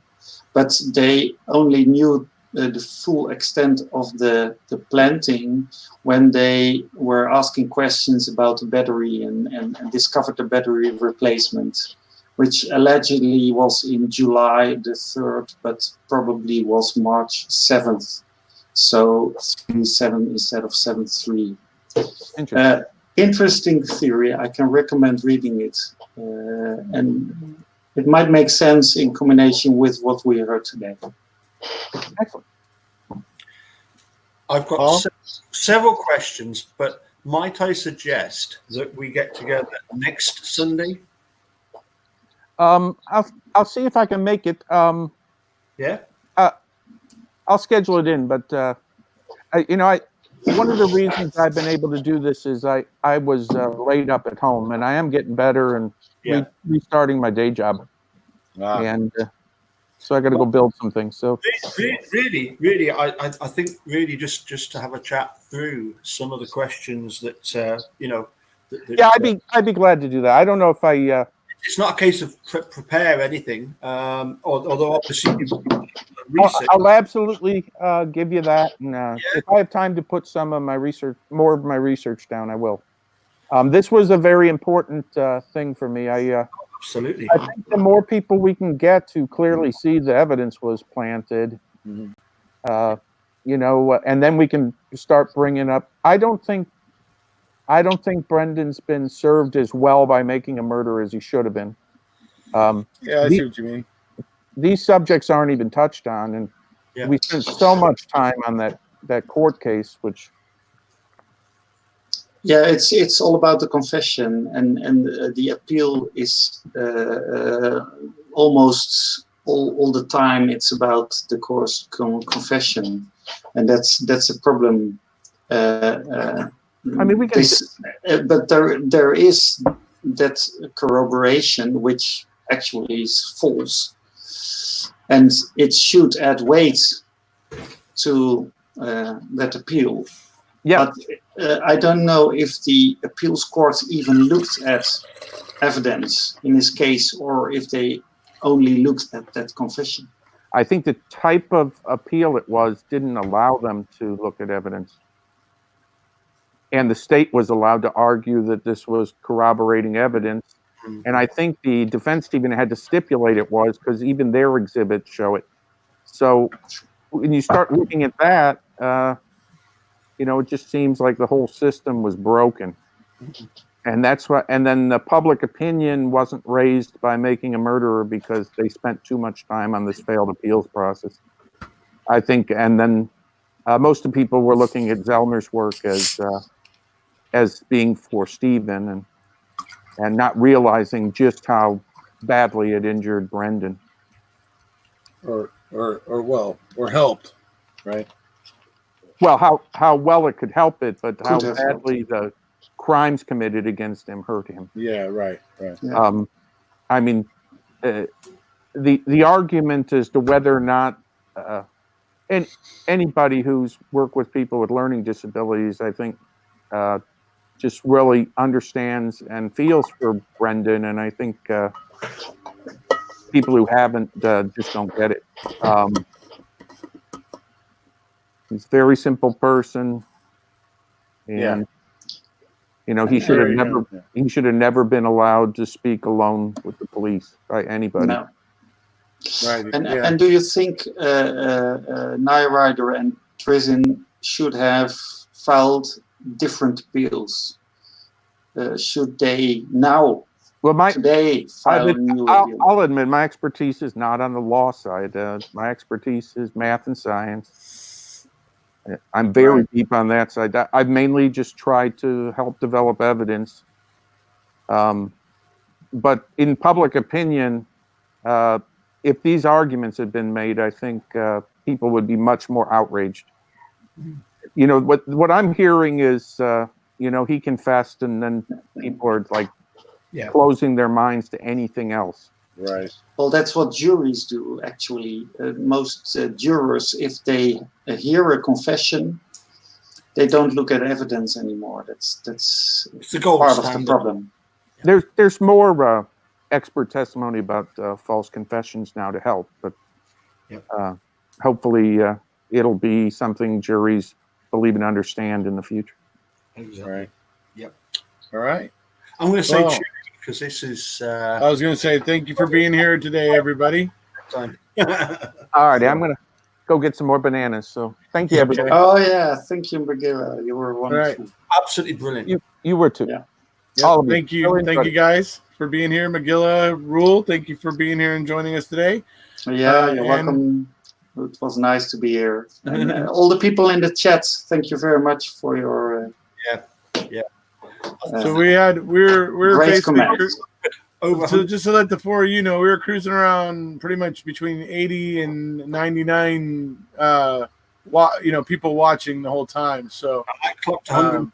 But they only knew the full extent of the planting when they were asking questions about the battery and discovered the battery replacement, which allegedly was in July the 3rd, but probably was March 7th. So 3-7 instead of 7-3. Interesting theory. I can recommend reading it. And it might make sense in combination with what we heard today. Excellent. I've got several questions, but might I suggest that we get together next Sunday? I'll see if I can make it. Yeah. I'll schedule it in, but one of the reasons I've been able to do this is I was laid up at home, and I am getting better and restarting my day job, and so I got to go build some things. So really, I think really just to have a chat through some of the questions that I'd be glad to do that. I don't know if I. It's not a case of prepare anything, although obviously I'll absolutely give you that. And if I have time to put some of my research, more of my research down, I will. This was a very important thing for me. Absolutely. I think the more people we can get to clearly see the evidence was planted, and then we can start bringing up. I don't think Brendan's been served as well by making a murder as he should have been. I see what you mean. These subjects aren't even touched on, and we spent so much time on that court case, which. Yeah, it's all about the confession, and the appeal is almost all the time. It's about the course confession, and that's a problem. I mean, we can. But there is that corroboration, which actually is false, and it should add weight to that appeal. Yeah. But I don't know if the appeals court even looked at evidence in this case, or if they only looked at that confession. I think the type of appeal it was didn't allow them to look at evidence. And the state was allowed to argue that this was corroborating evidence. And I think the defense even had to stipulate it was, because even their exhibits show it. So when you start looking at that, it just seems like the whole system was broken. And that's what, and then the public opinion wasn't raised by making a murderer because they spent too much time on this failed appeals process. I think, and then most of the people were looking at Zellner's work as being for Stephen and not realizing just how badly it injured Brendan. Or helped, right? Well, how well it could help it, but how badly the crimes committed against him hurt him. Yeah, right. Yeah. I mean, the argument as to whether or not anybody who's worked with people with learning disabilities, I think, just really understands and feels for Brendan, and I think people who haven't just don't get it. He's a very simple person, and you know, he should have never been allowed to speak alone with the police by anybody. No. Right. And do you think Knight Rider and Trizin should have filed different appeals? Should they now? Well, Today file a new appeal? I'll admit my expertise is not on the law side. My expertise is math and science. I'm very deep on that side. I've mainly just tried to help develop evidence. But in public opinion, if these arguments had been made, I think people would be much more outraged. You know, what I'm hearing is, you know, he confessed, and then people are like closing their minds to anything else. Right. Well, that's what juries do, actually. Most jurors, if they hear a confession, they don't look at evidence anymore. That's the gold part standard. of the problem. There's more expert testimony about false confessions now to help, but hopefully it'll be something juries believe and understand in the future. Exactly. Right. Yep. All right. I'm going to say cheers, because this is. I was going to say thank you for being here today, everybody. Time. All right, I'm going to go get some more bananas. So thank you, everybody. Oh, yeah. Thank you, Magilla. You were wonderful. Right. Absolutely brilliant. You were too. Yeah. All of you. Thank you. Thank you guys for being here. Magilla, Rule, thank you for being here and joining us today. Yeah, you're welcome. It was nice to be here. And, all the people in the chat, thank you very much for your So we're great basically comments. so just to let the four of you know, we were cruising around pretty much between 80 and 99 people watching the whole time. So I clocked 100.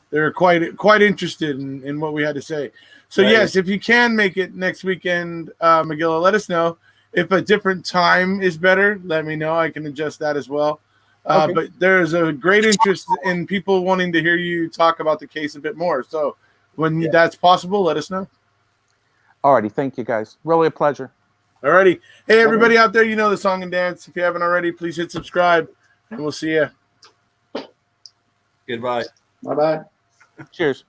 they're quite interested in what we had to say. So yes, if you can make it next weekend, Magilla, let us know. If a different time is better, let me know. I can adjust that as well. Okay. But there's a great interest in people wanting to hear you talk about the case a bit more. So when that's possible, let us know. All righty. Thank you, guys. Really a pleasure. All righty. Hey, everybody out there, you know the song and dance. If you haven't already, please hit subscribe, and we'll see you. Goodbye. Bye-bye. Cheers.